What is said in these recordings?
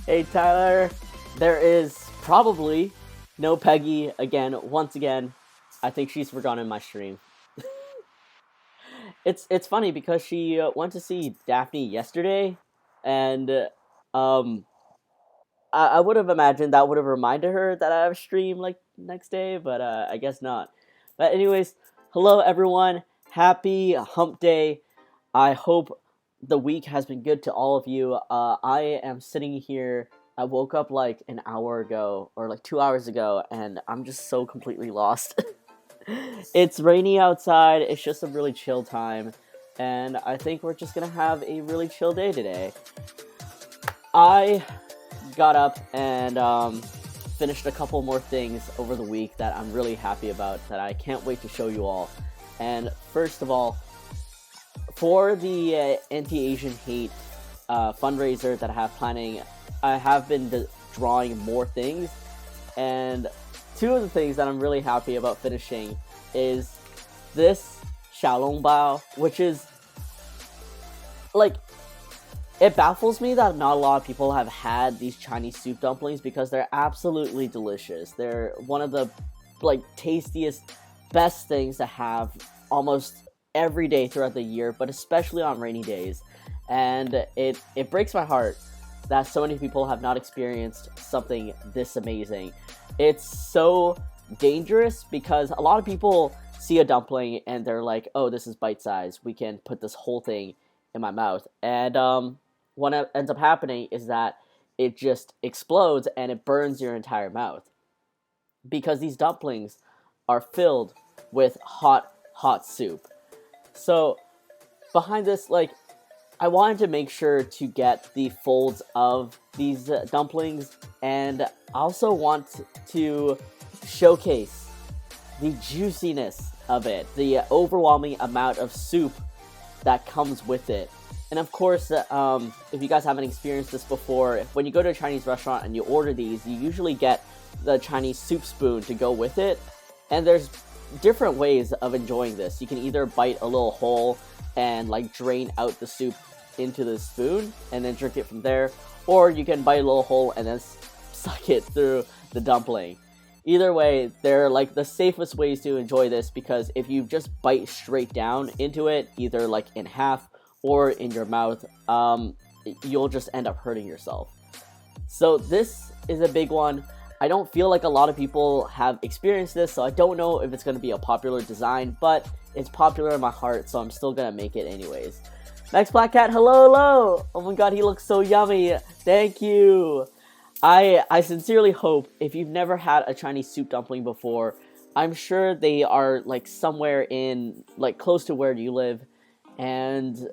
Hey Tyler, there is probably no Peggy again. Once again, I think she's forgotten my stream. It's funny because she went to see Daphne yesterday, and um, I would have imagined that would have reminded her that I have a stream like next day, but I guess not. But anyways, hello everyone. Happy Hump Day. I hope the week has been good to all of you. I am sitting here. I woke up like an hour ago or like 2 hours ago, and I'm just so completely lost. It's rainy outside. It's just a really chill time, and I think we're just gonna have a really chill day today. I got up and finished a couple more things over the week that I'm really happy about that I can't wait to show you all. And first of all, for the anti-Asian hate fundraiser that I have planning, I have been drawing more things, and two of the things that I'm really happy about finishing is this xiaolongbao, which is like, it baffles me that not a lot of people have had these Chinese soup dumplings because they're absolutely delicious. They're one of the like tastiest, best things to have almost every day throughout the year, but especially on rainy days. And it breaks my heart that so many people have not experienced something this amazing. It's so dangerous because a lot of people see a dumpling and they're like, "Oh, this is bite size. We can put this whole thing in my mouth." And what ends up happening is that it just explodes and it burns your entire mouth because these dumplings are filled with hot soup. So behind this, like, I wanted to make sure to get the folds of these dumplings, and I also want to showcase the juiciness of it, the overwhelming amount of soup that comes with it. And of course, if you guys haven't experienced this before, when you go to a Chinese restaurant and you order these, you usually get the Chinese soup spoon to go with it. And there's different ways of enjoying this. You can either bite a little hole and like drain out the soup into the spoon and then drink it from there, or you can bite a little hole and then suck it through the dumpling. Either way, they're like the safest ways to enjoy this, because if you just bite straight down into it, either like in half or in your mouth, you'll just end up hurting yourself. So this is a big one. I don't feel like a lot of people have experienced this, so I don't know if it's going to be a popular design, but it's popular in my heart, so I'm still going to make it anyways. Next Black Cat, hello! Oh my god, he looks so yummy. Thank you. I sincerely hope, if you've never had a Chinese soup dumpling before, I'm sure they are like somewhere in like close to where you live, and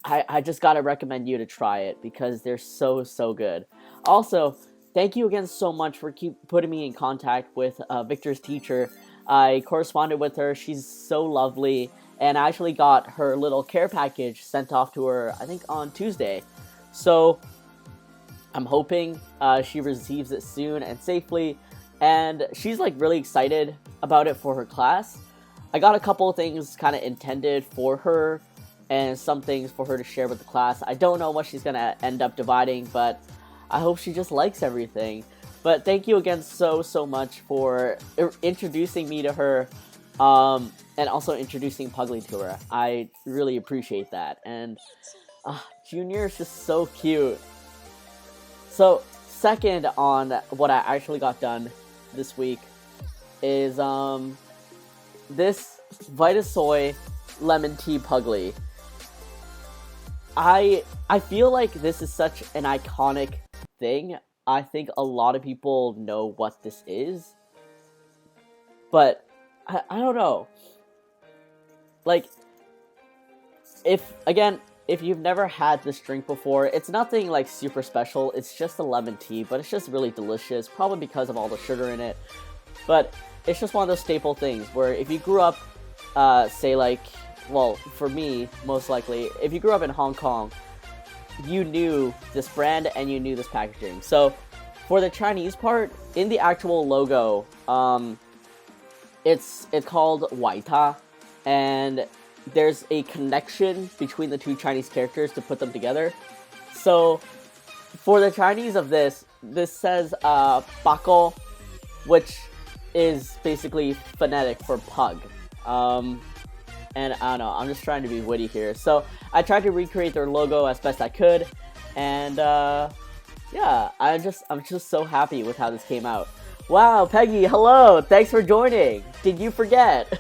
I just gotta recommend you to try it because they're so good. Also, thank you again so much for putting me in contact with Victor's teacher. I corresponded with her. She's so lovely, and I actually got her little care package sent off to her, I think, on Tuesday. So I'm hoping she receives it soon and safely, and she's like really excited about it for her class. I got a couple of things kind of intended for her and some things for her to share with the class. I don't know what she's gonna end up dividing, but I hope she just likes everything. But thank you again so much for introducing me to her, and also introducing Puglie to her. I really appreciate that. And Junior is just so cute. So second on what I actually got done this week is this Vitasoy lemon tea Puglie. I feel like this is such an iconic thing. I think a lot of people know what this is, but I don't know. Like, if you've never had this drink before, it's nothing like super special. It's just a lemon tea, but it's just really delicious, probably because of all the sugar in it. But it's just one of those staple things where if you grew up, say like, well, for me, most likely, if you grew up in Hong Kong, you knew this brand and you knew this packaging. So for the Chinese part, in the actual logo, it's called Waita, and there's a connection between the two Chinese characters to put them together. So For the Chinese of this says bako, which is basically phonetic for pug. And I don't know, I'm just trying to be witty here. So I tried to recreate their logo as best I could, and yeah, I'm just so happy with how this came out. Wow, Peggy, hello! Thanks for joining! Did you forget?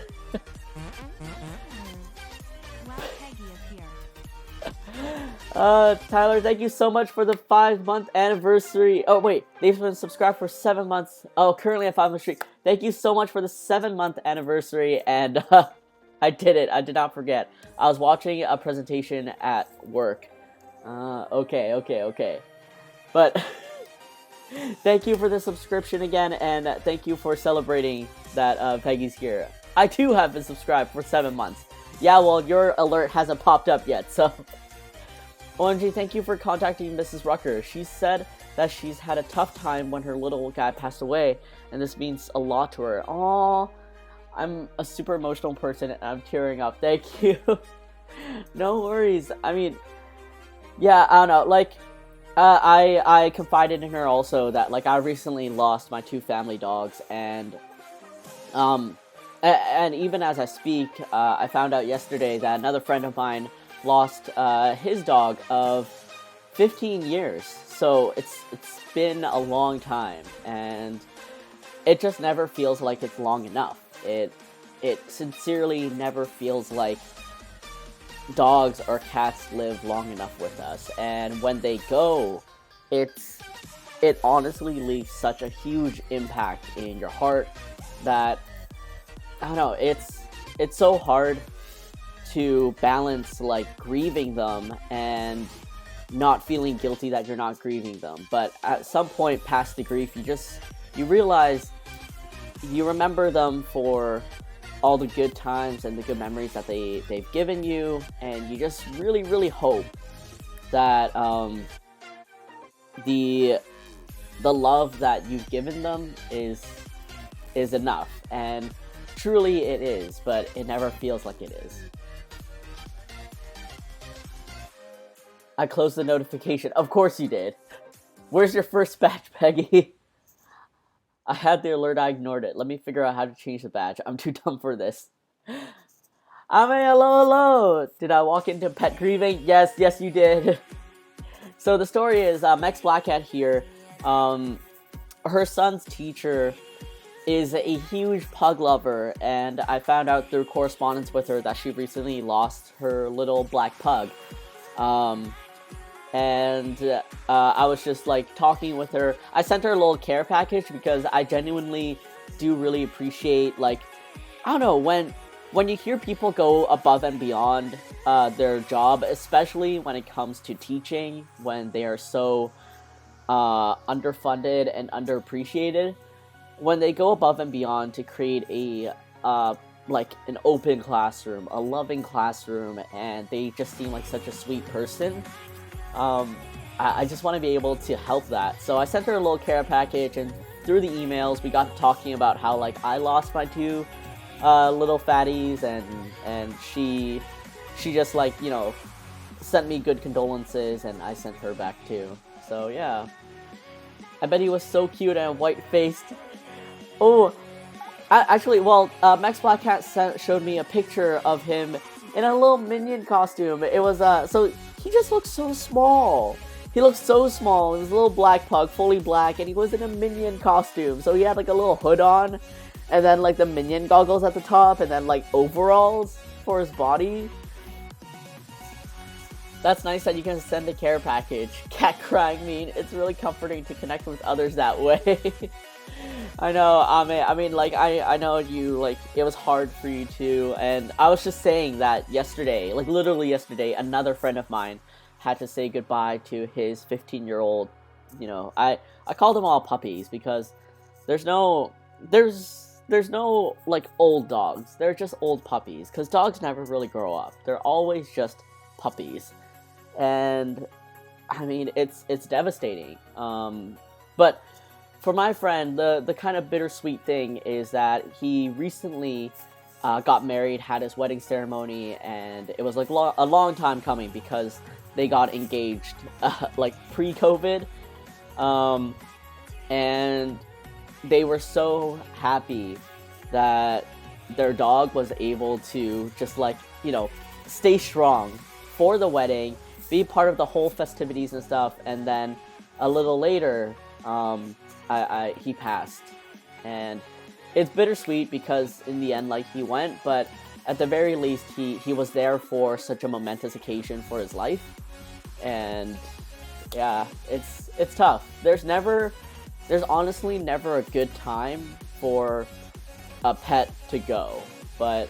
Tyler, thank you so much for the 5-month anniversary. Oh, wait, they've been subscribed for 7 months. Oh, currently at 5-month streak. Thank you so much for the 7-month anniversary, and I did it. I did not forget. I was watching a presentation at work. Okay. But thank you for the subscription again, and thank you for celebrating that Peggy's here. I too have been subscribed for 7 months. Yeah, well, your alert hasn't popped up yet, so... OMG, thank you for contacting Mrs. Rucker. She said that she's had a tough time when her little guy passed away, and this means a lot to her. Aww, I'm a super emotional person, and I'm tearing up. Thank you. No worries. I mean, yeah, I don't know, like, I confided in her also that, like, I recently lost my 2 family dogs, and even as I speak, I found out yesterday that another friend of mine lost his dog of 15 years. So it's been a long time, and it just never feels like it's long enough. It sincerely never feels like dogs or cats live long enough with us. And when they go, it honestly leaves such a huge impact in your heart that, I don't know, it's so hard to balance, like, grieving them and not feeling guilty that you're not grieving them. But at some point past the grief, you realize, you remember them for all the good times and the good memories that they've given you, and you just really, really hope that the love that you've given them is enough. And truly it is, but it never feels like it is. I closed the notification. Of course you did. Where's your first badge, Peggy? I had the alert, I ignored it. Let me figure out how to change the badge. I'm too dumb for this. Hello. Did I walk into pet grieving? Yes, you did. So the story is, Mex Blackcat here. Her son's teacher is a huge pug lover, and I found out through correspondence with her that she recently lost her little black pug. And I was just, like, talking with her. I sent her a little care package because I genuinely do really appreciate, like, I don't know, when you hear people go above and beyond their job, especially when it comes to teaching, when they are so underfunded and underappreciated, when they go above and beyond to create a like an open classroom, a loving classroom, and they just seem like such a sweet person. I just want to be able to help that. So I sent her a little care package, and through the emails we got talking about how, like, I lost my 2 little fatties, and she just, like, you know, sent me good condolences, and I sent her back too. So yeah, I bet he was so cute and white-faced. Oh, actually, well, Max Blackcat showed me a picture of him in a little minion costume. It was, so he just looks so small. He looks so small. He was a little black pug, fully black, and he was in a minion costume. So he had, like, a little hood on, and then, like, the minion goggles at the top, and then, like, overalls for his body. That's nice that you can send a care package. Cat crying mean. It's really comforting to connect with others that way. I know, I mean, like, I know you, like, it was hard for you too, and I was just saying that yesterday, like, literally yesterday, another friend of mine had to say goodbye to his 15-year-old, you know, I call them all puppies, because there's no, like, old dogs, they're just old puppies, because dogs never really grow up, they're always just puppies, and, I mean, it's devastating, but for my friend, the kind of bittersweet thing is that he recently got married, had his wedding ceremony, and it was, like, a long time coming, because they got engaged, like pre-COVID, and they were so happy that their dog was able to just like, stay strong for the wedding, be part of the whole festivities and stuff, and then a little later, he passed, and it's bittersweet because in the end, like, he went, but at the very least, he was there for such a momentous occasion for his life, and yeah, it's tough. There's honestly never a good time for a pet to go, but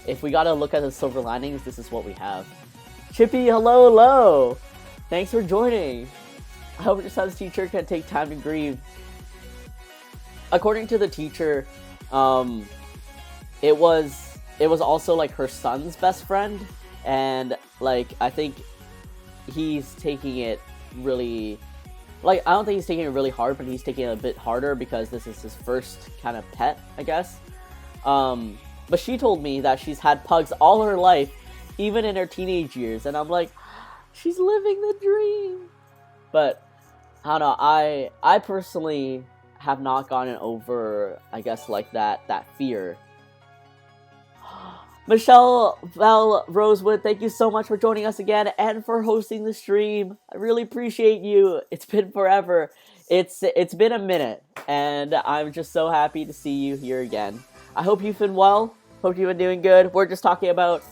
if we gotta look at the silver linings, this is what we have. Chippy, hello! Thanks for joining. I hope your son's teacher can take time to grieve. According to the teacher, it was also like her son's best friend, and like I think he's taking it really, like, I don't think he's taking it really hard, but he's taking it a bit harder because this is his first kind of pet, I guess. But she told me that she's had pugs all her life, even in her teenage years, and I'm like, she's living the dream. But I don't know, I personally have not gotten over, I guess, like that fear. Michelle Val Rosewood, thank you so much for joining us again and for hosting the stream. I really appreciate you. It's been forever. It's been a minute, and I'm just so happy to see you here again. I hope you've been well. Hope you've been doing good. We're just talking about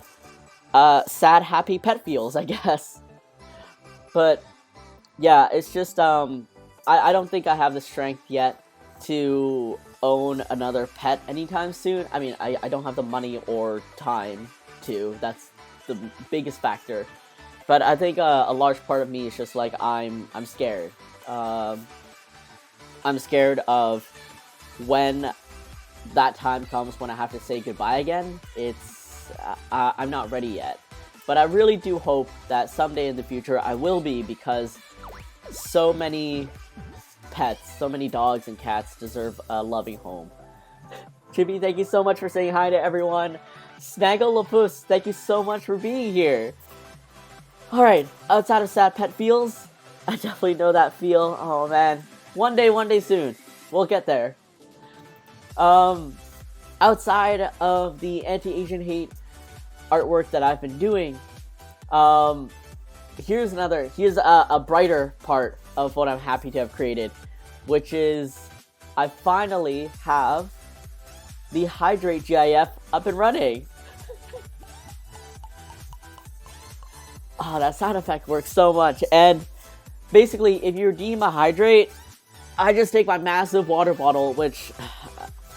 sad, happy pet feels, I guess. But yeah, it's just I don't think I have the strength yet to own another pet anytime soon. I mean, I don't have the money or time to. That's the biggest factor. But I think a large part of me is just like I'm scared. I'm scared of when that time comes when I have to say goodbye again. I'm not ready yet. But I really do hope that someday in the future I will be, because so many pets, so many dogs and cats deserve a loving home. Chibi, thank you so much for saying hi to everyone. Snaggle thank you so much for being here. Alright, outside of sad pet feels, I definitely know that feel. Oh man, one day soon, we'll get there. Outside of the anti-Asian hate artwork that I've been doing, here's a brighter part of what I'm happy to have created, which is I finally have the Hydrate GIF up and running. Oh, that sound effect works so much. And basically, if you redeem a Hydrate, I just take my massive water bottle, which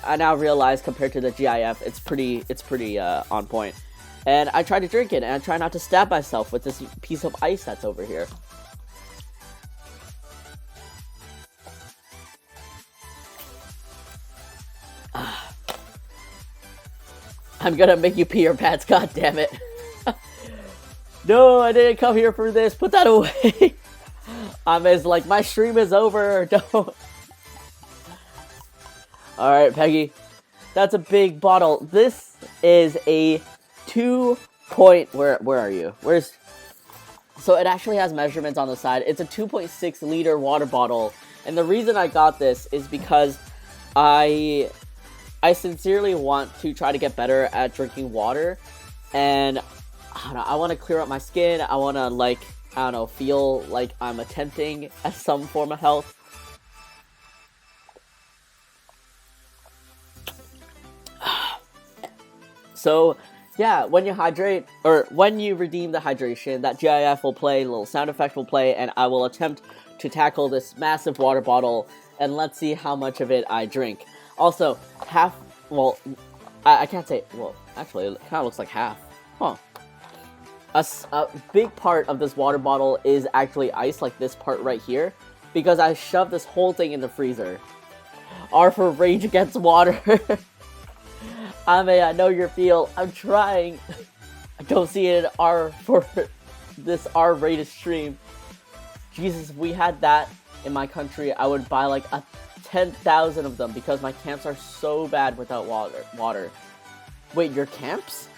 I now realize compared to the GIF, it's pretty on point. And I try to drink it, and I try not to stab myself with this piece of ice that's over here. I'm gonna make you pee your pants, god damn it. No, I didn't come here for this. Put that away. I'm as like, my stream is over. Don't. Alright, Peggy. That's a big bottle. This is a 2 point... Where are you? So it actually has measurements on the side. It's a 2.6 liter water bottle. And the reason I got this is because I sincerely want to try to get better at drinking water. And I don't know, I want to clear up my skin. I want to, like, I don't know, feel like I'm attempting at some form of health. So, yeah, when you hydrate, or when you redeem the hydration, that GIF will play, a little sound effect will play, and I will attempt to tackle this massive water bottle, and let's see how much of it I drink. Also, half, well, I can't say, well, actually, it kind of looks like half. Huh. A big part of this water bottle is actually ice, like this part right here, because I shoved this whole thing in the freezer. R for Rage Against Water. I know your feel. I'm trying. I don't see it in R for this R-rated stream. Jesus, if we had that in my country, I would buy like 10,000 of them, because my camps are so bad without water. Wait, your camps?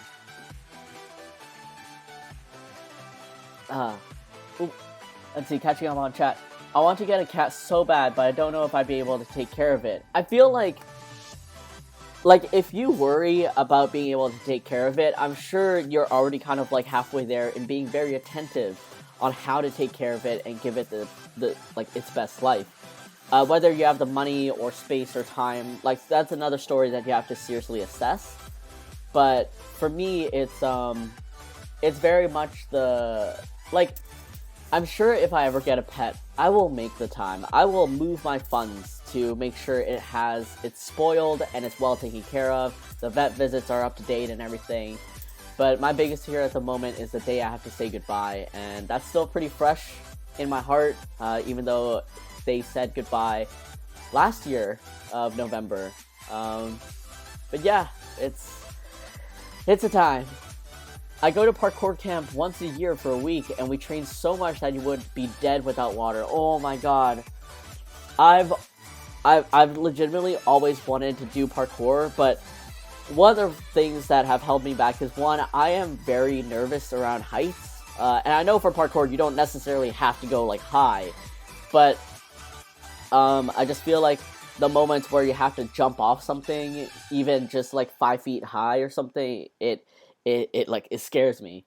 Let's see, catching up on chat. I want to get a cat so bad, but I don't know if I'd be able to take care of it. I feel like if you worry about being able to take care of it, I'm sure you're already kind of like halfway there in being very attentive on how to take care of it and give it the like its best life. Whether you have the money or space or time, like that's another story that you have to seriously assess. But for me, it's very much the like. I'm sure if I ever get a pet, I will make the time. I will move my funds to make sure it's spoiled and it's well taken care of. The vet visits are up to date and everything. But my biggest fear at the moment is the day I have to say goodbye, and that's still pretty fresh in my heart, even though they said goodbye last year of November. But yeah, it's a time. I go to parkour camp once a year for a week, and we train so much that you would be dead without water. Oh my god. I've legitimately always wanted to do parkour, but one of the things that have held me back is, one, I am very nervous around heights. And I know for parkour you don't necessarily have to go like high, but I just feel like the moments where you have to jump off something, even just like 5 feet high or something, it scares me.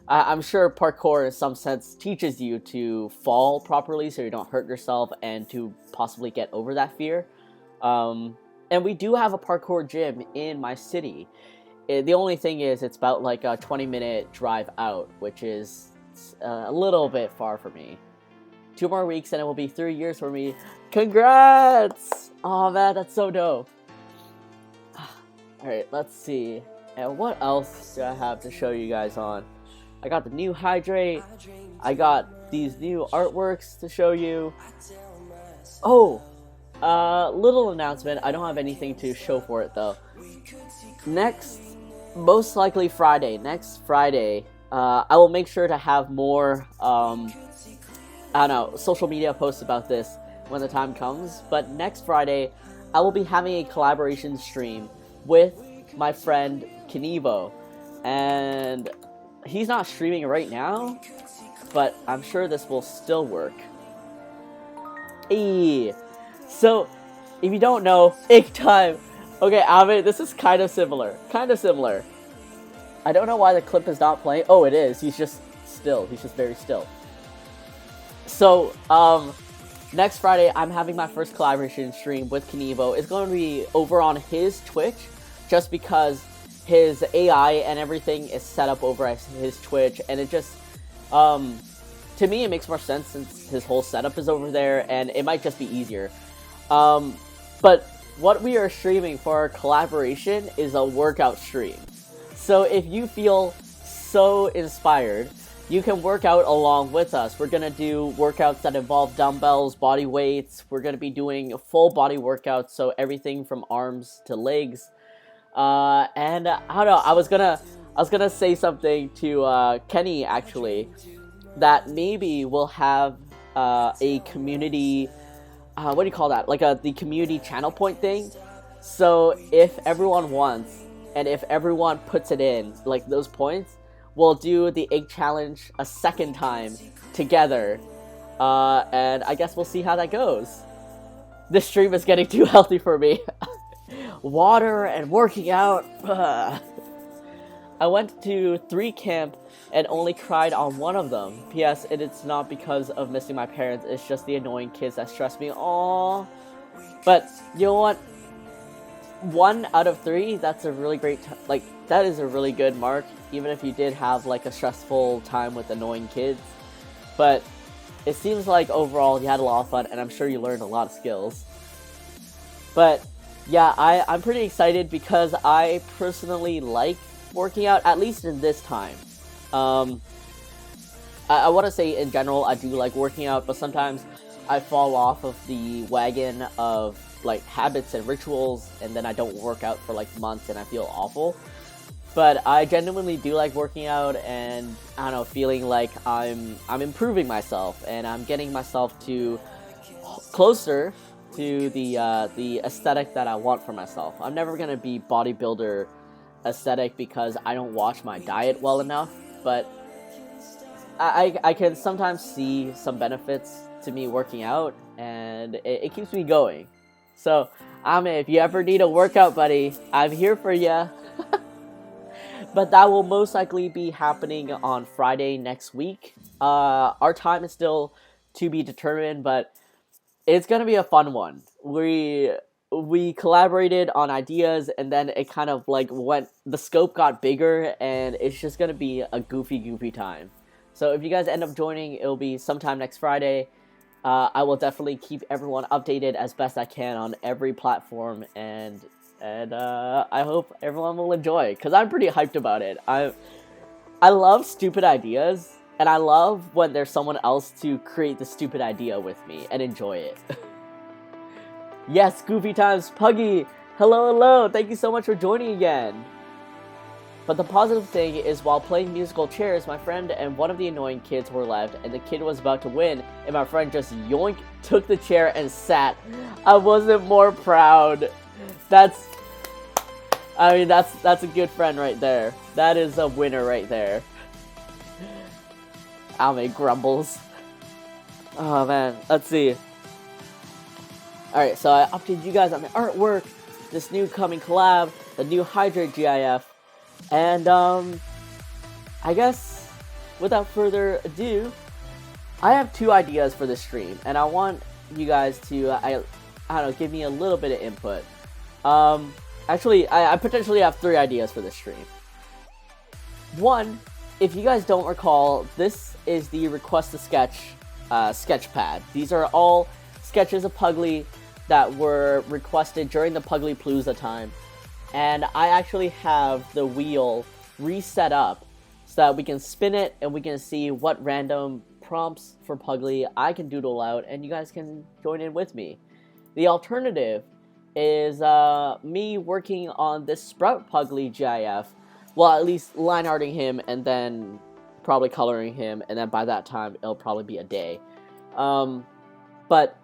I'm sure parkour in some sense teaches you to fall properly so you don't hurt yourself and to possibly get over that fear. And we do have a parkour gym in my city. The only thing is it's about like a 20-minute drive out, which is a little bit far for me. 2 more weeks and it will be 3 years for me. Congrats! Oh man, that's so dope. Alright, let's see. And what else do I have to show you guys on? I got the new hydrate. I got these new artworks to show you. Oh, little announcement. I don't have anything to show for it though. Most likely Friday. Next Friday, I will make sure to have more, social media posts about this when the time comes. But next Friday, I will be having a collaboration stream with my friend Knievo, and he's not streaming right now, but I'm sure this will still work. Hey, so if you don't know, Ink time. Okay, Avid, this is kind of similar. I don't know why the clip is not playing. Oh, it is. He's just still. He's just very still. So, next Friday, I'm having my first collaboration stream with Knievo. It's going to be over on his Twitch, just because his AI and everything is set up over at his Twitch, and it just, to me, it makes more sense since his whole setup is over there, and it might just be easier. But what we are streaming for our collaboration is a workout stream. So if you feel so inspired, you can work out along with us. We're going to do workouts that involve dumbbells, body weights. We're going to be doing full body workouts, so everything from arms to legs. And I don't know, I was gonna say something to Kenny actually, that maybe we'll have a community, what do you call that, like the community channel point thing. So if everyone wants, and if everyone puts it in, like those points, we'll do the egg challenge a second time together, and I guess we'll see how that goes. This stream is getting too healthy for me. Water and working out. I went to 3 camp and only cried on one of them. P.S. It's not because of missing my parents, it's just the annoying kids that stress me. Aww. But you know what? 1 out of 3, that's a really great that is a really good mark, even if you did have like a stressful time with annoying kids. But it seems like overall you had a lot of fun, and I'm sure you learned a lot of skills. But yeah, I'm pretty excited because I personally like working out, at least in this time. I want to say in general I do like working out, but sometimes I fall off of the wagon of like habits and rituals, and then I don't work out for like months and I feel awful. But I genuinely do like working out, and I don't know, feeling like I'm improving myself and I'm getting myself to closer to the aesthetic that I want for myself. I'm never gonna be bodybuilder aesthetic because I don't watch my diet well enough, but I can sometimes see some benefits to me working out, and it keeps me going. So, if you ever need a workout buddy, I'm here for ya. But that will most likely be happening on Friday next week. Our time is still to be determined, but it's gonna be a fun one. We collaborated on ideas, and then it kind of like went. The scope got bigger, and it's just gonna be a goofy time. So if you guys end up joining, it'll be sometime next Friday. I will definitely keep everyone updated as best I can on every platform, and I hope everyone will enjoy, because I'm pretty hyped about it. I love stupid ideas, and I love when there's someone else to create the stupid idea with me and enjoy it. Yes, Goofy Times, Puggie! Hello, thank you so much for joining again! But the positive thing is, while playing musical chairs, my friend and one of the annoying kids were left, and the kid was about to win, and my friend just yoink, took the chair and sat. I wasn't more proud. That's a good friend right there. That is a winner right there. Ame grumbles. Oh man, let's see. Alright, so I updated you guys on the artwork, this new coming collab, the new Hydrate GIF, and I guess without further ado, I have 2 ideas for this stream, and I want you guys to, I don't know, give me a little bit of input. Actually, I potentially have 3 ideas for this stream. 1, if you guys don't recall, this is the Request a Sketch sketch pad. These are all sketches of Puglie that were requested during the Puglie Palooza time. And I actually have the wheel reset up so that we can spin it and we can see what random prompts for Puglie I can doodle out, and you guys can join in with me. The alternative is me working on this Sprout Puglie GIF, well, at least line arting him and then probably coloring him, and then by that time it'll probably be a day. But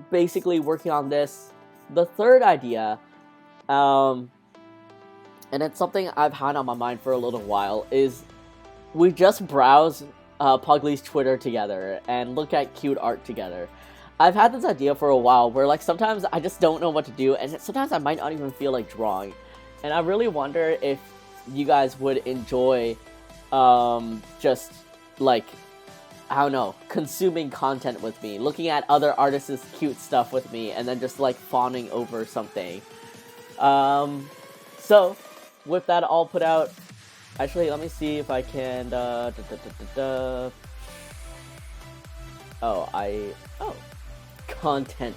basically working on this. The third idea, and it's something I've had on my mind for a little while, is we just browse Puglie's Twitter together and look at cute art together. I've had this idea for a while where, like, sometimes I just don't know what to do, and sometimes I might not even feel like drawing. And I really wonder if you guys would enjoy just, like, I don't know, consuming content with me, looking at other artists' cute stuff with me, and then just, like, fawning over something. So, with that all put out, actually, let me see if I can, content.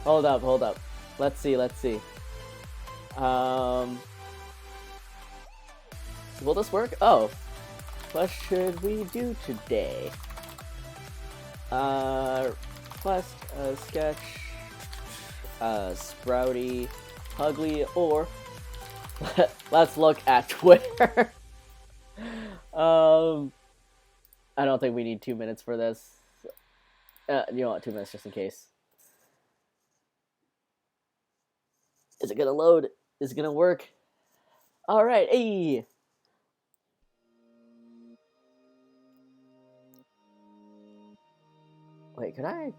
Hold up. Let's see. Will this work? Oh. What should we do today? Request a sketch, Sprouty, Puglie, or let's look at Twitter. I don't think we need 2 minutes for this. You know what? 2 minutes just in case. Is it gonna load? Is it gonna work? All right, hey. Wait, can I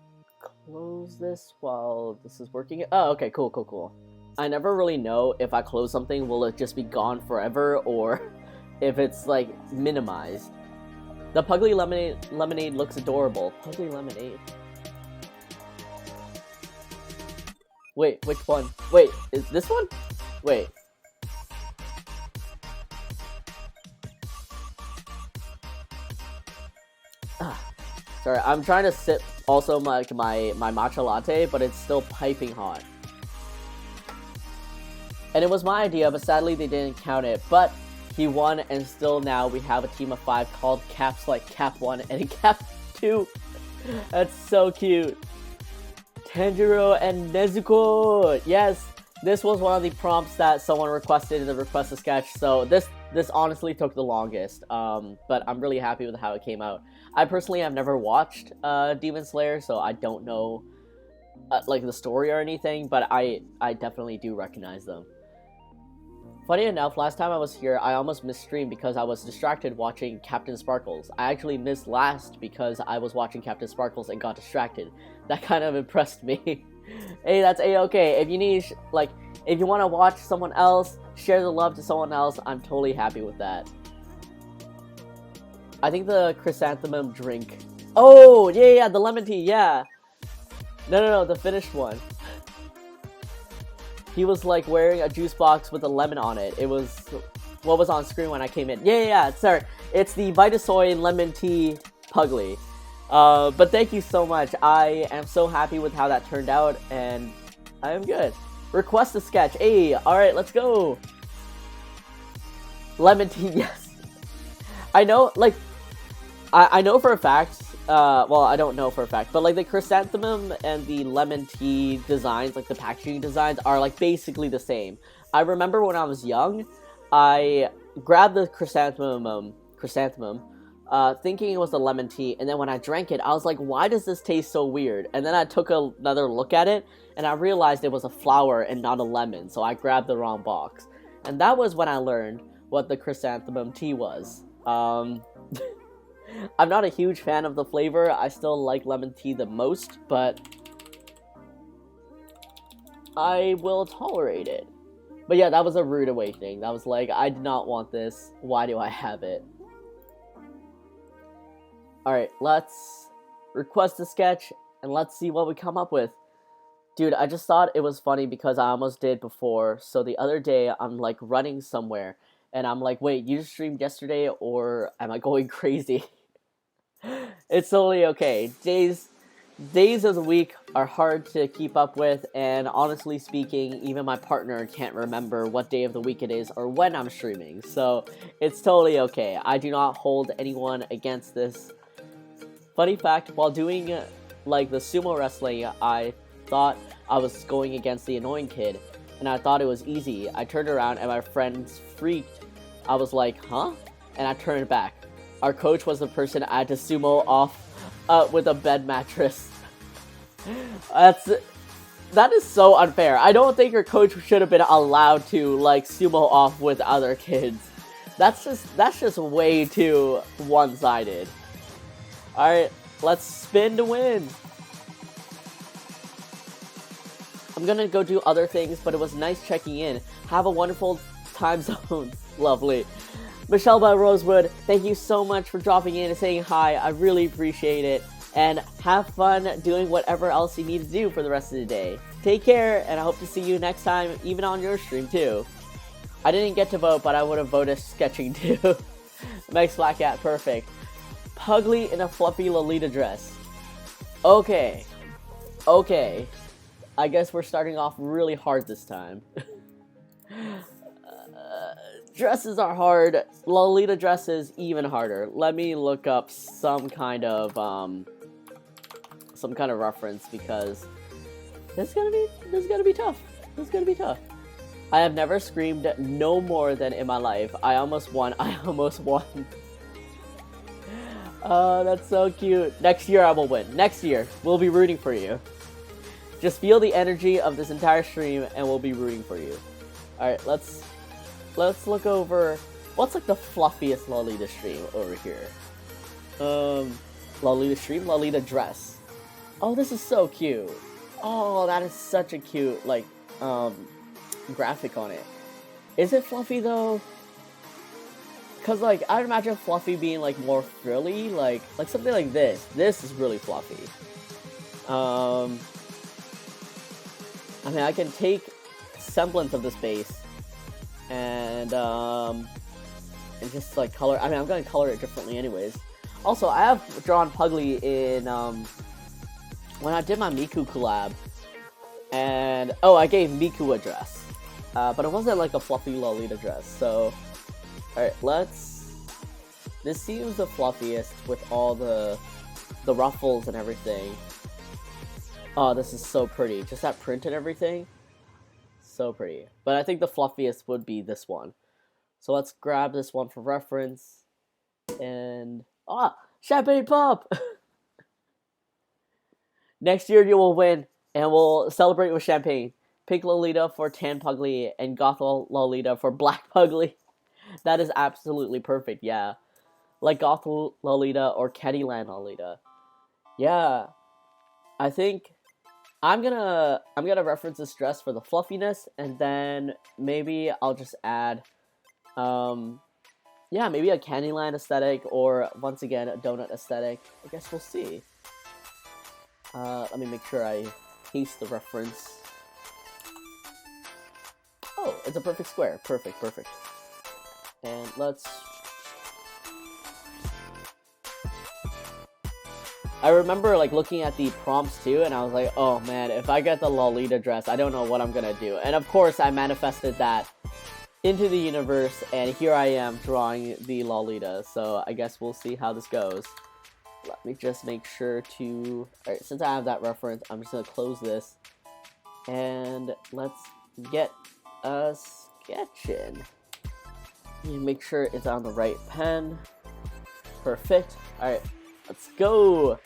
close this while this is working? Oh, okay, cool. I never really know if I close something, will it just be gone forever, or if it's, like, minimized. The Puglie lemonade looks adorable. Puglie lemonade. Wait, which one? Wait, is this one? Wait. Sorry, I'm trying to sip also my matcha latte, but it's still piping hot. And it was my idea, but sadly they didn't count it. But he won, and still now we have a team of 5 called Caps like Cap 1 and Cap 2. That's so cute. Tanjiro and Nezuko! Yes! This was one of the prompts that someone requested in the Request a Sketch, so this honestly took the longest, but I'm really happy with how it came out. I personally have never watched Demon Slayer, so I don't know like the story or anything, but I definitely do recognize them. Funny enough, last time I was here, I almost missed stream because I was distracted watching Captain Sparkles. I actually missed last because I was watching Captain Sparkles and got distracted. That kind of impressed me. Hey, that's a-okay. If you need, like, if you want to watch someone else, share the love to someone else, I'm totally happy with that. I think the chrysanthemum drink. Oh, yeah, the lemon tea, yeah. No, the finished one. He was like wearing a juice box with a lemon on it. It was what was on screen when I came in. Yeah, sorry. It's the Vitasoy lemon tea Puglie. But thank you so much. I am so happy with how that turned out, and I am good. Request a sketch. Hey, alright, let's go. Lemon tea, yes. I know, like, I know for a fact, well, I don't know for a fact, but, like, the chrysanthemum and the lemon tea designs, like, the packaging designs, are, like, basically the same. I remember when I was young, I grabbed the chrysanthemum, thinking it was the lemon tea, and then when I drank it, I was like, why does this taste so weird? And then I took another look at it, and I realized it was a flower and not a lemon, so I grabbed the wrong box. And that was when I learned what the chrysanthemum tea was. I'm not a huge fan of the flavor. I still like lemon tea the most, but I will tolerate it. But yeah, that was a rude awakening. That was like, I did not want this. Why do I have it? Alright, let's request a sketch, and let's see what we come up with. Dude, I just thought it was funny because I almost did before. So the other day, I'm like running somewhere, and I'm like, wait, you just streamed yesterday, or am I going crazy? It's totally okay. Days of the week are hard to keep up with, and honestly speaking, even my partner can't remember what day of the week it is or when I'm streaming, so it's totally okay. I do not hold anyone against this. Funny fact, while doing like the sumo wrestling, I thought I was going against the annoying kid, and I thought it was easy. I turned around and my friends freaked. I was like, huh? And I turned back. Our coach was the person I had to sumo off with a bed mattress. That is so unfair. I don't think your coach should have been allowed to like sumo off with other kids. That's just way too one-sided. Alright, let's spin to win. I'm gonna go do other things, but it was nice checking in. Have a wonderful time zones. Lovely. Michelle by Rosewood, thank you so much for dropping in and saying hi. I really appreciate it. And have fun doing whatever else you need to do for the rest of the day. Take care, and I hope to see you next time, even on your stream too. I didn't get to vote, but I would have voted sketching too. Max Black Cat, perfect. Puglie in a fluffy Lolita dress. Okay. I guess we're starting off really hard this time. Dresses are hard. Lolita dresses even harder. Let me look up some kind of reference because this is gonna be tough. This is gonna be tough. I have never screamed no more than in my life. I almost won. That's so cute. Next year I will win. Next year we'll be rooting for you. Just feel the energy of this entire stream, and we'll be rooting for you. All right, let's look over what's like the fluffiest Lolita stream over here. Lolita stream, Lolita dress. Oh, this is so cute. Oh, that is such a cute like graphic on it. Is it fluffy though? Cause like I'd imagine fluffy being like more frilly, like something like this. This is really fluffy. I mean, I can take semblance of this base and just like color. I mean, I'm gonna color it differently anyways. Also, I have drawn Puglie in when I did my Miku collab, and oh, I gave Miku a dress, but it wasn't like a fluffy Lolita dress. So, all right, this seems the fluffiest with all the ruffles and everything. Oh, this is so pretty. Just that print and everything. So pretty. But I think the fluffiest would be this one. So let's grab this one for reference. And champagne pop! Next year you will win, and we'll celebrate with champagne. Pink Lolita for Tan Puglie and Goth Lolita for Black Puglie. That is absolutely perfect, yeah. Like Goth Lolita or Candyland Lolita. Yeah, I think I'm gonna reference this dress for the fluffiness, and then maybe I'll just add, um, yeah, maybe a Candyland aesthetic, or once again a donut aesthetic. I guess we'll see. Let me make sure I paste the reference. Oh, it's a perfect square. Perfect, perfect. And let's... I remember like looking at the prompts too, and I was like, oh man, if I get the Lolita dress, I don't know what I'm gonna do. And of course, I manifested that into the universe, and here I am drawing the Lolita. So I guess we'll see how this goes. Let me just make sure to... Alright, since I have that reference, I'm just gonna close this. And let's get a sketching. Make sure it's on the right pen. Perfect. Alright, let's go.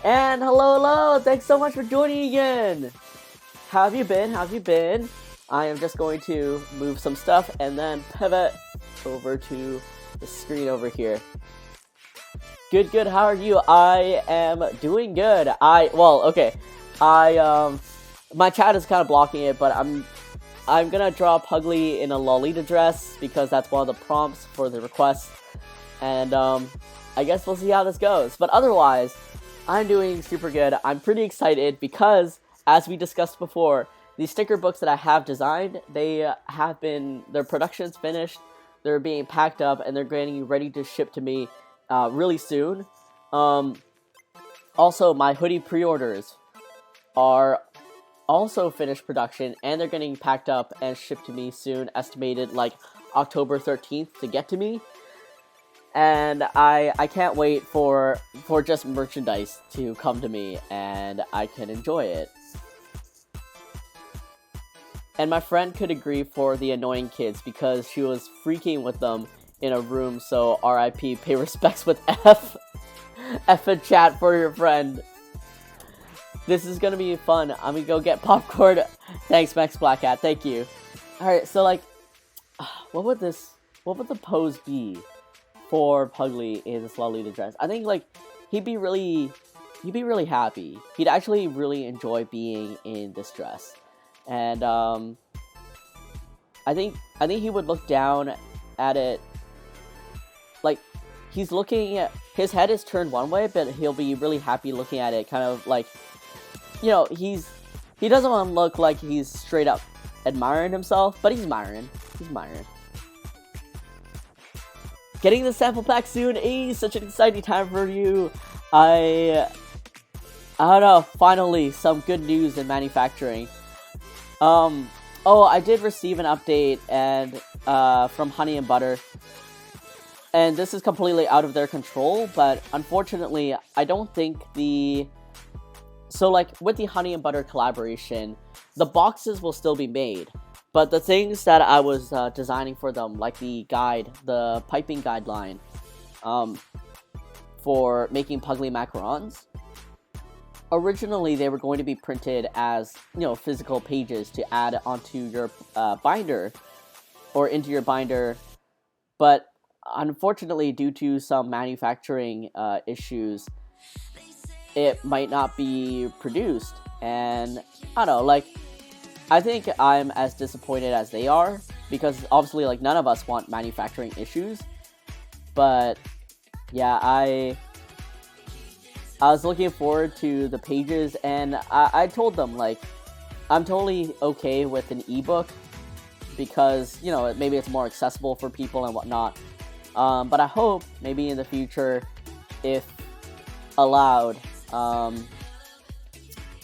And hello, thanks so much for joining again. How have you been? How have you been? I am just going to move some stuff and then pivot over to the screen over here. Good, how are you? I am doing good. My chat is kind of blocking it, but I'm gonna draw Puglie in a Lolita dress because that's one of the prompts for the request. And I guess we'll see how this goes. But otherwise, I'm doing super good. I'm pretty excited because, as we discussed before, the sticker books that I have designed, their production's finished, they're being packed up, and they're getting ready to ship to me really soon. Also, my hoodie pre-orders are also finished production, and they're getting packed up and shipped to me soon, estimated like October 13th to get to me. And I can't wait for just merchandise to come to me, and I can enjoy it. And my friend could agree for the annoying kids because she was freaking with them in a room, so RIP, pay respects with F. F in chat for your friend. This is gonna be fun. I'm gonna go get popcorn. Thanks, Max Black Hat. Thank you. Alright, so like, what would the pose be for Puglie in this Lolita dress? I think like he'd be really happy. He'd actually really enjoy being in this dress. And I think he would look down at it like he's looking at, his head is turned one way, but he'll be really happy looking at it, kind of like, you know, he doesn't want to look like he's straight up admiring himself, but he's admiring. Getting the sample pack soon. Such an exciting time for you. I don't know, finally some good news in manufacturing. I did receive an update and from Honey and Butter, and this is completely out of their control, but unfortunately I don't think so like with the Honey and Butter collaboration, the boxes will still be made, but the things that I was designing for them, like the piping guideline for making Puglie macarons, originally they were going to be printed as, you know, physical pages to add onto your binder or into your binder, but unfortunately due to some manufacturing issues, it might not be produced. And I don't know, like, I think I'm as disappointed as they are, because obviously like none of us want manufacturing issues. But yeah, I was looking forward to the pages, and I told them, like, I'm totally okay with an ebook because, you know, maybe it's more accessible for people and whatnot. But I hope maybe in the future, if allowed,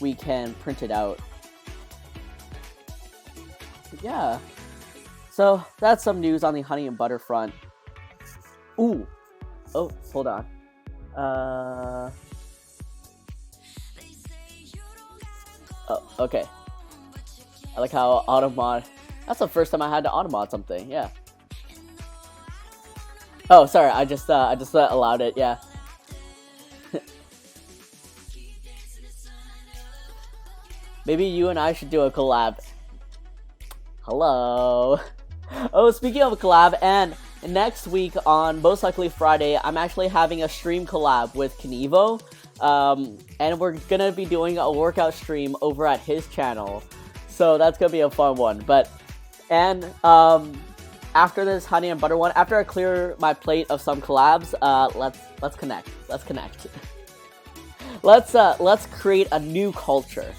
we can print it out. Yeah. So that's some news on the Honey and Butter front. Ooh. Oh, hold on. Oh, okay. I like how automod. That's the first time I had to automod something. Yeah. Oh, sorry. I just allowed it. Yeah. Maybe you and I should do a collab. Hello. Oh, speaking of a collab, and next week on most likely Friday, I'm actually having a stream collab with Knievo. And we're gonna be doing a workout stream over at his channel. So that's gonna be a fun one. After this honey and butter one, after I clear my plate of some collabs, let's connect. Let's connect. Let's create a new culture.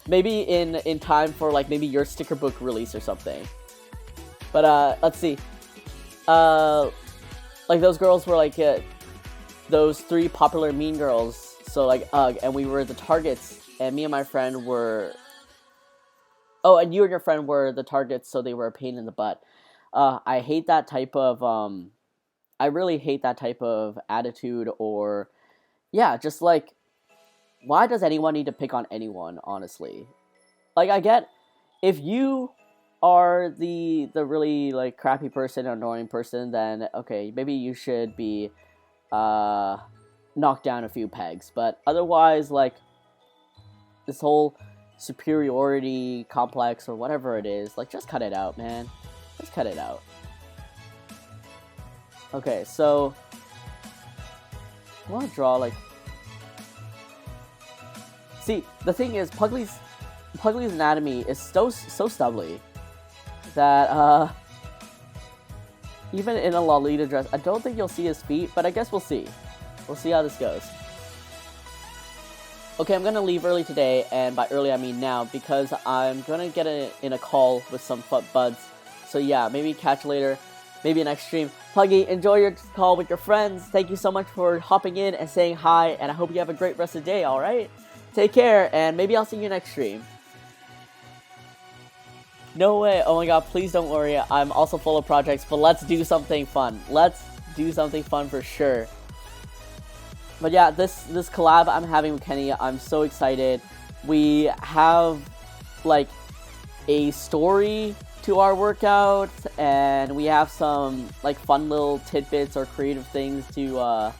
Maybe in time for like maybe your sticker book release or something. But let's see. Like those girls were like those 3 popular mean girls. So like and we were the targets, and me and my friend were. Oh, and you and your friend were the targets, so they were a pain in the butt. I hate that type of I really hate that type of attitude, or yeah, just like, why does anyone need to pick on anyone, honestly? Like, I get if you are the really like crappy person, annoying person, then okay, maybe you should be knocked down a few pegs. But otherwise, like, this whole superiority complex or whatever it is, like, just cut it out, man. Just cut it out. Okay, so I want to draw like. See, the thing is, Puglie's anatomy is so stubbly that even in a Lolita dress, I don't think you'll see his feet. But I guess we'll see. We'll see how this goes. Okay, I'm gonna leave early today, and by early I mean now, because I'm gonna get in a call with some buds. So yeah, maybe catch you later, maybe next stream. Puggie, enjoy your call with your friends. Thank you so much for hopping in and saying hi, and I hope you have a great rest of the day, alright? Take care, and maybe I'll see you next stream. No way, oh my god, please don't worry, I'm also full of projects, but let's do something fun. Let's do something fun for sure. But yeah, this collab I'm having with Kenny, I'm so excited. We have like a story to our workout, and we have some like fun little tidbits or creative things to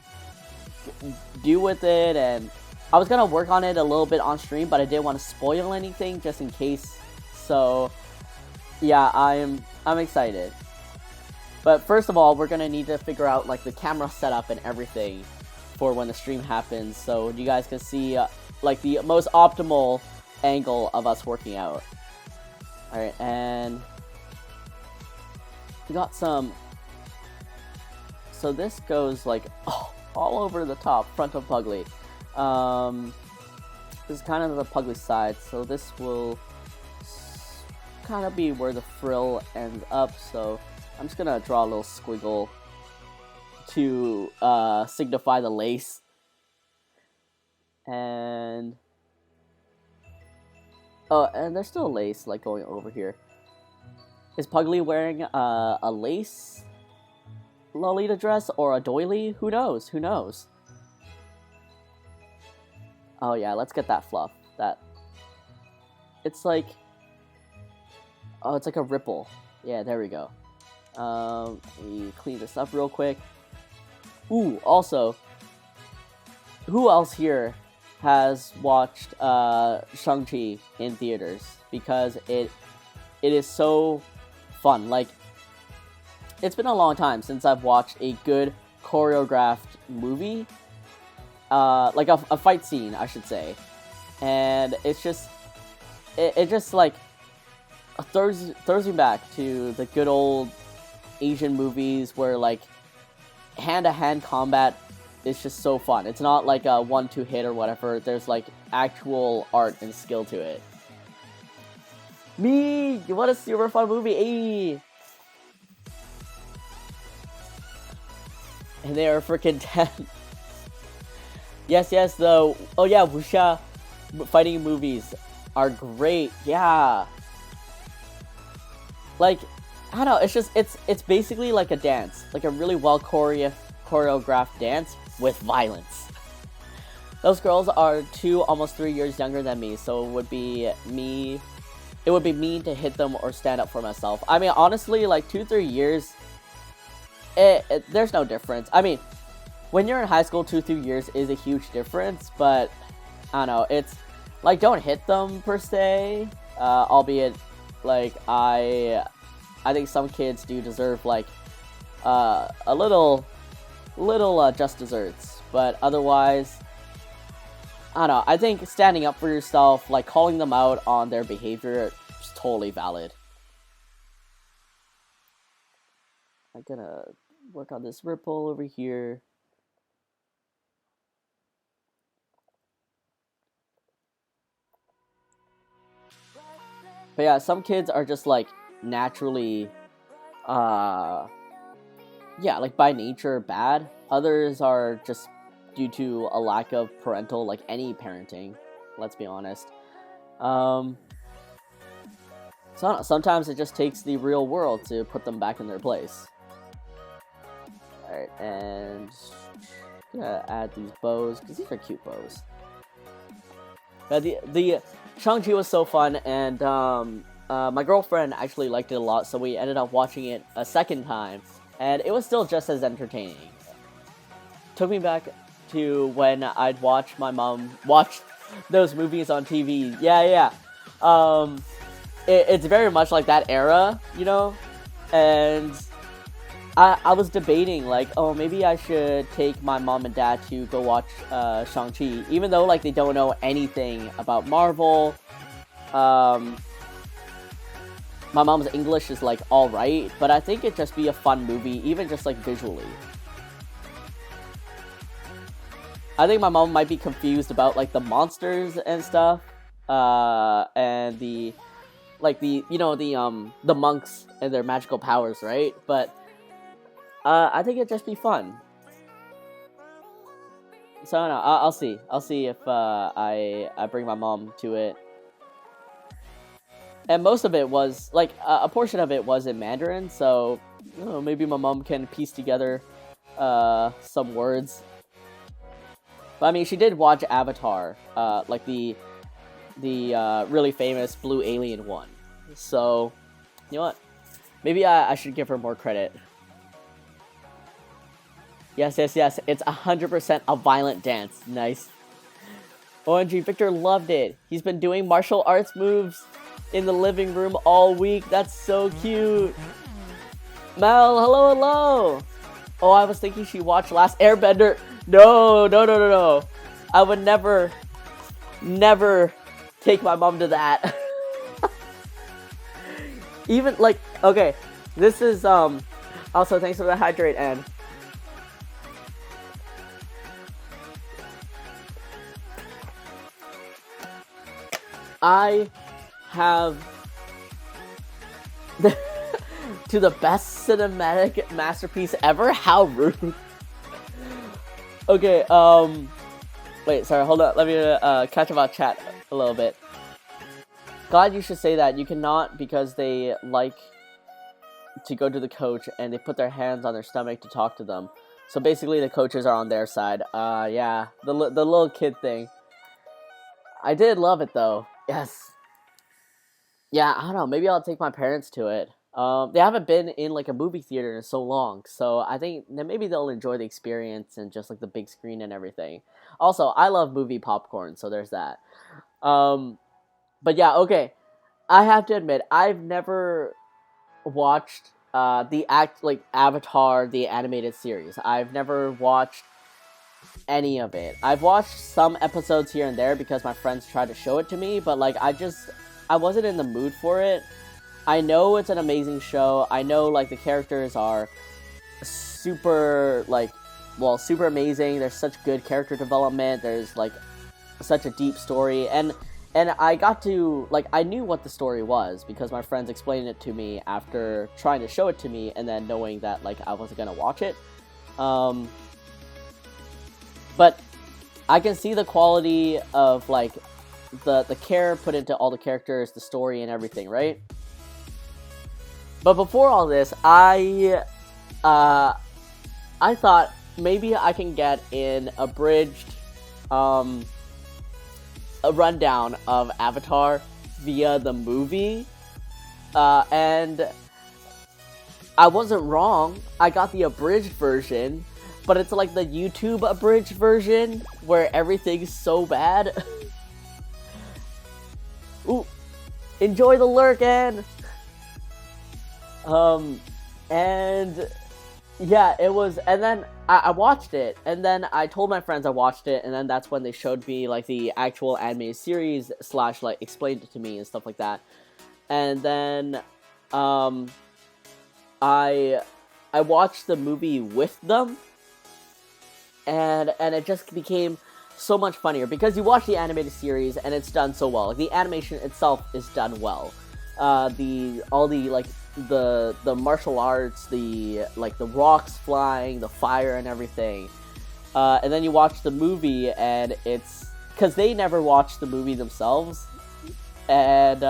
do with it. And I was gonna work on it a little bit on stream, but I didn't want to spoil anything just in case. So yeah, I'm excited. But first of all, we're gonna need to figure out like the camera setup and everything for when the stream happens, so you guys can see like the most optimal angle of us working out. Alright, and we got some. So this goes like all over the top, front of Puglie. This is kind of the Puglie side, so this will kind of be where the frill ends up. So I'm just gonna draw a little squiggle to signify the lace. And oh, and there's still lace like going over here. Is Puglie wearing a lace Lolita dress or a doily? Who knows? Who knows? Oh yeah, let's get that fluff. It's like, oh, it's like a ripple. Yeah, there we go. Let me clean this up real quick. Ooh, also, who else here has watched Shang-Chi in theaters? Because it is so fun. Like, it's been a long time since I've watched a good choreographed movie. Like a fight scene, I should say. And it's just, it just like throws me back to the good old Asian movies where like hand-to-hand combat is just so fun. It's not like a 1-2 hit or whatever. There's like actual art and skill to it. Me, what a super fun movie. Ayy. And they are freaking 10. Yes, though. Oh yeah, wuxia fighting movies are great. Yeah. Like, I don't know, it's just, it's basically like a dance. Like a really well choreographed dance with violence. Those girls are 2, almost 3 years younger than me, so it would be mean to hit them or stand up for myself. I mean, honestly, like 2-3 years, there's no difference. I mean, when you're in high school, 2-3 years is a huge difference, but I don't know, it's like, don't hit them per se, albeit Like I think some kids do deserve like a little just desserts, but otherwise, I don't know. I think standing up for yourself, like calling them out on their behavior, is totally valid. I'm gonna work on this ripple over here. But yeah, some kids are just like naturally, uh, yeah, like by nature bad. Others are just due to a lack of parental, like any parenting. Let's be honest. Um, so sometimes it just takes the real world to put them back in their place. All right, and yeah, add these bows because these are cute bows. The Shang-Chi was so fun, and my girlfriend actually liked it a lot, so we ended up watching it a second time, and it was still just as entertaining. Took me back to when I'd watch my mom watch those movies on TV. Yeah. It's very much like that era, you know? And I was debating, like, oh, maybe I should take my mom and dad to go watch Shang-Chi, even though, like, they don't know anything about Marvel. My mom's English is, like, alright, but I think it'd just be a fun movie, even just, like, visually. I think my mom might be confused about, like, the monsters and stuff, and the, like, the monks and their magical powers, right? But I think it'd just be fun. So I don't know. I'll see. I'll see if I bring my mom to it. And most of it was like a portion of it was in Mandarin, so you know, maybe my mom can piece together some words. But I mean, she did watch Avatar, like the really famous blue alien one. So you know what? Maybe I should give her more credit. Yes, it's 100% a violent dance. Nice. OMG, Victor loved it. He's been doing martial arts moves in the living room all week. That's so cute. Mel, hello. Oh, I was thinking she watched Last Airbender. No. I would never take my mom to that. Even, like, okay, this is, also, thanks for the hydrate, and I have to the best cinematic masterpiece ever. How rude. Okay, wait, sorry, hold up. Let me catch up on chat a little bit. God, you should say that. You cannot, because they like to go to the coach and they put their hands on their stomach to talk to them. So basically, the coaches are on their side. Yeah, the little kid thing. I did love it though. Yes. Yeah, I don't know. Maybe I'll take my parents to it. They haven't been in like a movie theater in so long, so I think that maybe they'll enjoy the experience and just like the big screen and everything. Also, I love movie popcorn, so there's that. But yeah, okay. I have to admit, I've never watched like Avatar, the animated series. I've never watched any of it. I've watched some episodes here and there because my friends tried to show it to me, but like I wasn't in the mood for it. I know it's an amazing show. I know like the characters are super super amazing. There's such good character development. There's like such a deep story, and I got to like I knew what the story was because my friends explained it to me after trying to show it to me and then knowing that like I wasn't gonna watch it. But I can see the quality of like the care put into all the characters, the story, and everything, right? But before all this, I thought maybe I can get an abridged a rundown of Avatar via the movie, and I wasn't wrong. I got the abridged version, but it's like the YouTube abridged version where everything's so bad. Ooh, Enjoy the lurkin! And yeah, it was, and then I watched it, and then I told my friends I watched it, and then that's when they showed me, like, the actual animated series, / like, explained it to me and stuff like that. And then, I watched the movie with them, and it just became so much funnier, because you watch the animated series, and it's done so well. Like, the animation itself is done well. All the, like, the martial arts, the rocks flying, the fire and everything. And then you watch the movie, and it's, because they never watched the movie themselves, and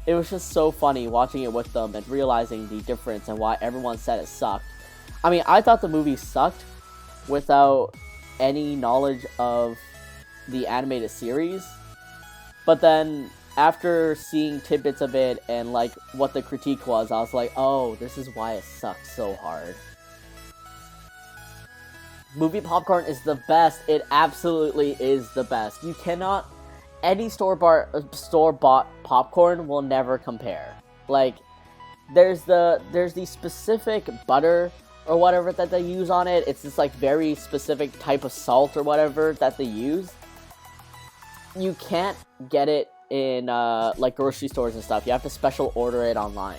it was just so funny watching it with them and realizing the difference and why everyone said it sucked. I mean, I thought the movie sucked without any knowledge of the animated series, but then after seeing tidbits of it and, like, what the critique was, I was like, oh, this is why it sucked so hard. Movie popcorn is the best. It absolutely is the best. You cannot... Any store-bought popcorn will never compare. Like, there's the specific butter or whatever that they use on it. It's this, like, very specific type of salt or whatever that they use. You can't get it in, like, grocery stores and stuff. You have to special order it online.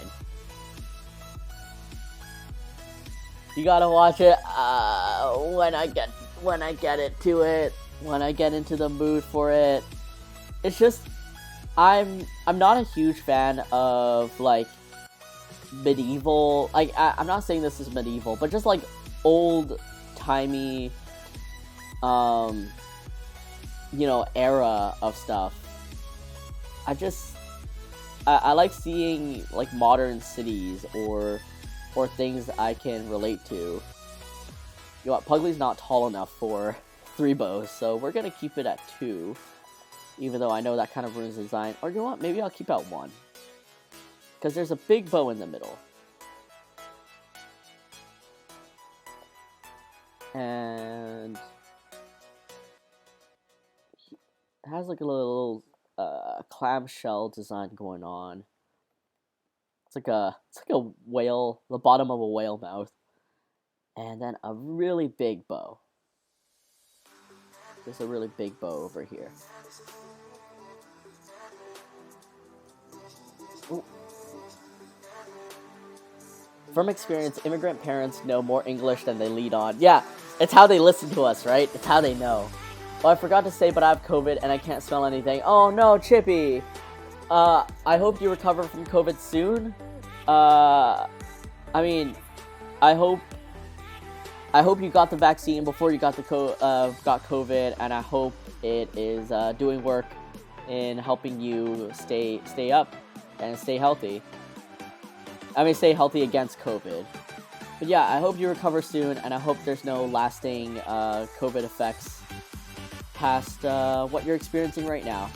You gotta watch it, when I get into the mood for it. It's just, I'm not a huge fan of, like, medieval, like, I'm not saying this is medieval, but just, like, old-timey, era of stuff. I like seeing, like, modern cities or things I can relate to. You know what, Puglie's not tall enough for 3 bows, so we're gonna keep it at 2. Even though I know that kind of ruins the design. Or you know what, maybe I'll keep out 1. Because there's a big bow in the middle. And it has, like, a little clamshell design going on. It's like a whale, the bottom of a whale mouth. And then a really big bow. There's a really big bow over here. Ooh. From experience, immigrant parents know more English than they lead on. Yeah, it's how they listen to us, right? It's how they know. Oh, I forgot to say, but I have COVID and I can't smell anything. Oh no, Chippy! I hope you recover from COVID soon. I mean, I hope you got the vaccine before you got COVID, and I hope it is doing work in helping you stay up and stay healthy. I mean, stay healthy against COVID. But yeah, I hope you recover soon, and I hope there's no lasting COVID effects past what you're experiencing right now.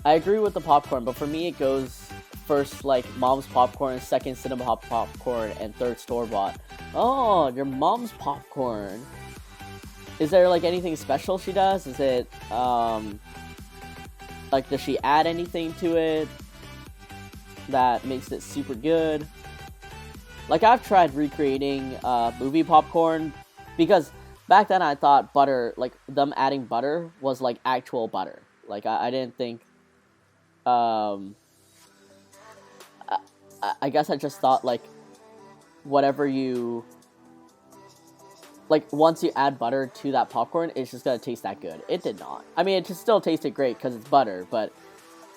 I agree with the popcorn, but for me it goes first, like, mom's popcorn, second cinema popcorn, and third store-bought. Oh, your mom's popcorn. Is there, like, anything special she does? Is it, like, does she add anything to it that makes it super good? Like, I've tried recreating movie popcorn, because back then I thought butter, like, them adding butter was, like, actual butter. Like, I didn't think, I guess I just thought, like, whatever you, like, once you add butter to that popcorn, it's just gonna taste that good. It did not. I mean, it just still tasted great because it's butter, but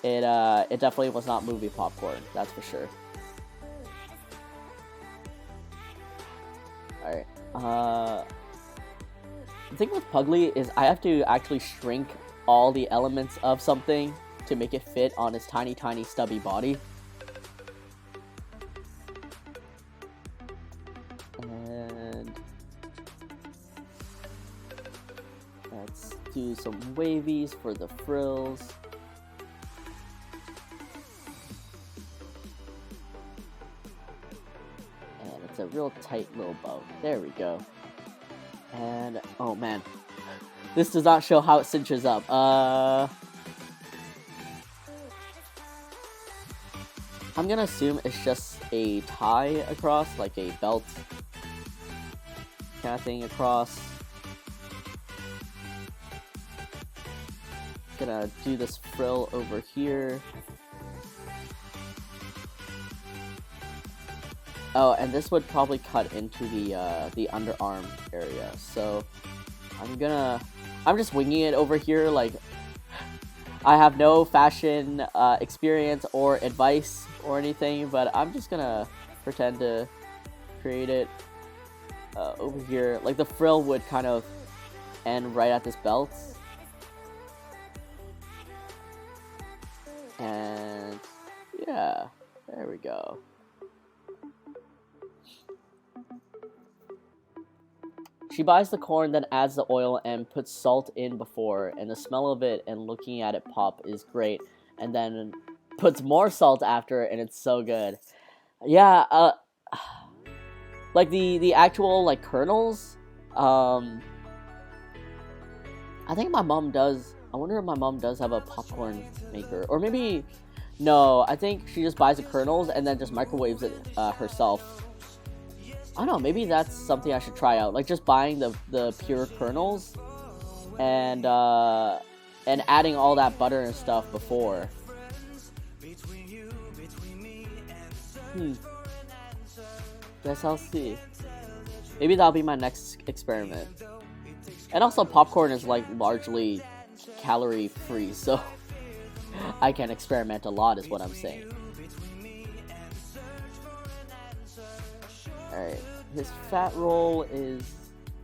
it definitely was not movie popcorn, that's for sure. Alright, the thing with Puglie is I have to actually shrink all the elements of something to make it fit on his tiny, tiny, stubby body. And let's do some wavies for the frills. And it's a real tight little bow. There we go. And, oh man, this does not show how it cinches up. I'm gonna assume it's just a tie across, like a belt kind of thing across. Gonna do this frill over here. Oh, and this would probably cut into the underarm area. So I'm just winging it over here. Like, I have no fashion experience or advice or anything, but I'm just gonna pretend to create it over here. Like, the frill would kind of end right at this belt. And yeah, there we go. She buys the corn, then adds the oil and puts salt in before, and the smell of it and looking at it pop is great. And then puts more salt after, and it's so good. Yeah, like the actual like kernels. I think my mom does. I wonder if my mom does have a popcorn maker, or maybe no. I think she just buys the kernels and then just microwaves it herself. I don't know, maybe that's something I should try out. Like, just buying the pure kernels and adding all that butter and stuff before. Guess I'll see. Maybe that'll be my next experiment. And also, popcorn is like largely calorie free, so I can experiment a lot is what I'm saying. Alright, his fat roll is...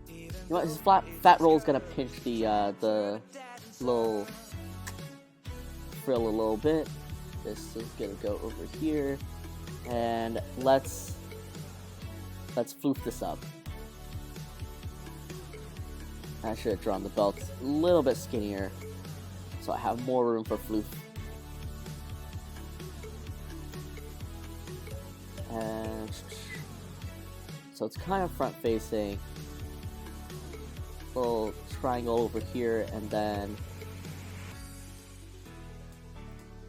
You know what, his fat roll is gonna pinch the little frill a little bit. This is gonna go over here. And let's floof this up. I should have drawn the belt a little bit skinnier, so I have more room for floof. And so it's kind of front facing. Little triangle over here, and then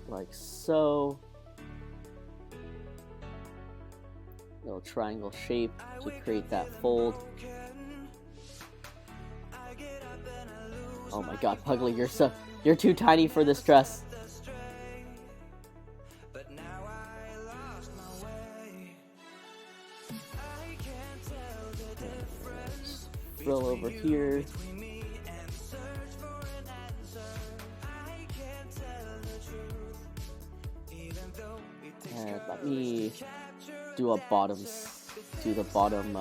like so. Little triangle shape to create that fold. Oh my god, Puglie, you're too tiny for this dress. Frill over here. And let me do the bottom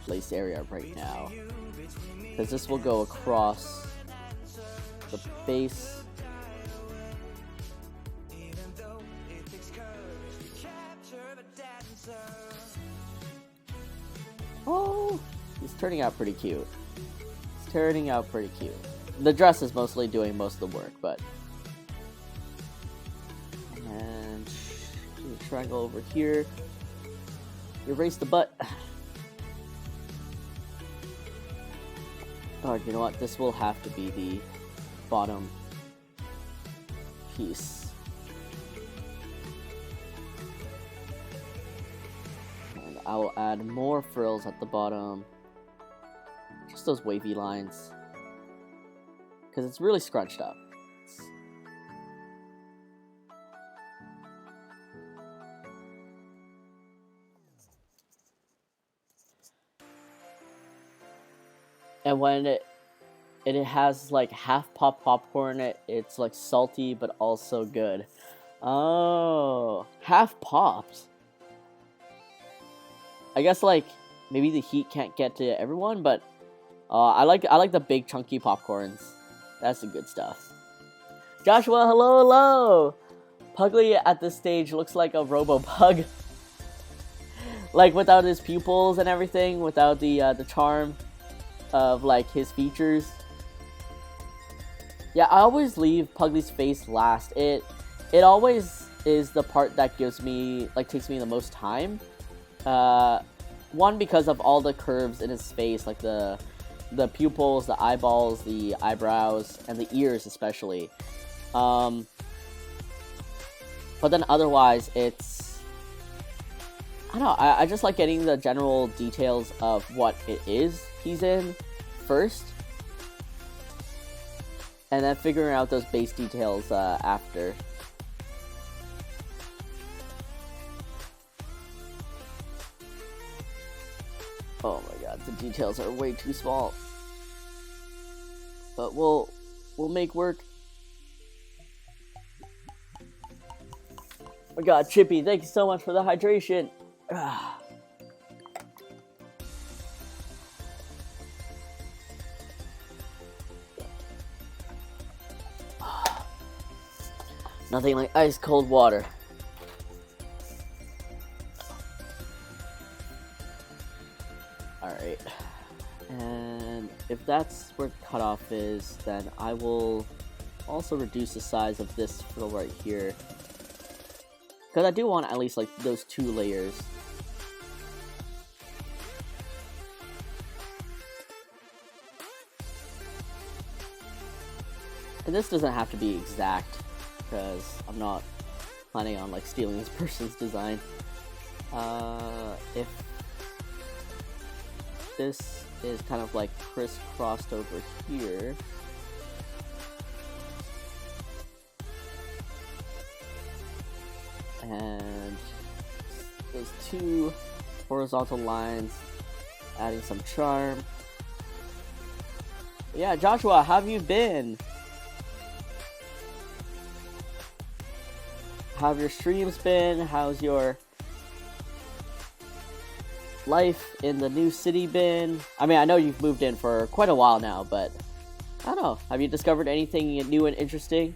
lace area right now, because this will go across the base. Oh, he's turning out pretty cute. It's turning out pretty cute. The dress is mostly doing most of the work, but... And... do a triangle over here. Erase the butt. Oh, you know what? This will have to be the bottom piece. And I will add more frills at the bottom. Just those wavy lines. Because it's really scrunched up. And when it has like half pop popcorn, it's like salty but also good. Oh, half popped. I guess like maybe the heat can't get to everyone, but I like the big chunky popcorns. That's the good stuff. Joshua, hello. Puglie at this stage looks like a Robo-Pug. Like without his pupils and everything, without the charm of like his features. Yeah, I always leave Puglie's face last. It always is the part that takes me the most time. One, because of all the curves in his face, like the pupils, the eyeballs, the eyebrows, and the ears especially. But then otherwise, it's, I don't know, I just like getting the general details of what it is he's in first, and then figuring out those base details after. Oh my god, the details are way too small. But we'll make work. Oh my god, Chippy, thank you so much for the hydration. Nothing like ice cold water. Alright. And if that's where the cutoff is, then I will also reduce the size of this fill right here. Because I do want at least like those 2 layers. And this doesn't have to be exact, because I'm not planning on like stealing this person's design. If this is kind of like crisscrossed over here, and those 2 horizontal lines, adding some charm. Yeah, Joshua, how have you been? How have your streams been? How's your life in the new city been? I mean, I know you've moved in for quite a while now, but I don't know. Have you discovered anything new and interesting?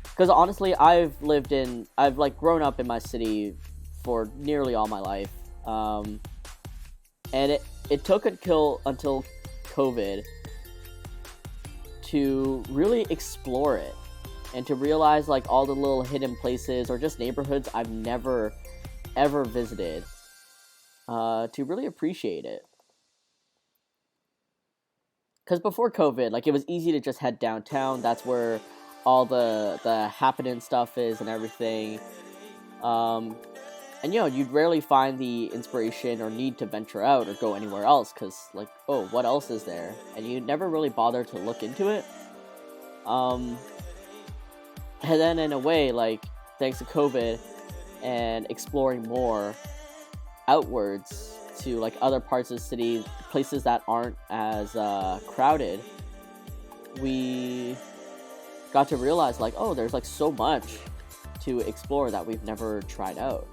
Because honestly, I've like grown up in my city for nearly all my life, and it took until COVID to really explore it, and to realize like all the little hidden places or just neighborhoods I've never ever visited, to really appreciate it. Because before COVID, like, it was easy to just head downtown. That's where all the happening stuff is and everything. And, you know, you'd rarely find the inspiration or need to venture out or go anywhere else. Because, like, oh, what else is there? And you never really bother to look into it. And then, in a way, like, thanks to COVID and exploring more outwards to like other parts of the city, places that aren't as crowded, we got to realize like, oh, there's like so much to explore that we've never tried out.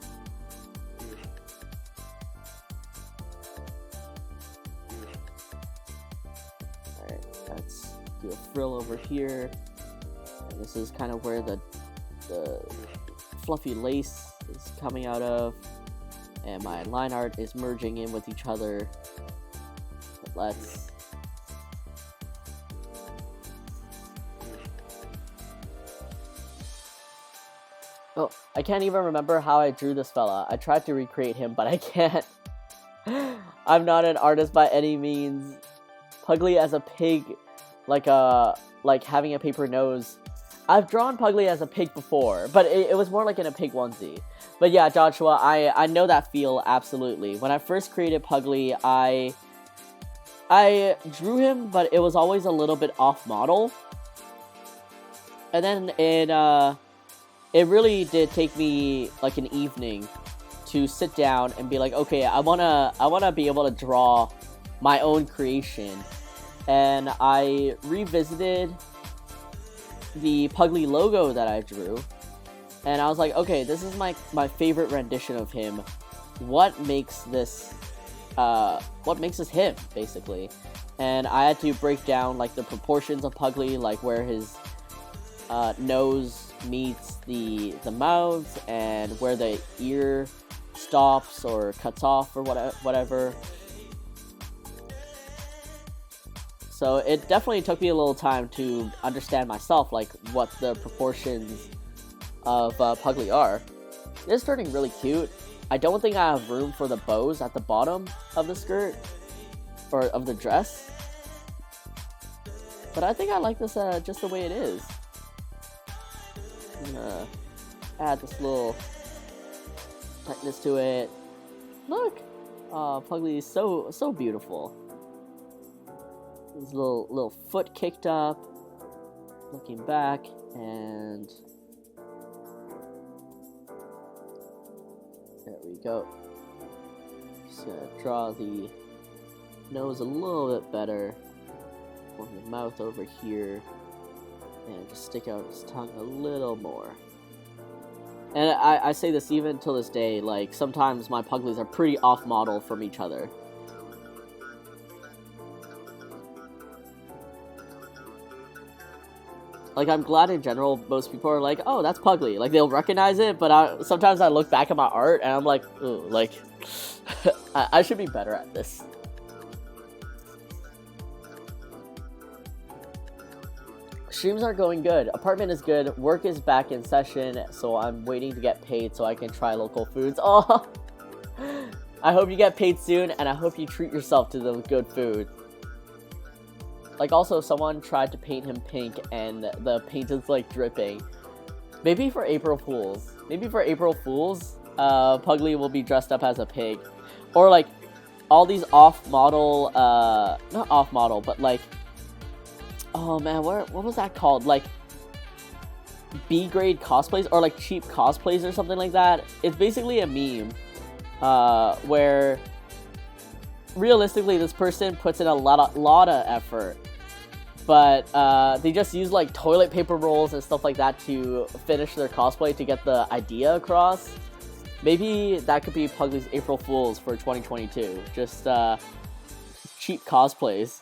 Alright, let's do a frill over here. And this is kind of where the fluffy lace is coming out of. And my line art is merging in with each other. But let's... Oh, I can't even remember how I drew this fella. I tried to recreate him, but I can't. I'm not an artist by any means. Puglie as a pig, like having a paper nose. I've drawn Puglie as a pig before, but it was more like in a pig onesie. But yeah, Joshua, I know that feel absolutely. When I first created Puglie, I drew him, but it was always a little bit off model. And then it really did take me like an evening to sit down and be like, okay, I wanna be able to draw my own creation. And I revisited the Puglie logo that I drew, and I was like, okay, this is my favorite rendition of him. What makes this him, basically? And I had to break down like the proportions of Puglie, like where his nose meets the mouth, and where the ear stops or cuts off or whatever. So it definitely took me a little time to understand myself, like, what the proportions of Puglie are. It's turning really cute. I don't think I have room for the bows at the bottom of the skirt, or of the dress. But I think I like this just the way it is. add this little tightness to it. Look! Puglie is so beautiful. His little foot kicked up, looking back, and there we go. Just gonna draw the nose a little bit better, form the mouth over here, and just stick out his tongue a little more. And I say this even till this day, like, sometimes my Puglies are pretty off-model from each other. Like, I'm glad in general most people are like, oh, that's Puglie. Like, they'll recognize it, but sometimes I look back at my art and I'm like, ooh, like, I should be better at this. Streams are going good. Apartment is good. Work is back in session, so I'm waiting to get paid so I can try local foods. Oh, I hope you get paid soon, and I hope you treat yourself to the good food. Like, also, someone tried to paint him pink, and the paint is, like, dripping. Maybe for April Fools. Maybe for April Fools, Puglie will be dressed up as a pig. Or, like, all these off-model, not off-model, but, like, oh man, what was that called? Like, B-grade cosplays, or like cheap cosplays or something like that. It's basically a meme, where realistically this person puts in a lot of effort, but they just use like toilet paper rolls and stuff like that to finish their cosplay to get the idea across. Maybe that could be Puglie's April Fools for 2022. Just cheap cosplays.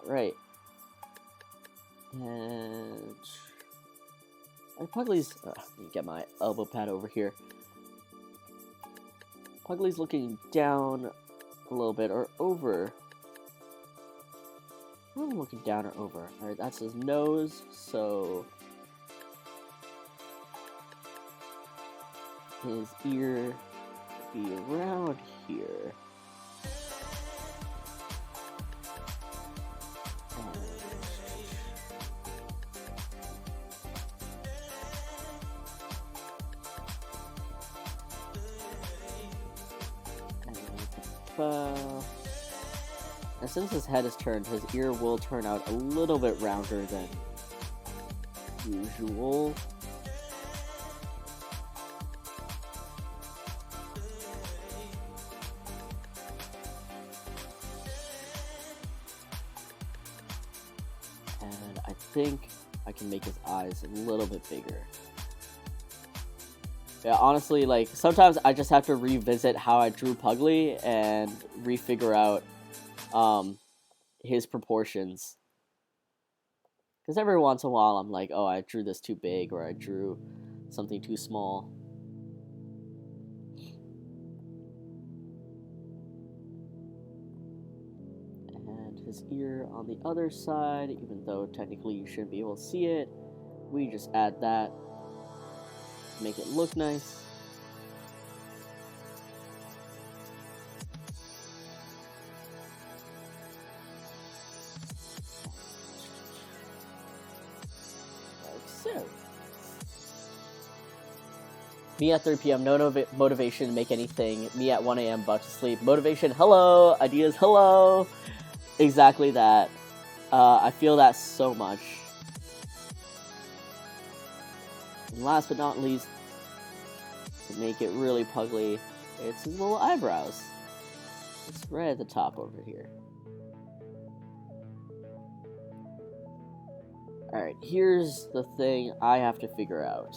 Right. And Puglie's let me get my elbow pad over here. Puglie's looking down a little bit, or over. I'm looking down or over. Alright, that's his nose, so his ear be around here. And since his head is turned, his ear will turn out a little bit rounder than usual. And I think I can make his eyes a little bit bigger. Yeah, honestly, like, sometimes I just have to revisit how I drew Puglie and refigure out his proportions. Because every once in a while I'm like, oh, I drew this too big, or I drew something too small. And his ear on the other side, even though technically you shouldn't be able to see it, we just add that. Make it look nice. Like so. Me at 3 p.m. No motivation to make anything. Me at 1 a.m. about to sleep. Motivation, hello. Ideas, hello. Exactly that. I feel that so much. And last but not least, to make it really Puglie, it's his little eyebrows. It's right at the top over here. Alright, here's the thing I have to figure out.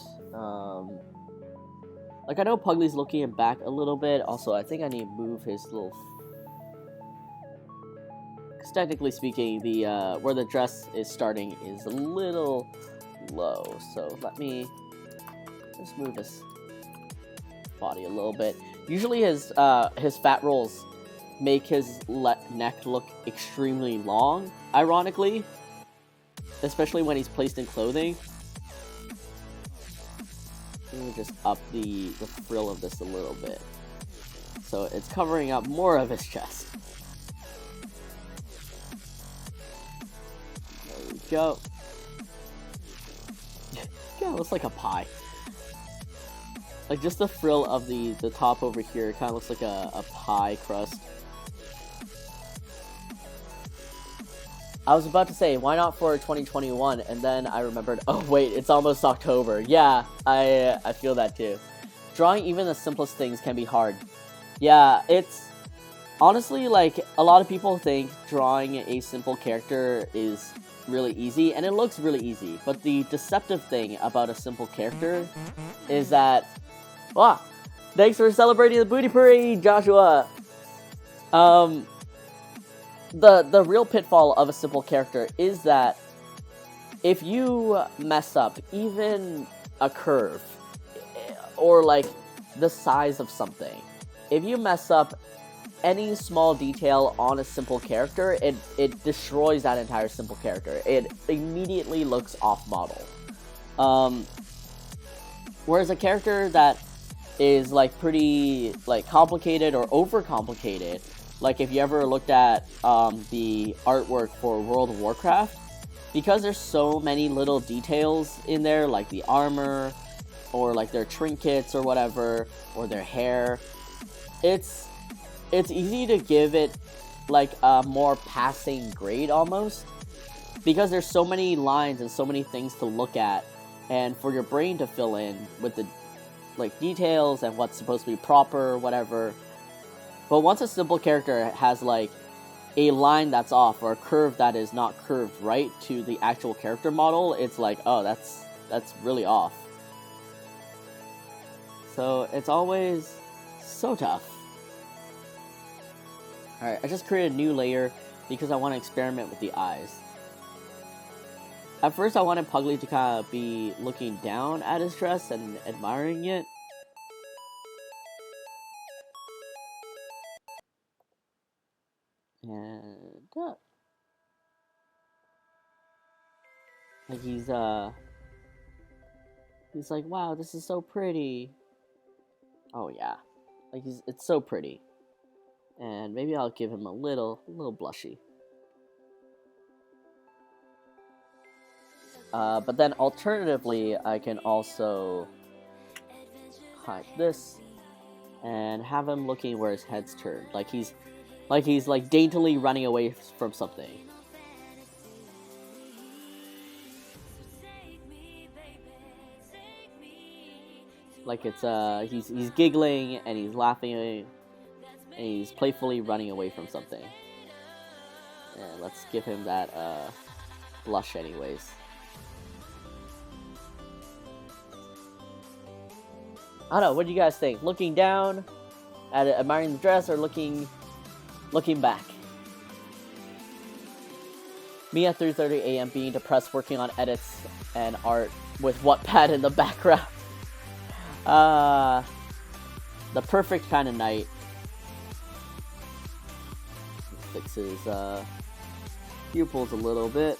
Like, I know Puglie's looking back a little bit. Also, I think I need to move his little... Because technically speaking, the where the dress is starting is a little low. So let me just move his body a little bit. Usually his fat rolls make his neck look extremely long, ironically, especially when he's placed in clothing. Let me just up the frill of this a little bit, so it's covering up more of his chest. There we go. kind of looks like a pie. Like, just the frill of the top over here kind of looks like a pie crust. I was about to say, why not for 2021? And then I remembered, oh wait, it's almost October. Yeah, I feel that too. Drawing even the simplest things can be hard. Yeah, it's... Honestly, like, a lot of people think drawing a simple character is really easy, and it looks really easy. But the deceptive thing about a simple character is that... Wow! Thanks for celebrating the booty parade, Joshua! The real pitfall of a simple character is that if you mess up even a curve, or like the size of something, if you mess up any small detail on a simple character, it destroys that entire simple character. It immediately looks off model. Whereas a character that is like pretty like complicated or overcomplicated, like if you ever looked at the artwork for World of Warcraft, because there's so many little details in there, like the armor, or like their trinkets or whatever, or their hair, it's easy to give it like a more passing grade almost, because there's so many lines and so many things to look at, and for your brain to fill in with the like details and what's supposed to be proper or whatever. But once a simple character has like a line that's off or a curve that is not curved right to the actual character model, it's like, oh, that's really off. So it's always so tough. Alright, I just created a new layer because I want to experiment with the eyes. At first I wanted Puglie to kind of be looking down at his dress and admiring it. And like he's like, wow, this is so pretty. Oh yeah, like it's so pretty. And maybe I'll give him a little blushy. But then alternatively, I can also hide this and have him looking where his head's turned, like he's daintily running away from something. Like it's he's giggling and he's laughing and he's playfully running away from something. And let's give him that blush anyways. I don't know, what do you guys think? Looking down at it, admiring the dress, or looking back? Me at 3:30 a.m. being depressed, working on edits and art with Wattpad in the background. The perfect kind of night. Fix his pupils a little bit.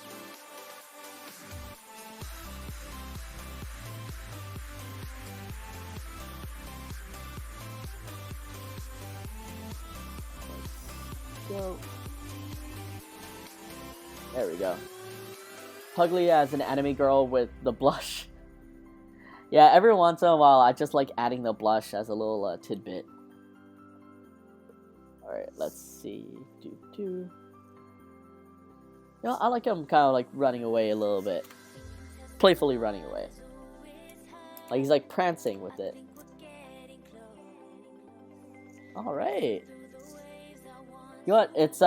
Go. There we go. Puglie as an anime girl with the blush. Yeah, every once in a while I just like adding the blush as a little tidbit. Alright, let's see. You know, I like him kind of like running away a little bit. Playfully running away. Like he's like prancing with it. Alright. You know what? It's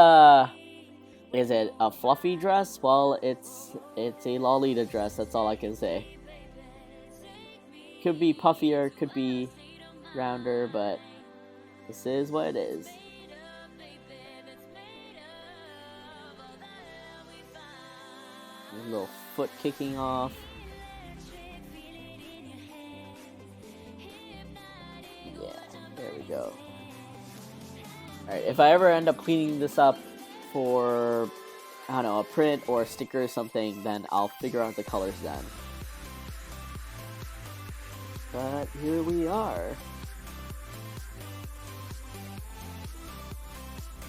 is it a fluffy dress? Well, it's a Lolita dress. That's all I can say. Could be puffier, could be rounder, but this is what it is. A little foot kicking off. Yeah, there we go. Alright, if I ever end up cleaning this up for, I don't know, a print or a sticker or something, then I'll figure out the colors then. But here we are.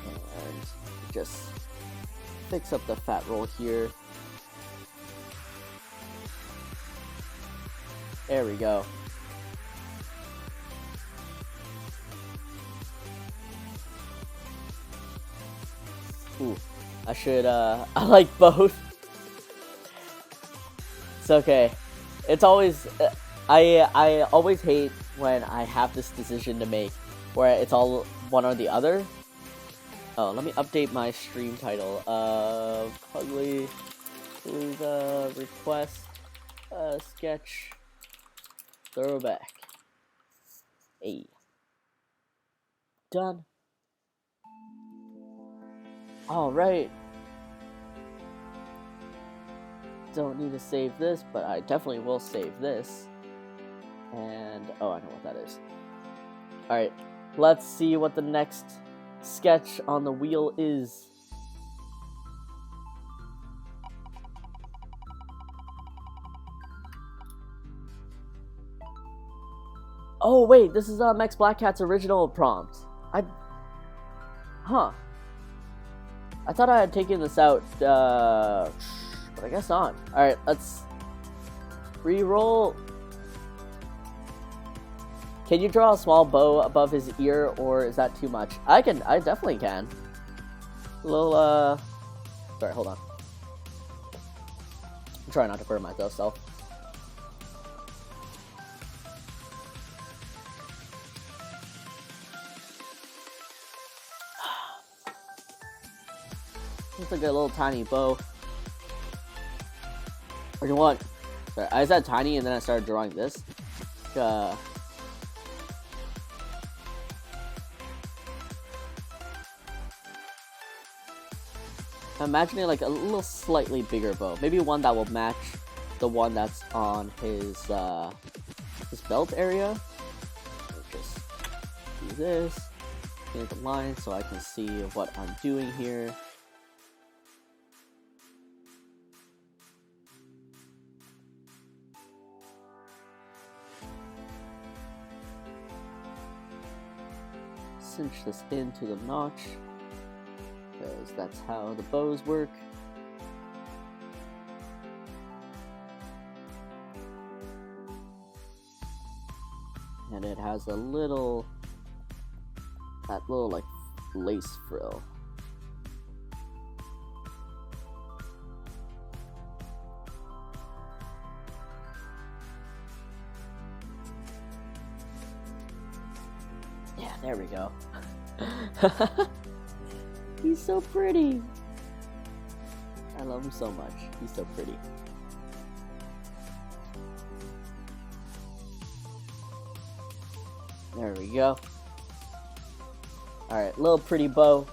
And just fix up the fat roll here. There we go. Ooh, I should, I like both. It's okay. It's always, I always hate when I have this decision to make, where it's all one or the other. Oh, let me update my stream title. Puglie, request, sketch, throwback. Hey. Done. Alright. Don't need to save this, but I definitely will save this. And, oh, I know what that is. Alright, let's see what the next sketch on the wheel is. Oh, wait, this is Max Black Cat's original prompt. Huh. I thought I had taken this out, but I guess not. Alright, let's re-roll. Can you draw a small bow above his ear, or is that too much? I definitely can. A little, sorry, hold on. I'm trying not to burn myself. It's like a little tiny bow. Or you want? Sorry, I said tiny and then I started drawing this. I'm imagining like a little slightly bigger bow. Maybe one that will match the one that's on his belt area. I'll just do this. Clear the line so I can see what I'm doing here. Cinch this into the notch, because that's how the bows work. And it has a little, that little like lace frill. Yeah, there we go. He's so pretty. I love him so much. He's so pretty. There we go. Alright, little pretty bow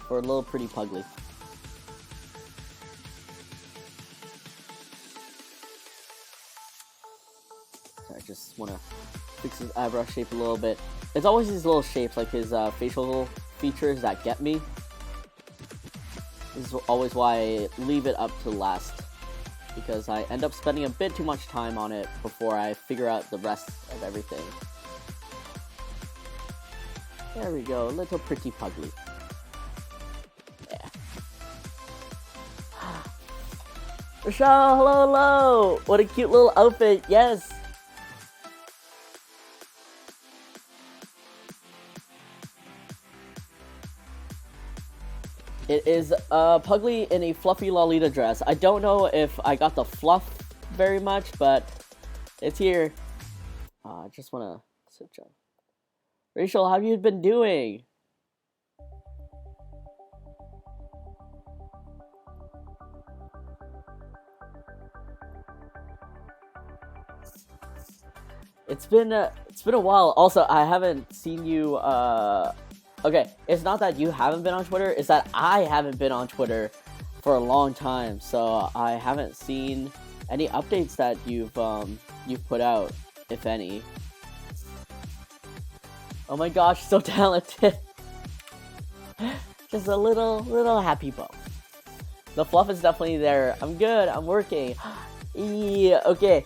for a little pretty Puglie. So I just want to fix his eyebrow shape a little bit. It's always these little shapes, like his facial features, that get me. This is always why I leave it up to last, because I end up spending a bit too much time on it before I figure out the rest of everything. There we go, little pretty Puglie. Yeah. Rochelle, hello, hello! What a cute little outfit, yes! It is Puglie in a fluffy Lolita dress. I don't know if I got the fluff very much, but it's here. I just want to switch up. Rachel, how have you been doing? It's been a while. Also, I haven't seen you. Okay, it's not that you haven't been on Twitter, it's that I haven't been on Twitter for a long time, so I haven't seen any updates that you've put out, if any. Oh my gosh, so talented. Just a little happy bow. The fluff is definitely there. I'm good, I'm working. Yeah, okay.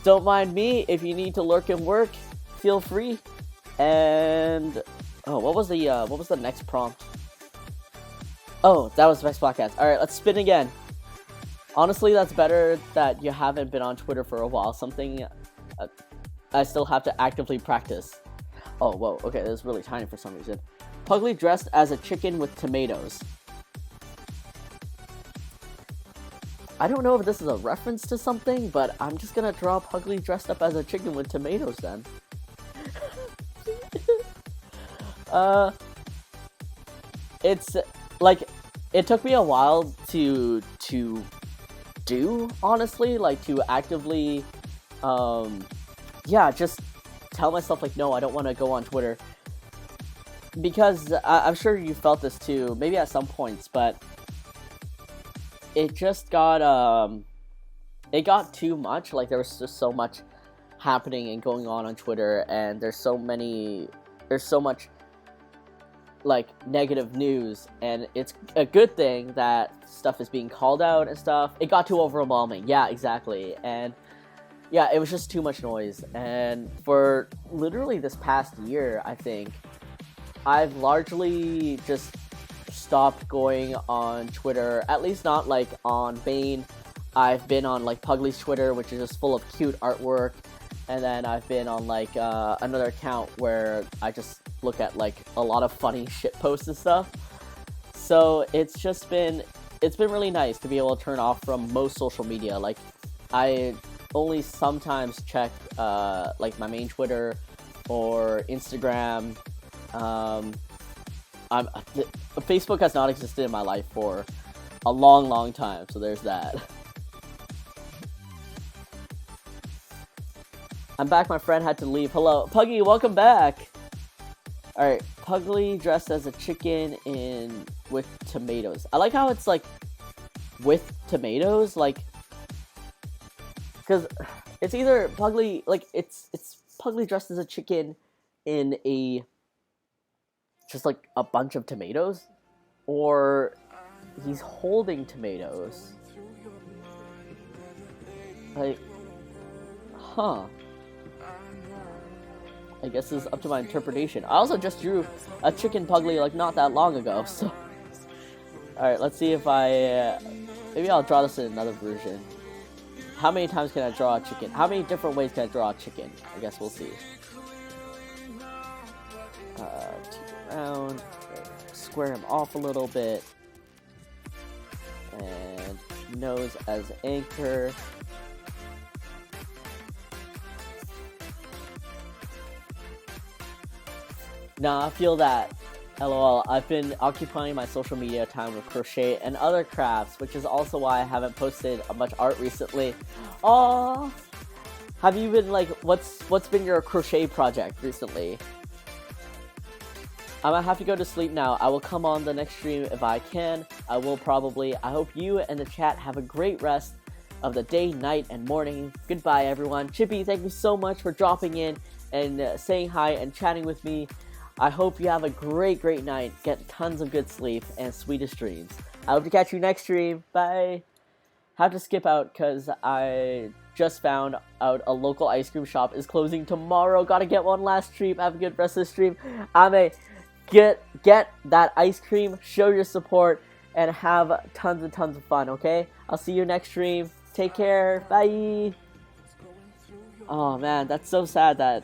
Don't mind me. If you need to lurk and work, feel free. And oh, what was the next prompt? Oh, that was Max Black Cats. Alright, let's spin again. Honestly, that's better that you haven't been on Twitter for a while. Something Uh, I still have to actively practice. Oh, whoa, okay, this is really tiny for some reason. Puglie dressed as a chicken with tomatoes. I don't know if this is a reference to something, but I'm just gonna draw Puglie dressed up as a chicken with tomatoes then. It's like, it took me a while to do, honestly, like to actively, yeah, just tell myself like, no, I don't want to go on Twitter, because I'm sure you felt this too, maybe at some points, but it just got it got too much. Like, there was just so much happening and going on Twitter, and there's so much like negative news, and it's a good thing that stuff is being called out and stuff. It got too overwhelming. Yeah, exactly. And yeah, it was just too much noise. And for literally this past year, I think I've largely just stopped going on Twitter, at least not like on Bane. I've been on like Puglie's Twitter, which is just full of cute artwork, and then I've been on like another account where I just look at like a lot of funny shit posts and stuff. So it's been really nice to be able to turn off from most social media. Like, I only sometimes check like my main Twitter or Instagram. Facebook has not existed in my life for a long time, so there's that. I'm back, my friend had to leave. Hello, Puggy, welcome back! Alright, Puglie dressed as a chicken with tomatoes. I like how it's like, with tomatoes, like, because it's either Puglie, like, it's Puglie dressed as a chicken in just like a bunch of tomatoes, or he's holding tomatoes. Like, huh. I guess this is up to my interpretation. I also just drew a chicken Puglie like not that long ago, so. Alright, let's see if maybe I'll draw this in another version. How many times can I draw a chicken? How many different ways can I draw a chicken? I guess we'll see. Around, square him off a little bit, and nose as anchor. Nah, I feel that. LOL, I've been occupying my social media time with crochet and other crafts, which is also why I haven't posted much art recently. Aww! Have you been like, what's been your crochet project recently? I'm gonna have to go to sleep now. I will come on the next stream if I can. I hope you and the chat have a great rest of the day, night, and morning. Goodbye, everyone. Chippy, thank you so much for dropping in and saying hi and chatting with me. I hope you have a great night. Get tons of good sleep and sweetest dreams. I hope to catch you next stream. Bye. Have to skip out because I just found out a local ice cream shop is closing tomorrow. Gotta get one last stream. Have a good rest of the stream. Get that ice cream, show your support, and have tons and tons of fun, okay? I'll see you next stream. Take care. Bye. Oh man, that's so sad that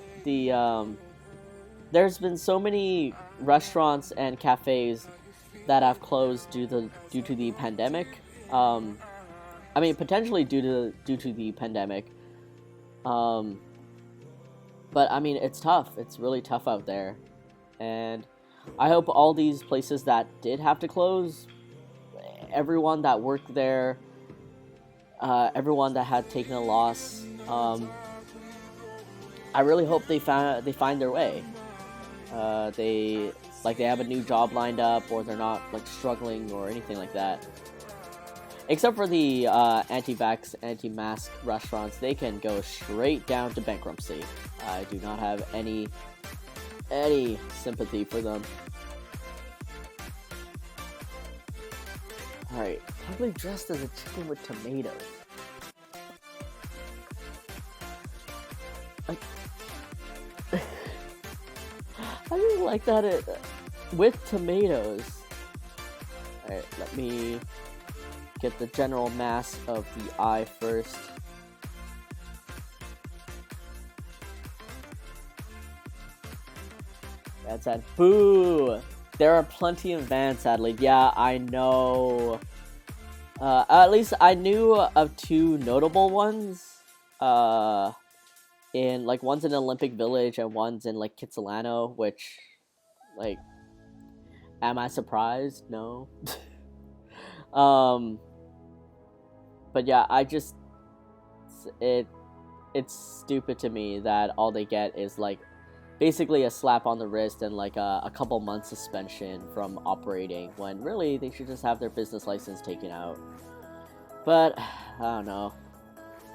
there's been so many restaurants and cafes that have closed due to the pandemic. I mean, potentially due to the pandemic. But I mean, it's tough. It's really tough out there, and I hope all these places that did have to close, everyone that worked there, everyone that had taken a loss, I really hope they find their way. They have a new job lined up, or they're not like struggling or anything like that. Except for the anti-vax, anti-mask restaurants, they can go straight down to bankruptcy. I do not have any sympathy for them. Alright, probably dressed as a chicken with tomatoes. I really like that with tomatoes. Alright, let me get the general mass of the eye first. Bad sad. Boo! There are plenty of bans, sadly. Yeah, I know. At least I knew of two notable ones. In like one's in Olympic Village and one's in like Kitsilano, which, like, am I surprised? No. um, but yeah, it it's stupid to me that all they get is like basically a slap on the wrist and like a couple months suspension from operating, when really they should just have their business license taken out. But I don't know.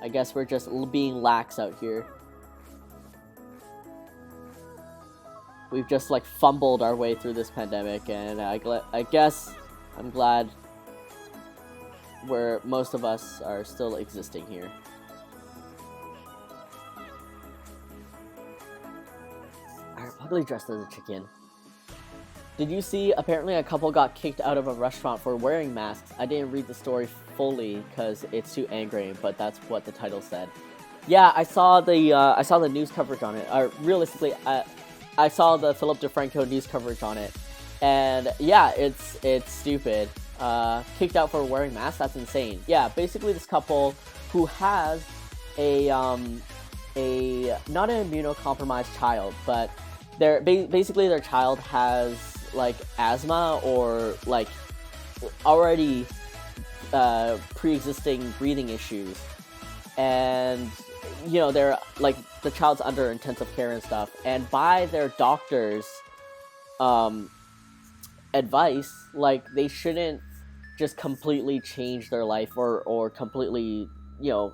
I guess we're just being lax out here. We've just like fumbled our way through this pandemic, and I guess I'm glad where most of us are still existing here. Alright, Puglie dressed as a chicken. Did you see? Apparently a couple got kicked out of a restaurant for wearing masks. I didn't read the story fully because it's too angry, but that's what the title said. Yeah, I saw the news coverage on it. Realistically, I saw the Philip DeFranco news coverage on it, and yeah, it's stupid. Kicked out for wearing masks. That's insane. Yeah, basically this couple who has a not an immunocompromised child, but basically their child has like asthma or like already pre-existing breathing issues, and you know they're like the child's under intensive care and stuff, and by their doctor's advice, like they shouldn't just completely change their life or completely, you know,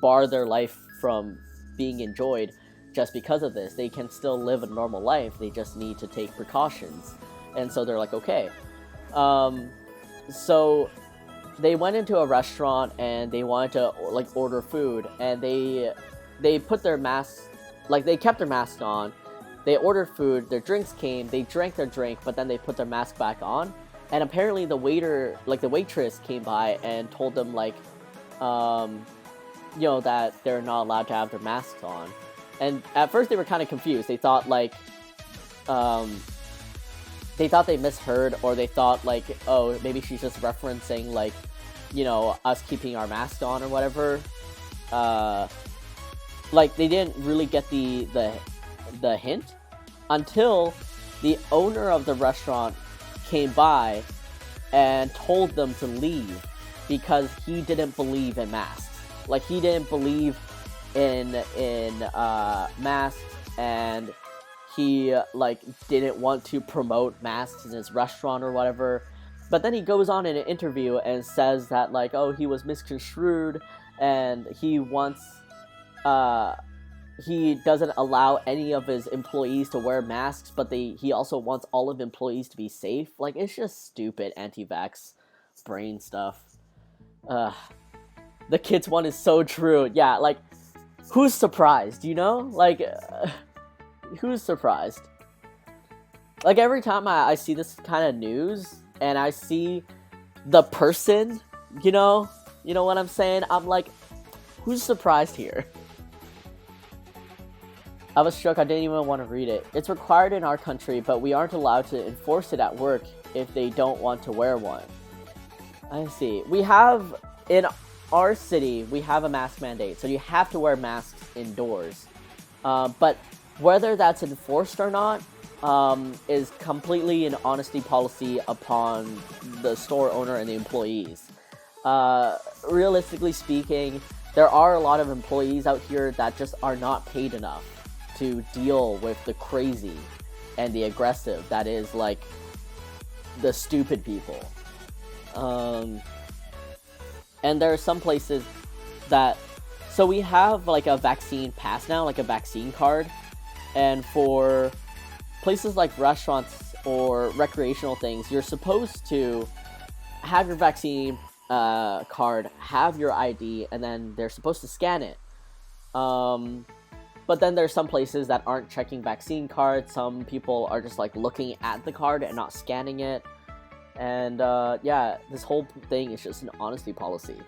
bar their life from being enjoyed just because of this. They can still live a normal life, they just need to take precautions. And so they're like, okay. So they went into a restaurant and they wanted to like order food, and they put their masks, like they kept their mask on, they ordered food, their drinks came, they drank their drink, but then they put their mask back on. And apparently the waiter, like the waitress, came by and told them like, you know, that they're not allowed to have their masks on. And at first they were kind of confused. They thought like, they misheard, or they thought like, oh, maybe she's just referencing like, you know, us keeping our mask on or whatever. Like they didn't really get the hint until the owner of the restaurant came by and told them to leave because he didn't believe in masks. Like he didn't believe in masks, and he like didn't want to promote masks in his restaurant or whatever. But then he goes on in an interview and says that like, oh, he was misconstrued and he wants he doesn't allow any of his employees to wear masks, but he also wants all of employees to be safe. Like, it's just stupid anti-vax brain stuff. The kids one is so true. Yeah, like, who's surprised, you know? Like, who's surprised? Like, every time I see this kind of news, and I see the person, you know what I'm saying? I'm like, who's surprised here? I was shook, I didn't even want to read it. It's required in our country, but we aren't allowed to enforce it at work if they don't want to wear one. I see. We have, in our city, we have a mask mandate, so you have to wear masks indoors. But whether that's enforced or not is completely an honesty policy upon the store owner and the employees. Realistically speaking, there are a lot of employees out here that just are not paid enough to deal with the crazy and the aggressive that is like the stupid people. And there are some places that, so we have like a vaccine pass now, like a vaccine card, and for places like restaurants or recreational things, you're supposed to have your vaccine card, have your ID, and then they're supposed to scan it. But then there's some places that aren't checking vaccine cards. Some people are just like looking at the card and not scanning it. And yeah, this whole thing is just an honesty policy.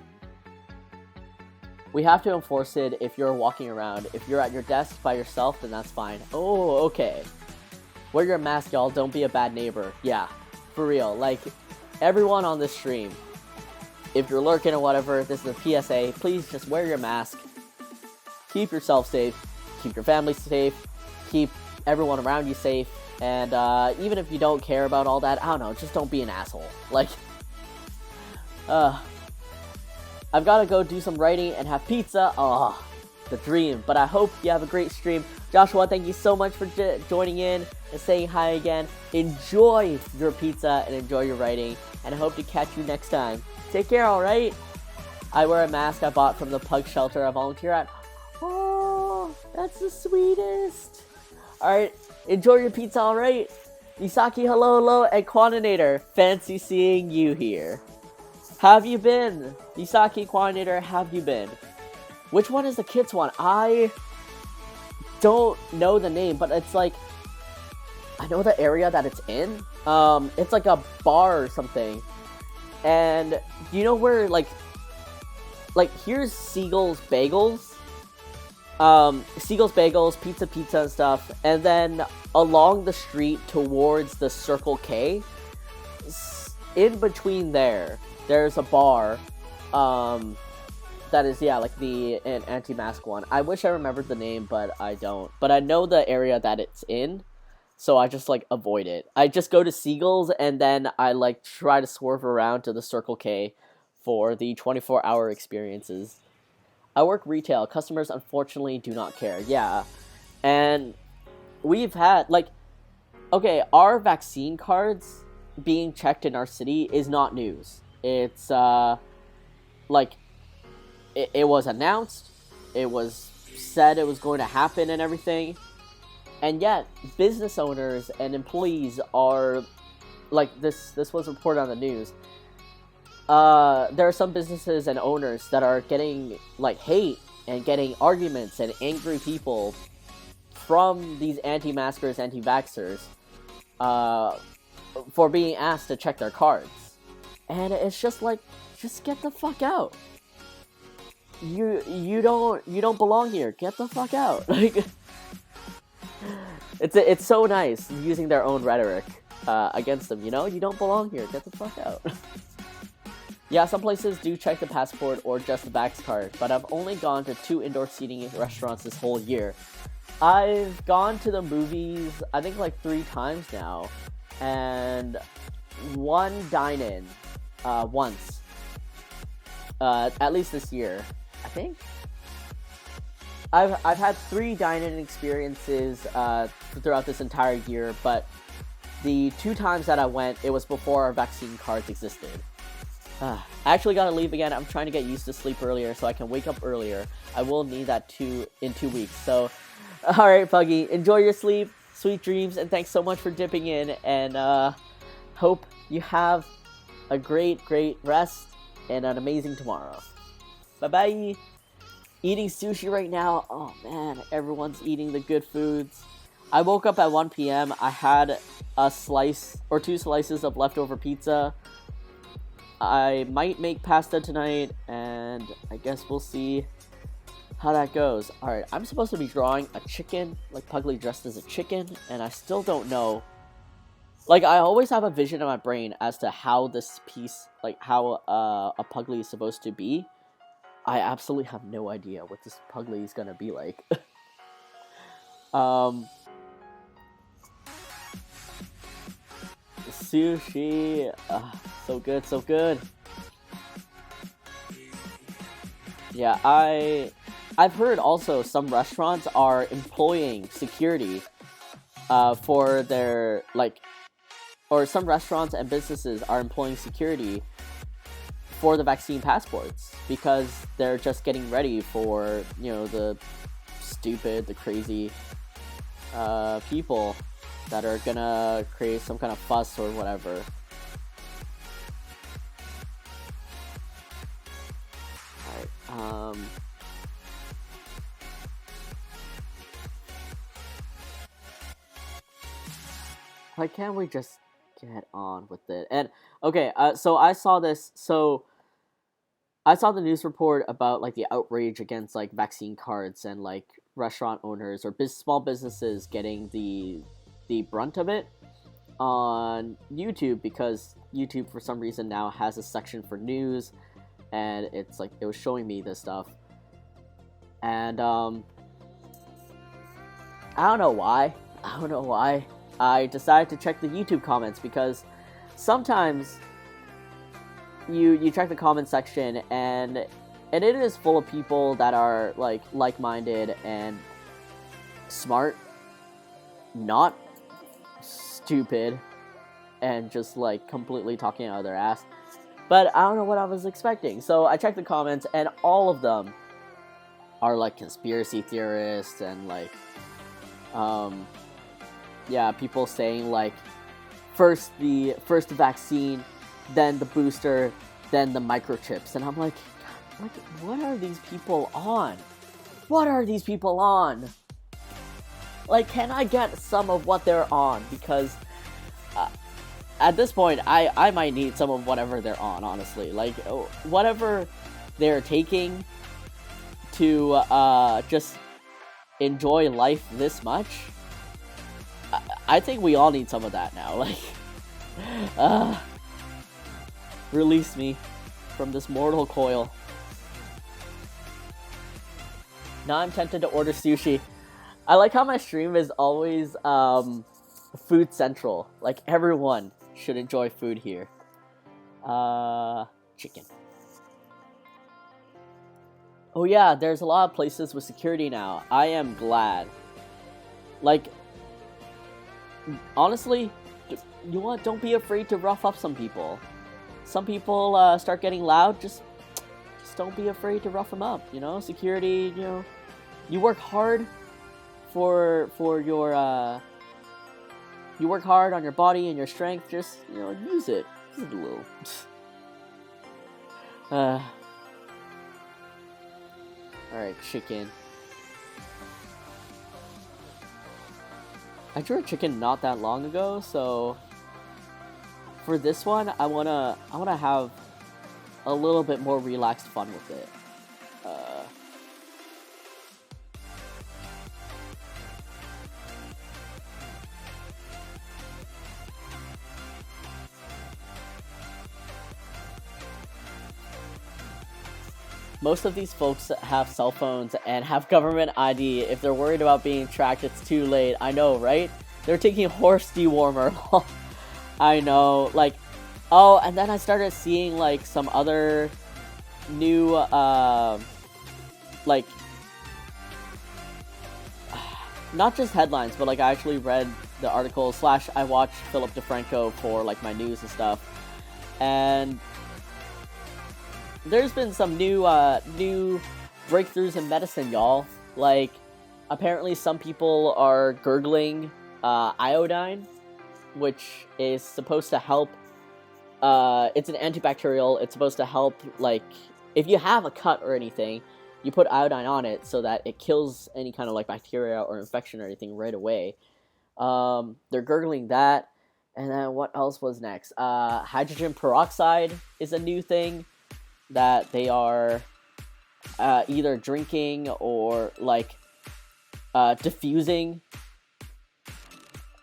We have to enforce it if you're walking around. If you're at your desk by yourself, then that's fine. Oh, okay. Wear your mask, y'all. Don't be a bad neighbor. Yeah, for real. Like, everyone on this stream, if you're lurking or whatever, this is a PSA. Please just wear your mask. Keep yourself safe. Keep your family safe. Keep everyone around you safe. And even if you don't care about all that, I don't know, just don't be an asshole. Like, I've got to go do some writing and have pizza. Oh, the dream. But I hope you have a great stream. Joshua, thank you so much for joining in and saying hi again. Enjoy your pizza and enjoy your writing. And I hope to catch you next time. Take care, alright? I wear a mask I bought from the pug shelter I volunteer at. Oh, that's the sweetest. Alright, enjoy your pizza, alright? Misaki, hello, and Quantinator, fancy seeing you here. Have you been? Misaki, Quantinator, have you been? Which one is the kids one? I don't know the name, but it's like, I know the area that it's in. It's like a bar or something. And do you know where, like here's Siegel's Bagels. Siegel's Bagels, Pizza and stuff. And then along the street towards the Circle K, in between there's a bar. That is, yeah, like an anti-mask one. I wish I remembered the name, but I don't. But I know the area that it's in. So I just, like, avoid it. I just go to Siegel's, and then I, like, try to swerve around to the Circle K for the 24-hour experiences. I work retail. Customers, unfortunately, do not care. Yeah. And we've had, like... Okay, our vaccine cards being checked in our city is not news. It's, like... It was announced. It was said it was going to happen and everything. And yet, business owners and employees are, like, this was reported on the news. There are some businesses and owners that are getting, like, hate and getting arguments and angry people from these anti-maskers, anti-vaxxers, for being asked to check their cards. And it's just like, just get the fuck out. You don't belong here. Get the fuck out. Like... It's so nice using their own rhetoric against them, you know? You don't belong here. Get the fuck out. Yeah, some places do check the passport or just the Vax card, but I've only gone to 2 indoor seating restaurants this whole year. I've gone to the movies, I think, like 3 times now, and 1 dine-in once. At least this year, I think. I've had 3 dine-in experiences throughout this entire year, but the 2 times that I went, it was before our vaccine cards existed. I actually gotta leave again. I'm trying to get used to sleep earlier so I can wake up earlier. I will need that in 2 weeks. So, alright, Puggy, enjoy your sleep, sweet dreams, and thanks so much for dipping in, and hope you have a great rest and an amazing tomorrow. Bye-bye! Eating sushi right now. Oh man, everyone's eating the good foods. I woke up at 1 p.m. I had a slice or 2 slices of leftover pizza. I might make pasta tonight, and I guess we'll see how that goes. Alright, I'm supposed to be drawing a chicken, like Puglie dressed as a chicken, and I still don't know. Like, I always have a vision in my brain as to how this piece, like how a Puglie is supposed to be. I absolutely have no idea what this Puglie is gonna be like. Sushi, so good, so good. Yeah, I've heard also some restaurants are employing security, for their, like, or some restaurants and businesses are employing security for the vaccine passports, because they're just getting ready for, you know, the stupid, the crazy people that are gonna create some kind of fuss or whatever. Alright, why can't we just get on with it? And, okay, so I saw this, so I saw the news report about like the outrage against like vaccine cards and like restaurant owners or small businesses getting the brunt of it on YouTube, because YouTube for some reason now has a section for news, and it's like it was showing me this stuff. And I don't know why. I decided to check the YouTube comments, because sometimes you check the comment section and it is full of people that are like-minded and smart, not stupid and just like completely talking out of their ass. But I don't know what I was expecting. So I checked the comments, and all of them are like conspiracy theorists and like people saying like first the vaccine, then the booster, then the microchips. And I'm like, what are these people on? What are these people on? Like, can I get some of what they're on? Because at this point, I might need some of whatever they're on, honestly. Like, whatever they're taking to just enjoy life this much, I think we all need some of that now. Like, release me from this mortal coil. Now I'm tempted to order sushi. I like how my stream is always food central. Like, everyone should enjoy food here. Chicken. Oh yeah, there's a lot of places with security now. I am glad. Like, honestly, you know what? Don't be afraid to rough up some people. Some people start getting loud. Just don't be afraid to rough them up. You know, security. You know, you work hard for your you work hard on your body and your strength. Just, you know, use it a little. Alright, chicken. I drew a chicken not that long ago, so for this one, I wanna have a little bit more relaxed fun with it. Most of these folks have cell phones and have government ID. If they're worried about being tracked, it's too late. I know, right? They're taking horse dewormer. I know, like, oh, and then I started seeing, like, some other new, like, not just headlines, but, like, I actually read the article, / I watched Philip DeFranco for, like, my news and stuff, and there's been some new breakthroughs in medicine, y'all. Like, apparently some people are gurgling iodine, which is supposed to help. It's an antibacterial. It's supposed to help, like, if you have a cut or anything, you put iodine on it so that it kills any kind of, like, bacteria or infection or anything right away. They're gurgling that. And then what else was next? Hydrogen peroxide is a new thing that they are either drinking or, like, diffusing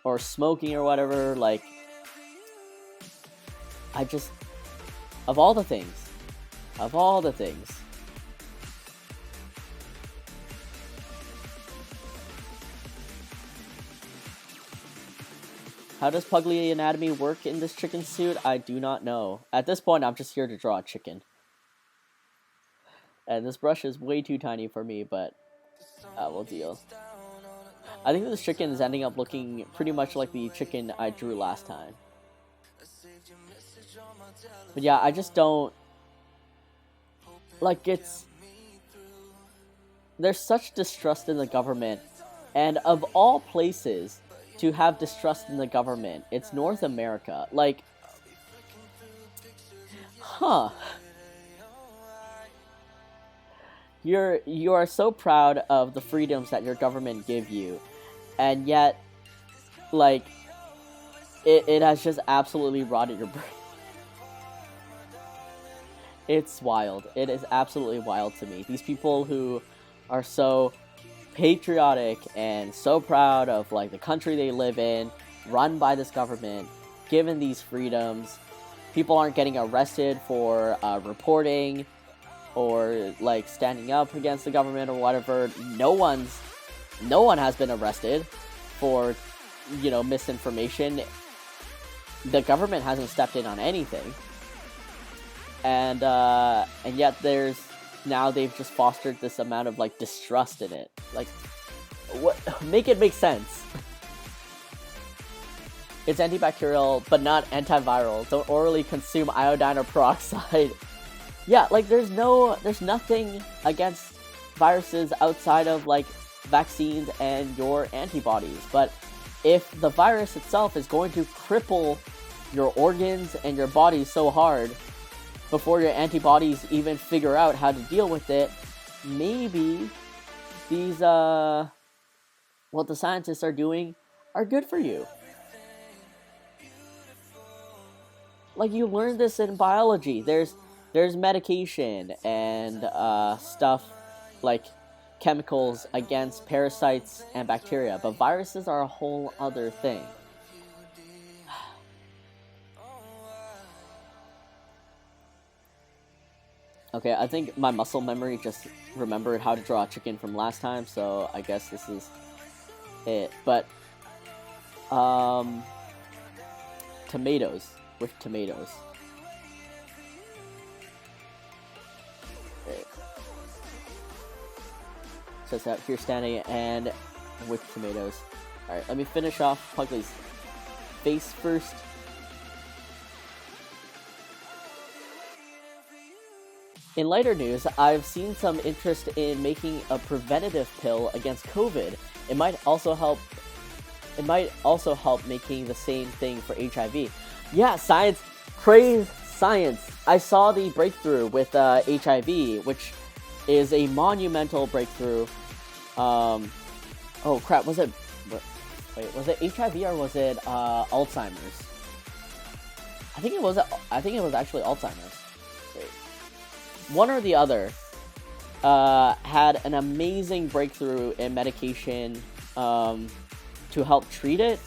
or smoking or whatever. Like, I just, of all the things, how does Puglie anatomy work in this chicken suit? I do not know. At this point, I'm just here to draw a chicken. And this brush is way too tiny for me, but we'll deal. I think this chicken is ending up looking pretty much like the chicken I drew last time. But yeah, I just don't... Like, it's... There's such distrust in the government. And of all places to have distrust in the government, it's North America. Like... Huh... You are so proud of the freedoms that your government give you, and yet, like, it has just absolutely rotted your brain. It's wild. It is absolutely wild to me. These people who are so patriotic and so proud of like the country they live in, run by this government, given these freedoms. People aren't getting arrested for reporting or like standing up against the government or whatever. No one has been arrested for misinformation. The government hasn't stepped in on anything, and yet they've just fostered this amount of like distrust in it. Like, what? Make it make sense. It's antibacterial, but not antiviral. Don't orally consume iodine or peroxide. Yeah, like there's nothing against viruses outside of like vaccines and your antibodies. But if the virus itself is going to cripple your organs and your body so hard before your antibodies even figure out how to deal with it, maybe these what the scientists are doing are good for you. Like, you learn this in biology. There's medication and stuff like chemicals against parasites and bacteria, but viruses are a whole other thing. Okay, I think my muscle memory just remembered how to draw a chicken from last time, so I guess this is it. But tomatoes. With tomatoes. Okay. So it's out here standing and with tomatoes. Alright, let me finish off Puglie's face first. In lighter news, I've seen some interest in making a preventative pill against COVID. It might also help making the same thing for HIV. Yeah, science. Praise science. I saw the breakthrough with HIV, which is a monumental breakthrough. Oh crap, was it HIV or was it Alzheimer's? I think it was actually Alzheimer's. Wait. One or the other had an amazing breakthrough in medication to help treat it.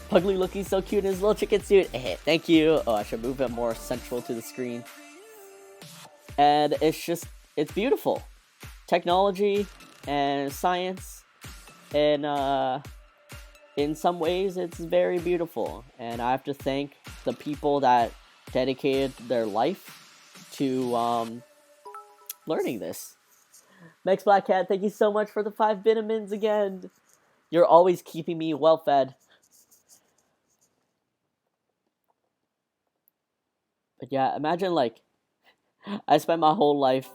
Puglie looking so cute in his little chicken suit. Thank you. Oh, I should move it more central to the screen. And it's beautiful. Technology and science, and in some ways it's very beautiful. And I have to thank the people that dedicated their life to learning this. Max Black Cat, thank you so much for the 5 vitamins again. You're always keeping me well fed. But yeah, imagine like I spent my whole life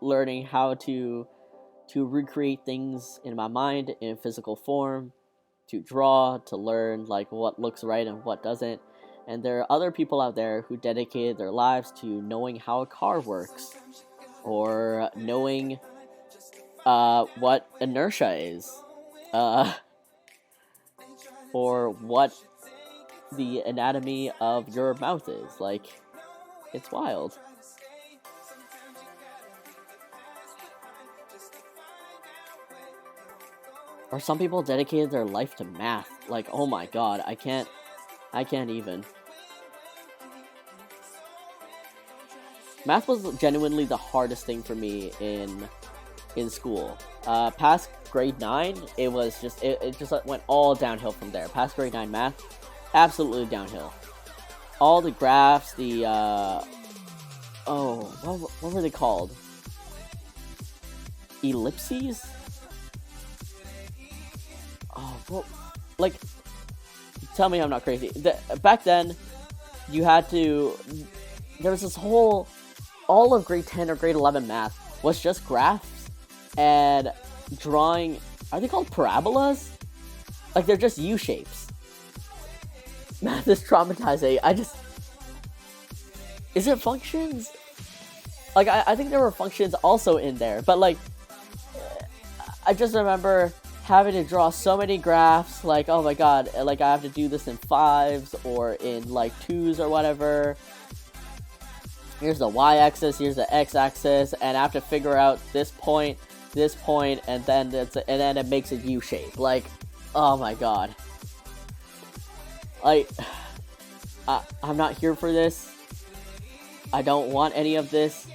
learning how to recreate things in my mind in physical form, to draw, to learn like what looks right and what doesn't. And there are other people out there who dedicated their lives to knowing how a car works, or knowing what inertia is, or what the anatomy of your mouth is. Like, it's wild. Or some people dedicated their life to math. Like, oh my god, I can't even. Math was genuinely the hardest thing for me in school. Past grade 9, it just went all downhill from there. Past grade 9 math, absolutely downhill. All the graphs, the what were they called? Ellipses? Oh, well, like, tell me I'm not crazy. Back then, you had to. There was this whole, all of grade 10 or grade 11 math was just graphs and drawing. Are they called parabolas? Like, they're just U shapes. Math is traumatizing. Is it functions? Like, I think there were functions also in there, but like, I just remember having to draw so many graphs, like, oh my god, like, I have to do this in 5s or in like 2s or whatever. here's the y-axis, here's the x-axis, and I have to figure out this point, and then it makes a U shape. Like, oh my god. Like, I'm not here for this. I don't want any of this.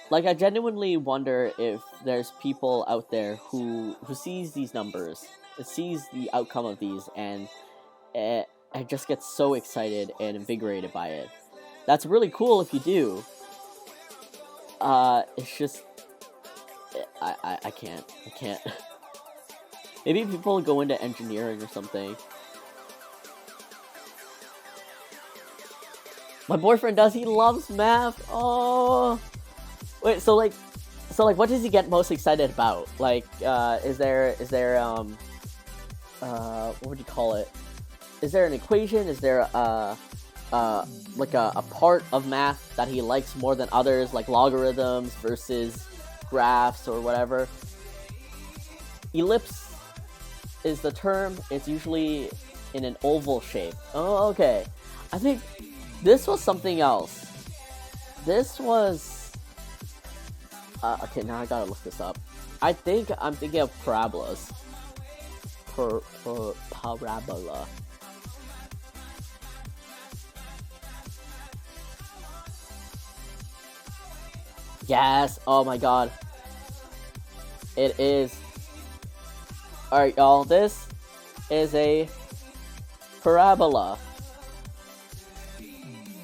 Like, I genuinely wonder if there's people out there who sees these numbers, sees the outcome of these, and I just get so excited and invigorated by it. That's really cool if you do. It's just I can't. Maybe people go into engineering or something. My boyfriend does. He loves math. Oh, wait. So what does he get most excited about? Like, is there what would you call it? Is there an equation? Is there like a part of math that he likes more than others, like logarithms versus graphs or whatever? Ellipse is the term. It's usually in an oval shape. Oh, okay. I think this was something else. This was okay, now I gotta look this up. I think I'm thinking of parabolas. Parabola. Yes. Oh my god. It is. Alright, y'all. This is a parabola.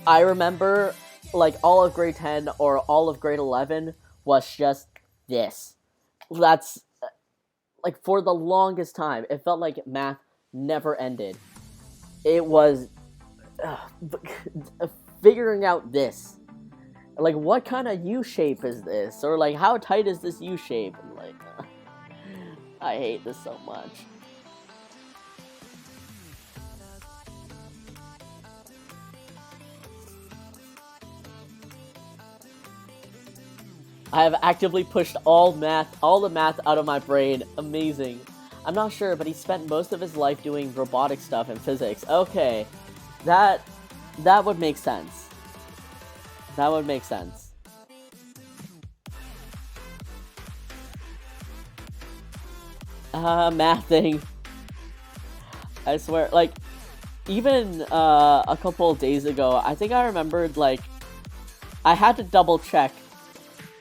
I remember, like, all of grade 10 or all of grade 11 was just this. That's, like, for the longest time, it felt like math never ended. It was figuring out this. Like, what kind of U shape is this? Or, like, how tight is this U shape? And, like, I hate this so much. I have actively pushed all the math out of my brain. Amazing. I'm not sure, but he spent most of his life doing robotic stuff and physics. Okay, that would make sense. That would make sense. Math thing. I swear, like, even a couple of days ago, I think I remembered, like, I had to double check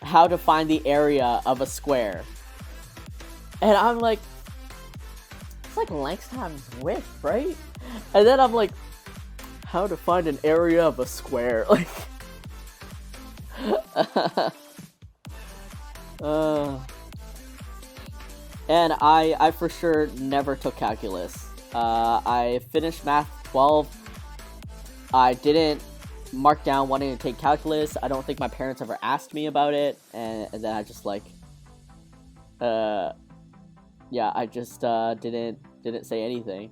how to find the area of a square. And I'm like, it's like length times width, right? And then I'm like, how to find an area of a square? Like, and I for sure never took calculus. I finished math 12. I didn't mark down wanting to take calculus. I don't think my parents ever asked me about it, and then I just like, yeah, I just didn't say anything.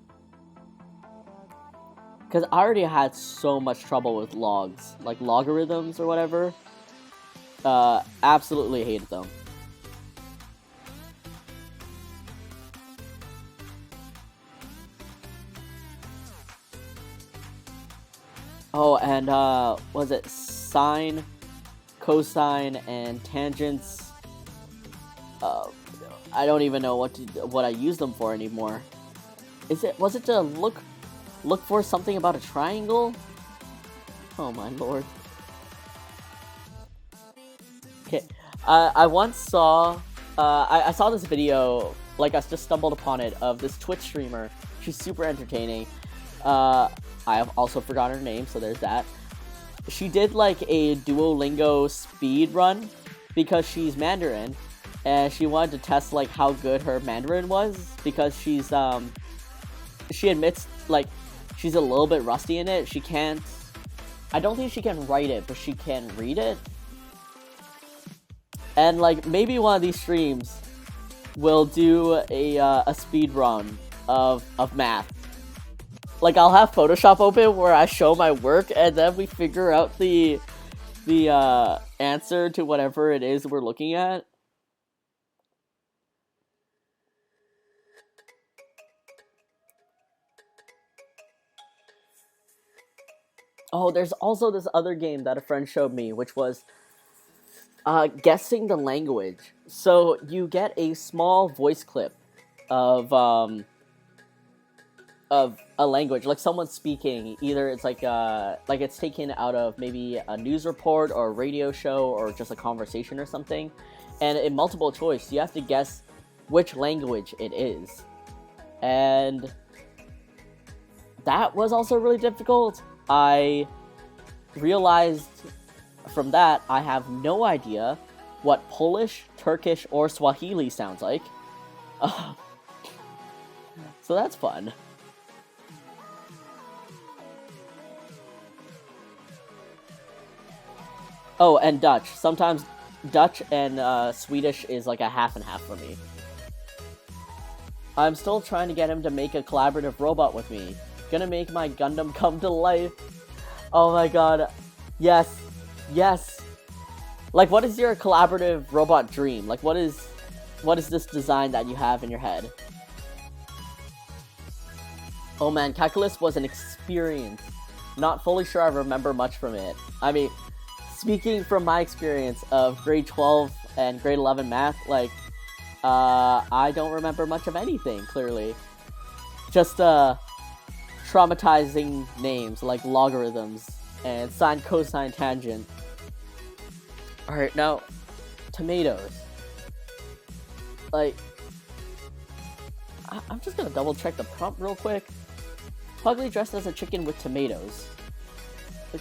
Because I already had so much trouble with logs, like logarithms or whatever. Absolutely hated them. Oh, and was it sine, cosine, and tangents? I don't even know what I use them for anymore. Was it to look for something about a triangle? Oh my lord. Okay, I once saw I saw this video, like I just stumbled upon it, of this Twitch streamer. She's super entertaining. I have also forgotten her name, so there's that. She did like a Duolingo speed run because she's Mandarin, and she wanted to test like how good her Mandarin was, because she admits like she's a little bit rusty in it. She can't. I don't think she can write it, but she can read it. And like maybe one of these streams will do a speed run of math. Like, I'll have Photoshop open where I show my work, and then we figure out the answer to whatever it is we're looking at. Oh, there's also this other game that a friend showed me, which was guessing the language. So you get a small voice clip of a language, like someone speaking. Either it's like it's taken out of maybe a news report or a radio show or just a conversation or something, and in multiple choice you have to guess which language it is, and that was also really difficult. I realized from that I have no idea what Polish, Turkish, or Swahili sounds like. So that's fun. Oh, and Dutch. Sometimes Dutch and Swedish is like a half and half for me. I'm still trying to get him to make a collaborative robot with me. Gonna make my Gundam come to life. Oh my god. Yes. Yes. Like, what is your collaborative robot dream? Like, what is this design that you have in your head? Oh man, Calculus was an experience. Not fully sure I remember much from it. I mean, speaking from my experience of grade 12 and grade 11 math, like, I don't remember much of anything, clearly. Just, traumatizing names like logarithms and sine, cosine, tangent. Alright, now, tomatoes. Like, I'm just gonna double check the prompt real quick. Puglie dressed as a chicken with tomatoes. Like,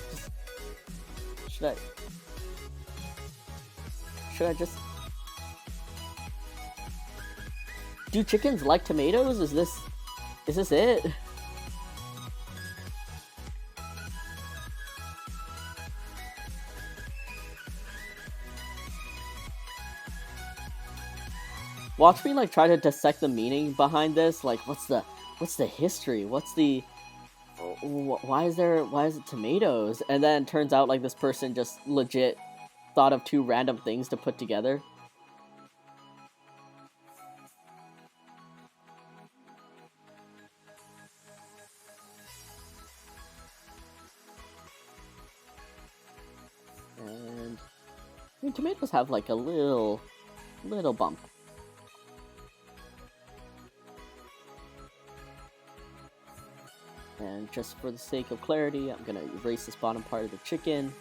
should I just... Do chickens like tomatoes? Is this it? Watch me like try to dissect the meaning behind this. Like, what's the history? What's the why is it tomatoes? And then it turns out like this person just legit thought of two random things to put together. And I mean, tomatoes have like a little bump. And just for the sake of clarity, I'm gonna erase this bottom part of the chicken.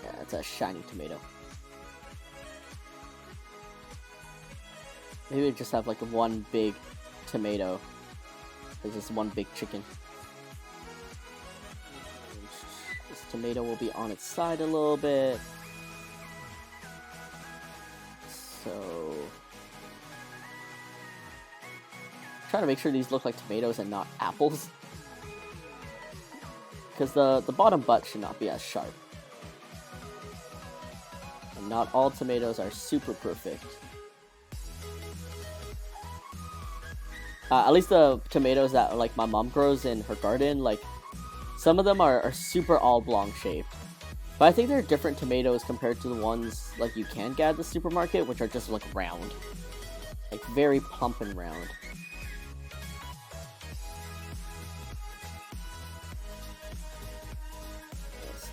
Yeah, it's a shiny tomato. Maybe we just have like one big tomato. There's just one big chicken. This tomato will be on its side a little bit. So... trying to make sure these look like tomatoes and not apples. Because the bottom butt should not be as sharp. And not all tomatoes are super perfect. At least the tomatoes that like my mom grows in her garden, like some of them are super oblong shaped. But I think they're different tomatoes compared to the ones like you can get at the supermarket, which are just like round. Like very plump and round.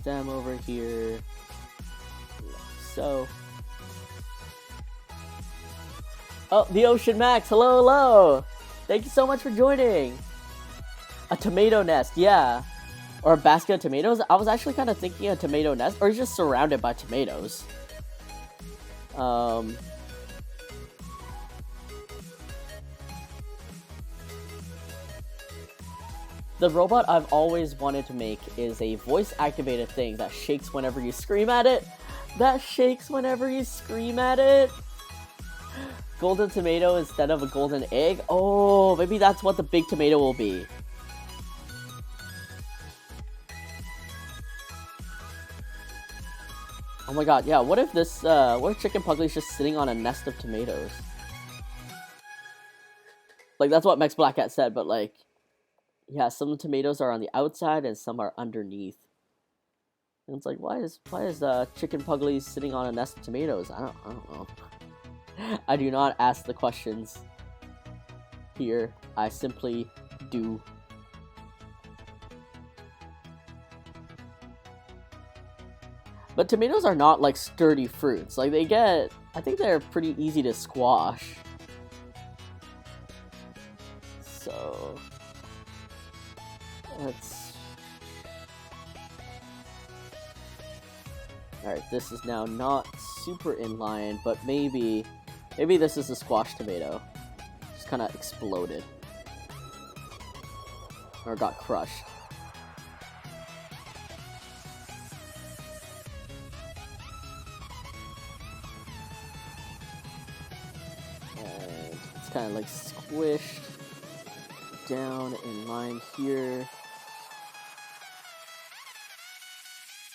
Stem over here, like so. Oh, the Ocean Max, hello! Thank you so much for joining! A tomato nest, yeah. Or a basket of tomatoes? I was actually kind of thinking a tomato nest, or just surrounded by tomatoes. The robot I've always wanted to make is a voice-activated thing that shakes whenever you scream at it. That shakes whenever you scream at it. Golden tomato instead of a golden egg? Oh, maybe that's what the big tomato will be. Oh my god, yeah, what if this, what if Chicken Pugley's just sitting on a nest of tomatoes? Like, that's what Max Blackcat said, but like... yeah, some tomatoes are on the outside and some are underneath. And it's like, why is Chicken Pugley sitting on a nest of tomatoes? I don't know. I do not ask the questions here. I simply do But tomatoes are not like sturdy fruits. Like I think they're pretty easy to squash. So let's. Alright, this is now not super in line, but maybe this is a squash tomato. Just kind of exploded. Or got crushed. And it's kind of like squished down in line here.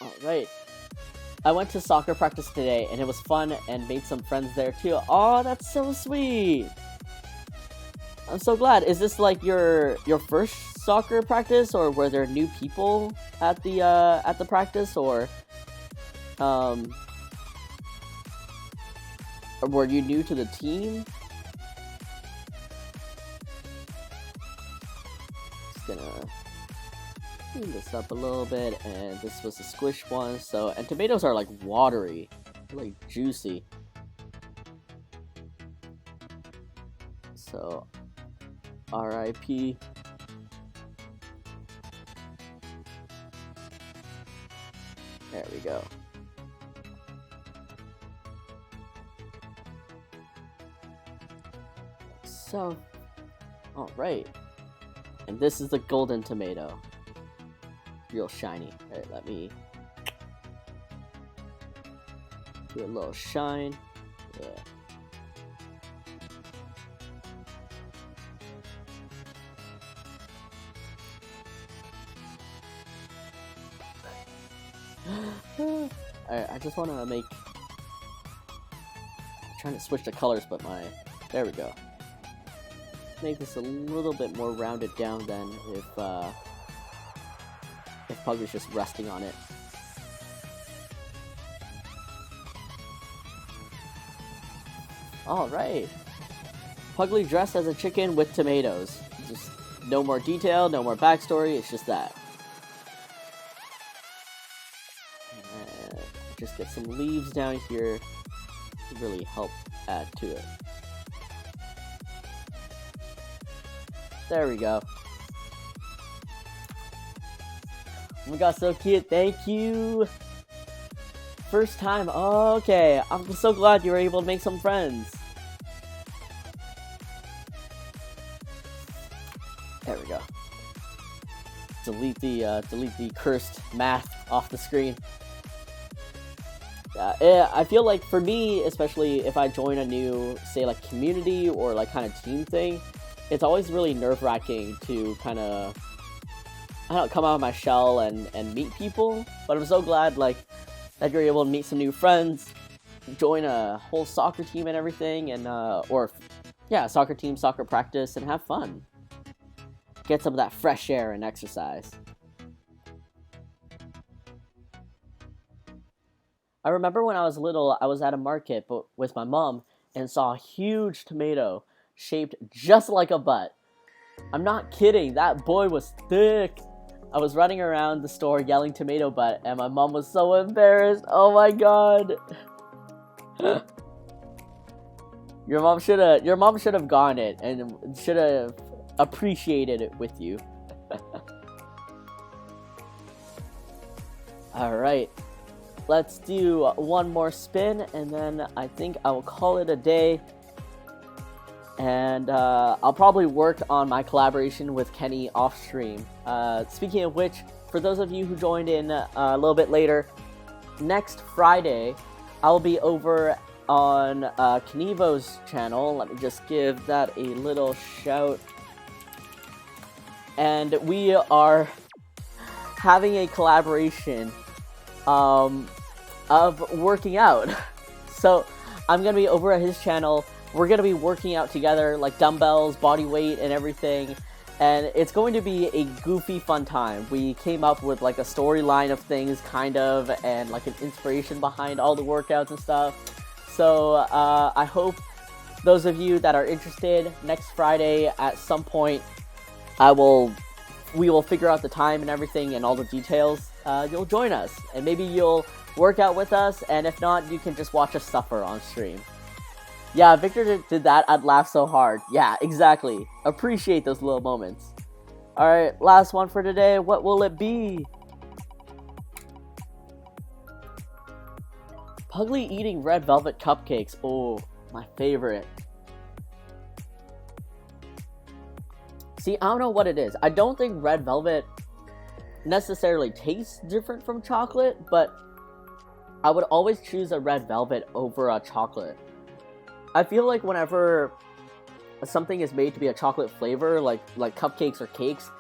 Alright. I went to soccer practice today and it was fun and made some friends there too. Oh, that's so sweet. I'm so glad. Is this like your first soccer practice, or were there new people at the practice, or were you new to the team? Just gonna clean this up a little bit, and this was a squish one. So, and tomatoes are like watery, like juicy. So, R.I.P. There we go. So, alright. And this is the golden tomato. Real shiny. Alright, let me do a little shine. Yeah. Alright, I just want to make... I'm trying to switch the colors, but there we go. Make this a little bit more rounded down than if Puglie's just resting on it. Alright. Puglie dressed as a chicken with tomatoes. Just no more detail, no more backstory, it's just that. And just get some leaves down here to really help add to it. There we go. Oh my god, so cute. Thank you. First time. Oh, okay. I'm so glad you were able to make some friends. There we go. Delete the cursed math off the screen. I feel like for me, especially if I join a new, say, like community or like kind of team thing, it's always really nerve-wracking to kind of, I don't know, come out of my shell and meet people. But I'm so glad like that you're able to meet some new friends, join a whole soccer team and everything, and soccer team, soccer practice, and have fun. Get some of that fresh air and exercise. I remember when I was little, I was at a market with my mom and saw a huge tomato shaped just like a butt. I'm not kidding, that boy was thick. I was running around the store yelling tomato butt, and my mom was so embarrassed. Oh my god. Your mom should have gotten it and should have appreciated it with you. Alright. Let's do one more spin, and then I think I will call it a day. And I'll probably work on my collaboration with Kenny off stream. Speaking of which, for those of you who joined in a little bit later, next Friday I'll be over on Knievo's channel. Let me just give that a little shout. And we are having a collaboration of working out. So I'm gonna be over at his channel. We're going to be working out together, like dumbbells, body weight, and everything. And it's going to be a goofy, fun time. We came up with like a storyline of things, kind of, and like an inspiration behind all the workouts and stuff. So I hope those of you that are interested, next Friday at some point, I will we will figure out the time and everything and all the details, you'll join us. And maybe you'll work out with us, and if not, you can just watch us suffer on stream. Yeah, Victor did that, I'd laugh so hard. Yeah, exactly. Appreciate those little moments. Alright, last one for today. What will it be? Puglie eating red velvet cupcakes. Oh, my favorite. See, I don't know what it is. I don't think red velvet necessarily tastes different from chocolate, but I would always choose a red velvet over a chocolate. I feel like whenever something is made to be a chocolate flavor, like cupcakes or cakes,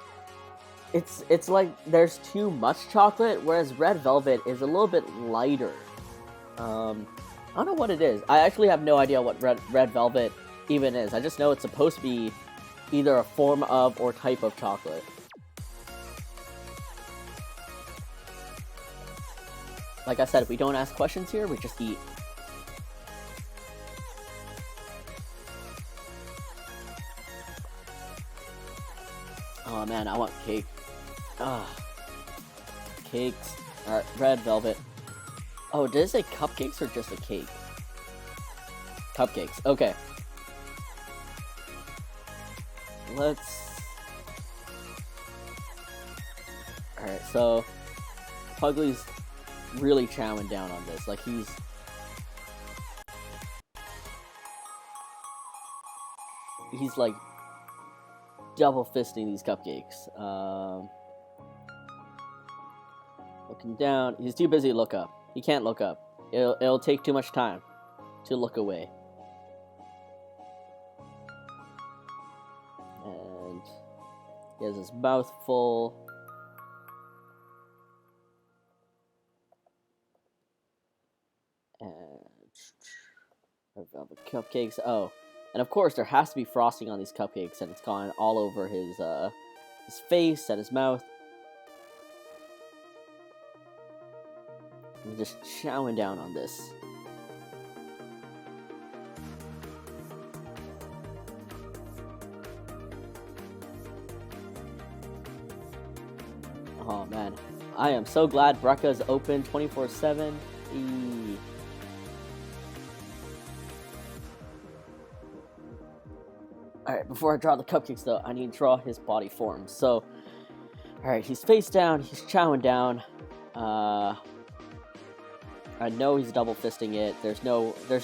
it's like there's too much chocolate, whereas red velvet is a little bit lighter. I don't know what it is. I actually have no idea what red velvet even is. I just know it's supposed to be either a form of or type of chocolate. Like I said, we don't ask questions here, we just eat. Oh man, I want cake. Ah, cakes. Alright, red velvet. Oh, did it say cupcakes or just a cake? Cupcakes, okay. Let's... Alright, so... Puglie's really chowing down on this. Like, he's like double fisting these cupcakes. Looking down. He's too busy to look up. He can't look up. It'll take too much time to look away. And he has his mouth full. And velvet cupcakes. Oh, and of course there has to be frosting on these cupcakes, and it's gone all over his face and his mouth. I'm just chowing down on this. Oh man, I am so glad Brecca's open 24/7. Alright, before I draw the cupcakes though, I need to draw his body form. So, alright, he's face down, he's chowing down. I know he's double fisting it. There's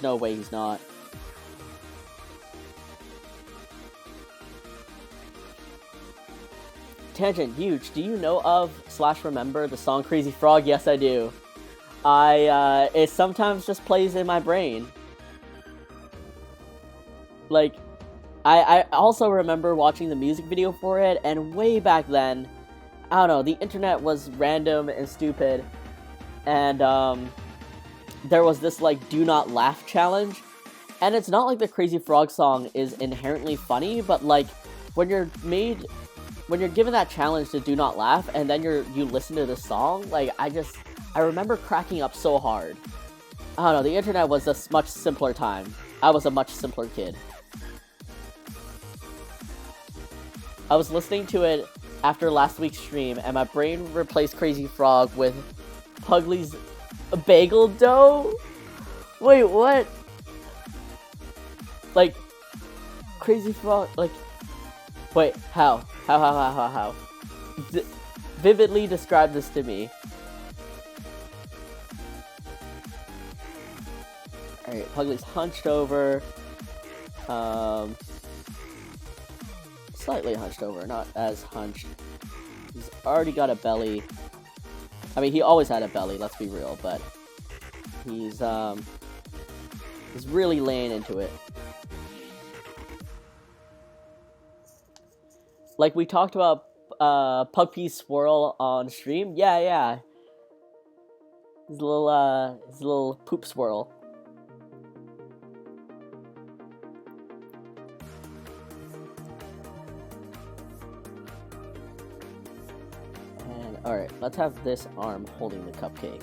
no way he's not. Tangent, huge. Do you know of / remember the song Crazy Frog? Yes, I do. It sometimes just plays in my brain. Like, I also remember watching the music video for it, and way back then, I don't know, the internet was random and stupid, and there was this like do not laugh challenge, and it's not like the Crazy Frog song is inherently funny, but like when you're given that challenge to do not laugh, and then you listen to the song, like I remember cracking up so hard. I don't know, the internet was a much simpler time. I was a much simpler kid. I was listening to it after last week's stream, and my brain replaced Crazy Frog with Puglie's bagel dough? Wait, what? Like, Crazy Frog, like, wait, how? Vividly describe this to me. Alright, Puglie's hunched over. Slightly hunched over, not as hunched. He's already got a belly. I mean, he always had a belly, let's be real, but he's really laying into it. Like we talked about Pugpee Swirl on stream. Yeah. His little poop swirl. Alright, let's have this arm holding the cupcake.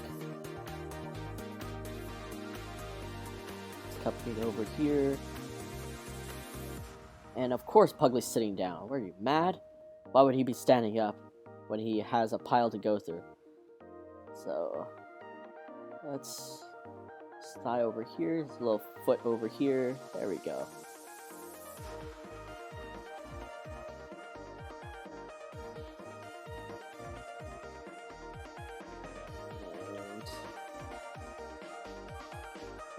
This cupcake over here. And of course Puglie's sitting down. What are you, mad? Why would he be standing up when he has a pile to go through? So let's thigh over here, his little foot over here. There we go. And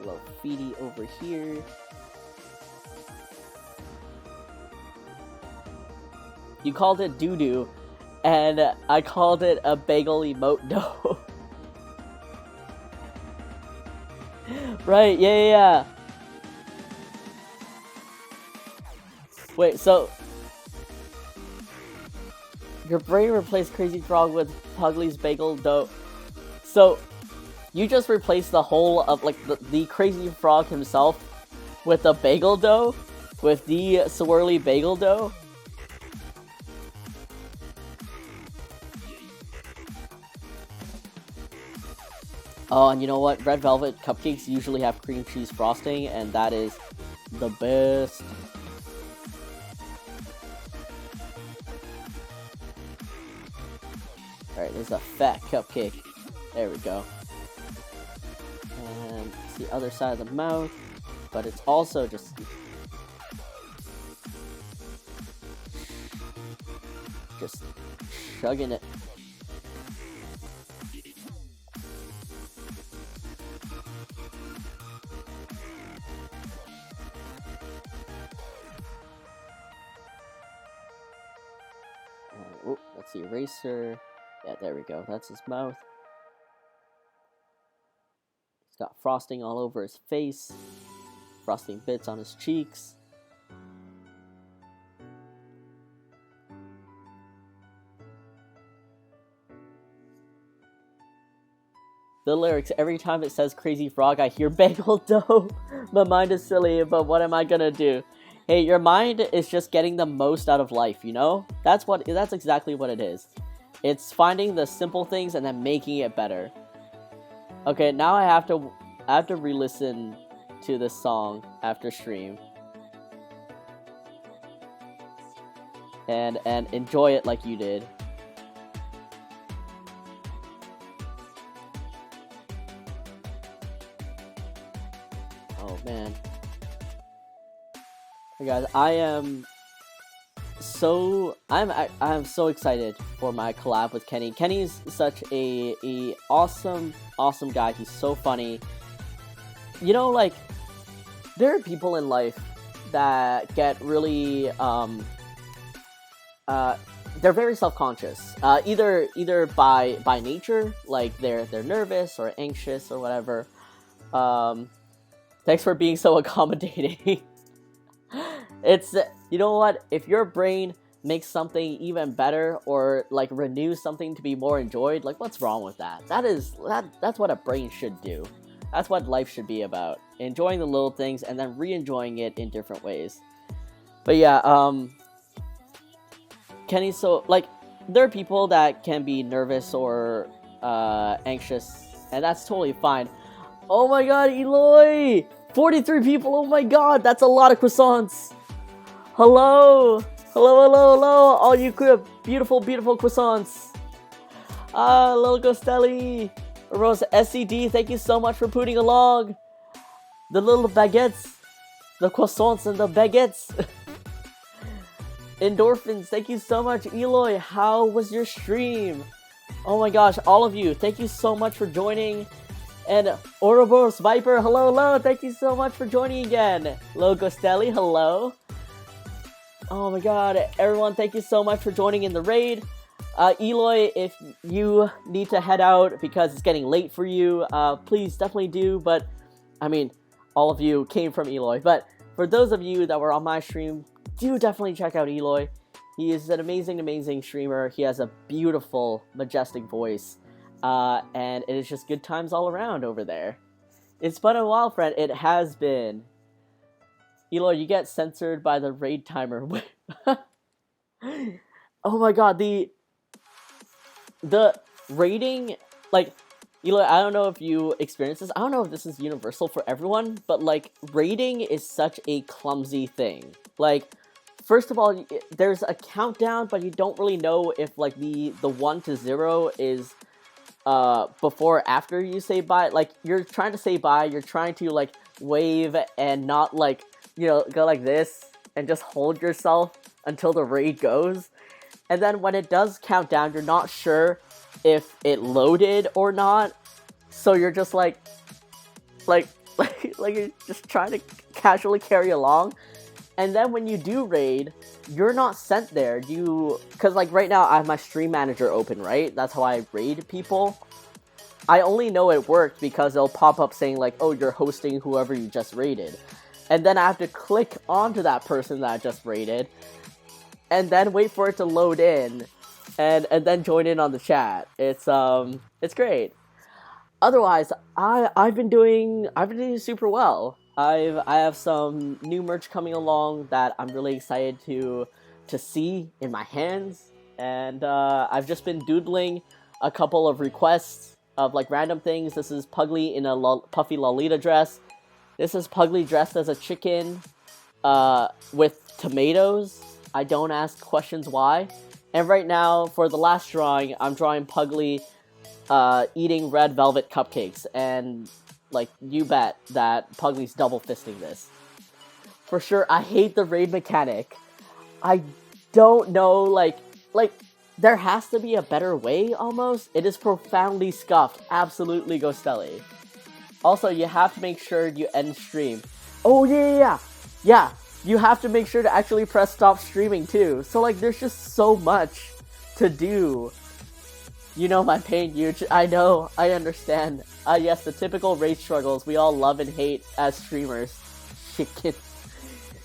little feety over here. You called it doo-doo, and I called it a bagel emote dough. Right, yeah. Wait, so your brain replaced Crazy Frog with Puglie's bagel dough. So you just replaced the whole of like the Crazy Frog himself with the bagel dough, with the swirly bagel dough. Oh, and you know what? Red velvet cupcakes usually have cream cheese frosting, and that is the best. Alright, there's a fat cupcake. There we go. And it's the other side of the mouth, but it's also just chugging it. Oh, that's the eraser. Yeah, there we go. That's his mouth. He's got frosting all over his face. Frosting bits on his cheeks. The lyrics, every time it says Crazy Frog, I hear bagel dough. My mind is silly, but what am I gonna do? Hey, your mind is just getting the most out of life, you know? That's exactly what it is. It's finding the simple things and then making it better. Okay, now I have to re-listen to this song after stream. And enjoy it like you did. Oh man. Hey guys, I'm so excited for my collab with Kenny. Kenny's such a awesome guy. He's so funny. You know, like, there are people in life that get really they're very self-conscious. Either by nature, like they're nervous or anxious or whatever. Thanks for being so accommodating. It's, you know what, if your brain makes something even better or like renews something to be more enjoyed, like what's wrong with that? That's what a brain should do. That's what life should be about. Enjoying the little things and then re-enjoying it in different ways. But yeah, Kenny's so, like, there are people that can be nervous or anxious, and that's totally fine. Oh my god, Eloy! 43 people, oh my god, that's a lot of croissants! Hello! Hello, all you beautiful croissants! Little Costelli! Rose SCD, thank you so much for putting along! The little baguettes! The croissants and the baguettes! Endorphins, thank you so much! Eloy, how was your stream? Oh my gosh, all of you, thank you so much for joining! And Ouroboros Viper, hello, thank you so much for joining again! Hello Costelli, hello! Oh my god, everyone, thank you so much for joining in the raid. Eloy, if you need to head out because it's getting late for you, please definitely do. But, I mean, all of you came from Eloy. But for those of you that were on my stream, do definitely check out Eloy. He is an amazing streamer. He has a beautiful, majestic voice. And it is just good times all around over there. It's been a while, friend. It has been. Eloy, you get censored by the raid timer. Oh my god, the raiding, like, Eloy, I don't know if you experience this. I don't know if this is universal for everyone, but, like, raiding is such a clumsy thing. Like, first of all, there's a countdown, but you don't really know if like the 1 to 0 is before or after you say bye. Like, you're trying to say bye, you're trying to like wave and not like, go like this and just hold yourself until the raid goes. And then when it does count down, you're not sure if it loaded or not. So you're just like you're just trying to casually carry along. And then when you do raid, you're not sent there. Because like right now I have my stream manager open, right? That's how I raid people. I only know it worked because it'll pop up saying like, oh, you're hosting whoever you just raided. And then I have to click onto that person that I just raided, and then wait for it to load in, and then join in on the chat. It's great. Otherwise, I've been doing super well. I have some new merch coming along that I'm really excited to see in my hands, and I've just been doodling a couple of requests of like random things. This is Puglie in a puffy Lolita dress. This is Puglie dressed as a chicken with tomatoes. I don't ask questions why. And right now, for the last drawing, I'm drawing Puglie eating red velvet cupcakes. And, like, you bet that Puglie's double fisting this. For sure, I hate the raid mechanic. I don't know, like, there has to be a better way, almost. It is profoundly scuffed. Absolutely, Gostelli. Also, you have to make sure you end stream. Oh, yeah. You have to make sure to actually press stop streaming, too. So, like, there's just so much to do. You know my pain, Huge. I know. I understand. Yes, the typical raid struggles we all love and hate as streamers. Chicken.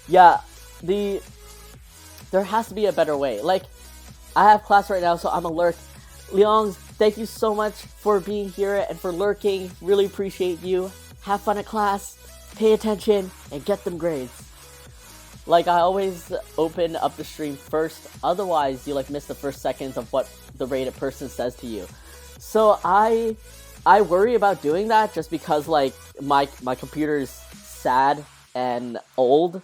Yeah, there has to be a better way. Like, I have class right now, so I'm alert. Leongs, thank you so much for being here and for lurking. Really appreciate you. Have fun at class, pay attention, and get them grades. Like, I always open up the stream first, otherwise you like miss the first seconds of what the rated person says to you. So I worry about doing that just because like my computer is sad and old.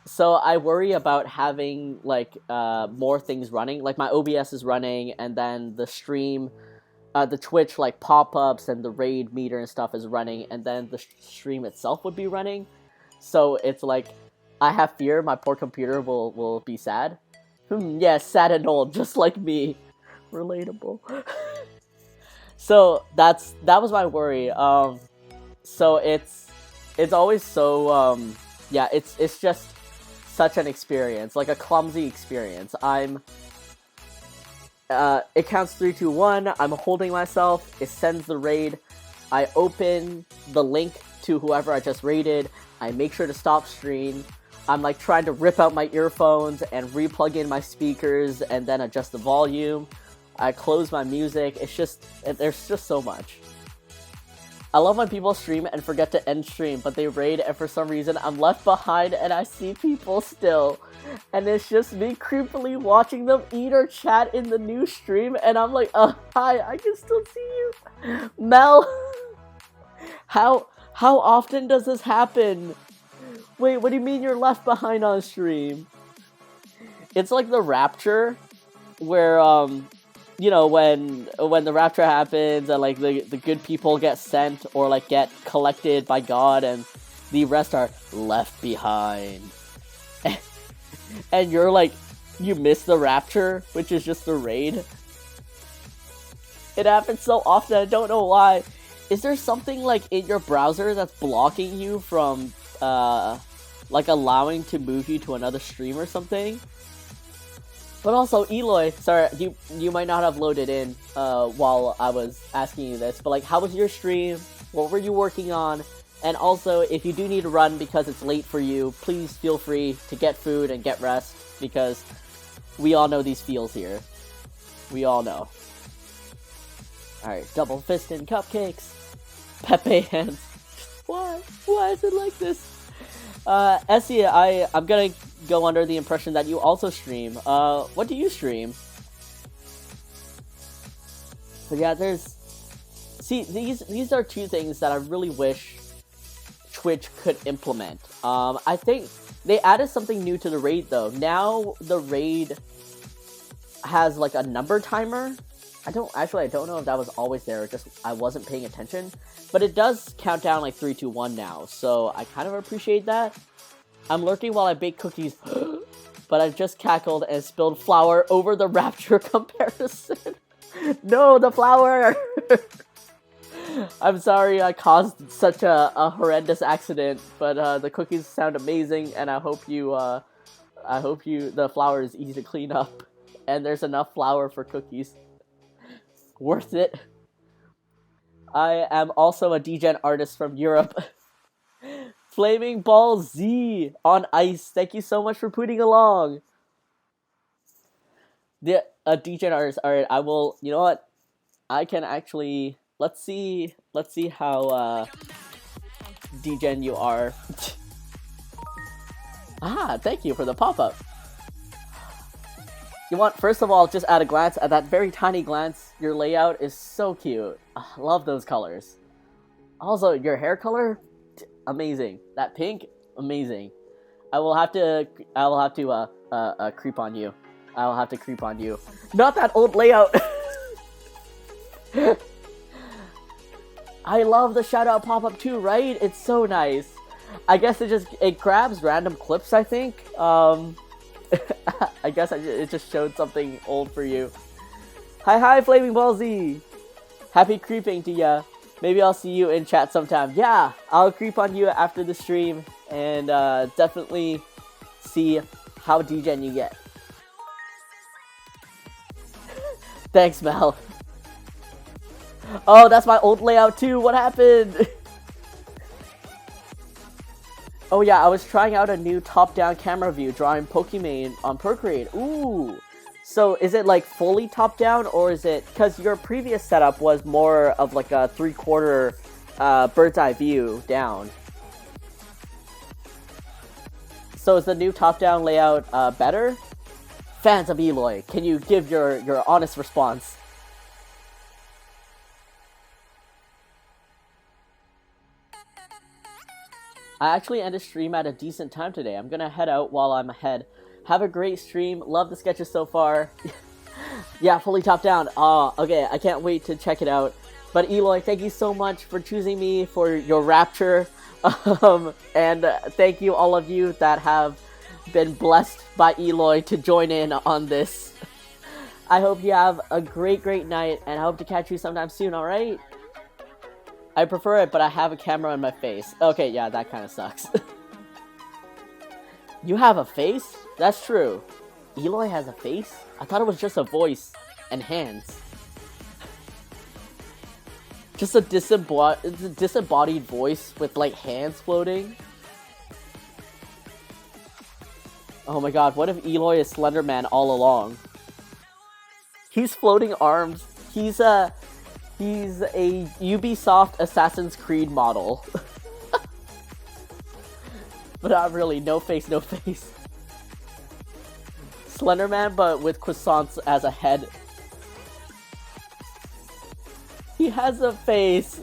So I worry about having like more things running. Like my OBS is running, and then the stream, the Twitch like pop-ups and the raid meter and stuff is running, and then the stream itself would be running. So it's like I have fear my poor computer will be sad. Yeah, sad and old, just like me. Relatable. So that was my worry. So it's always so yeah, it's just such an experience, like a clumsy experience. It counts 3, 2, 1. I'm holding myself. It sends the raid. I open the link to whoever I just raided. I make sure to stop stream. I'm like trying to rip out my earphones and re-plug in my speakers and then adjust the volume. I close my music. There's just so much. I love when people stream and forget to end stream, but they raid and for some reason I'm left behind and I see people still. And it's just me creepily watching them eat or chat in the new stream, and I'm like, hi, I can still see you. Mel, how often does this happen? Wait, what do you mean you're left behind on stream? It's like the rapture, where, you know, when the rapture happens and, like, the good people get sent or, like, get collected by God and the rest are left behind. And you're, like, you miss the rapture, which is just the raid. It happens so often, I don't know why. Is there something, like, in your browser that's blocking you from, like, allowing to move you to another stream or something? But also, Eloy, sorry, you might not have loaded in while I was asking you this, but like, how was your stream? What were you working on? And also, if you do need to run because it's late for you, please feel free to get food and get rest, because we all know these feels here. We all know. Alright, double fist and cupcakes. Pepe hands. Why? Why is it like this? Essie, I'm gonna go under the impression that you also stream. What do you stream? But yeah, see, these are two things that I really wish Twitch could implement. I think They added something new to the raid though. Now the raid has like a number timer. I don't know if that was always there or just I wasn't paying attention. But it does count down like 3, 2, 1 now. So I kind of appreciate that. I'm lurking while I bake cookies. But I just cackled and spilled flour over the Rapture comparison. No, the flour! I'm sorry I caused such a horrendous accident, but the cookies sound amazing, and I hope the flour is easy to clean up, and there's enough flour for cookies. Worth it. I am also a degen artist from Europe. Flaming Ball Z on ice. Thank you so much for putting along. The degen artist. All right, I will. You know what? I can actually. Let's see how degen you are. Thank you for the pop-up. You want, first of all, just at a glance, at that very tiny glance, your layout is so cute. I love those colors. Also, your hair color, amazing. That pink, amazing. I will have to creep on you. I will have to creep on you. Not that old layout. I love the shout-out pop-up too, right? It's so nice. I guess it grabs random clips, I think. I guess it just showed something old for you. Hi, Flaming Ball Z! Happy creeping to ya. Maybe I'll see you in chat sometime. Yeah, I'll creep on you after the stream, and definitely see how degen you get. Thanks, Mel. Oh, that's my old layout too. What happened? Oh yeah, I was trying out a new top-down camera view drawing Pokemon on Procreate. Ooh! So is it like fully top-down, or is it... Because your previous setup was more of like a 3/4 bird's eye view down. So is the new top-down layout better? Fans of Eloy, can you give your honest response? I actually ended stream at a decent time today. I'm gonna head out while I'm ahead. Have a great stream. Love the sketches so far. Yeah, fully top down. Okay, I can't wait to check it out. But Eloy, thank you so much for choosing me for your Rapture. And thank you all of you that have been blessed by Eloy to join in on this. I hope you have a great night, and I hope to catch you sometime soon, alright? I prefer it, but I have a camera in my face. Okay, yeah, that kind of sucks. You have a face? That's true. Eloy has a face? I thought it was just a voice and hands. Just a disembodied voice with, like, hands floating? Oh my god, what if Eloy is Slender Man all along? He's floating arms. He's a Ubisoft Assassin's Creed model. But not really, no face, no face. Slenderman, but with croissants as a head. He has a face.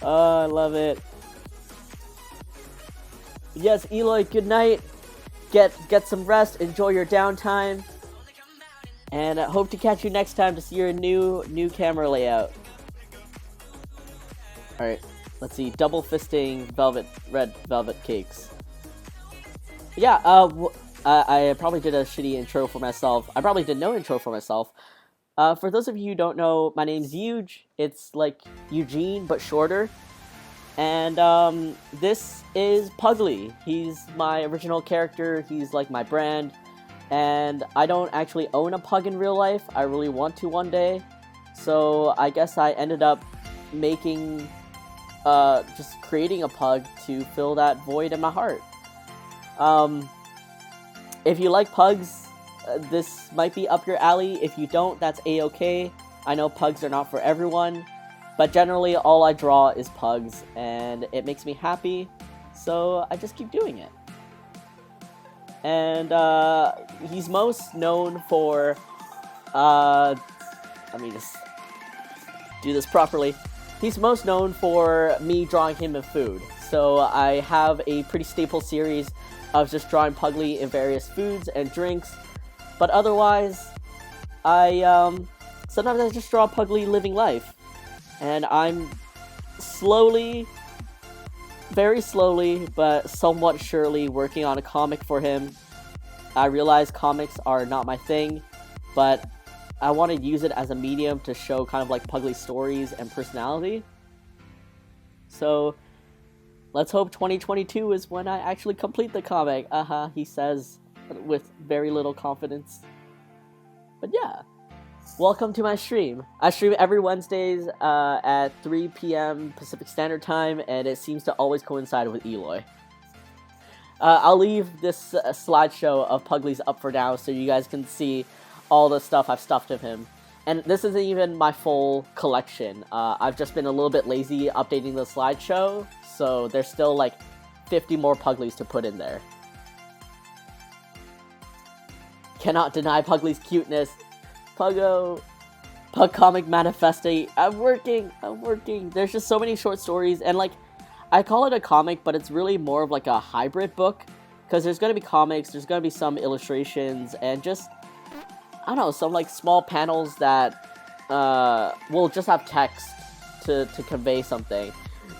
Oh, I love it. Yes, Eloy, good night. Get some rest, enjoy your downtime. And I hope to catch you next time to see your new camera layout. Alright, let's see. Double fisting red velvet cakes. Yeah, I probably did a shitty intro for myself. I probably did no intro for myself. For those of you who don't know, my name's Huge. It's like Eugene, but shorter. And this is Puglie. He's my original character. He's like my brand. And I don't actually own a pug in real life. I really want to one day. So I guess I ended up making, just creating a pug to fill that void in my heart. If you like pugs, this might be up your alley. If you don't, that's a-okay. I know pugs are not for everyone. But generally, all I draw is pugs. And it makes me happy. So I just keep doing it. And he's most known for, let me just do this properly. He's most known for me drawing him in food. so I have a pretty staple series of just drawing Puglie in various foods and drinks. But otherwise, sometimes I just draw Puglie living life, and I'm slowly, very slowly, but somewhat surely working on a comic for him. I realize comics are not my thing, but I want to use it as a medium to show kind of like Puglie's stories and personality. So let's hope 2022 is when I actually complete the comic. He says with very little confidence. But yeah, welcome to my stream. I stream every Wednesdays at 3 p.m. Pacific Standard Time, and it seems to always coincide with Eloy. I'll leave this slideshow of Puglie's up for now so you guys can see all the stuff I've stuffed of him. And this isn't even my full collection. I've just been a little bit lazy updating the slideshow, so there's still like 50 more Puglies to put in there. Cannot deny Puglie's cuteness. Puggo. Pug Comic Manifesto. I'm working. There's just so many short stories, and like, I call it a comic, but it's really more of like a hybrid book, because there's going to be comics, there's going to be some illustrations, and just, I don't know, some like small panels that will just have text to convey something.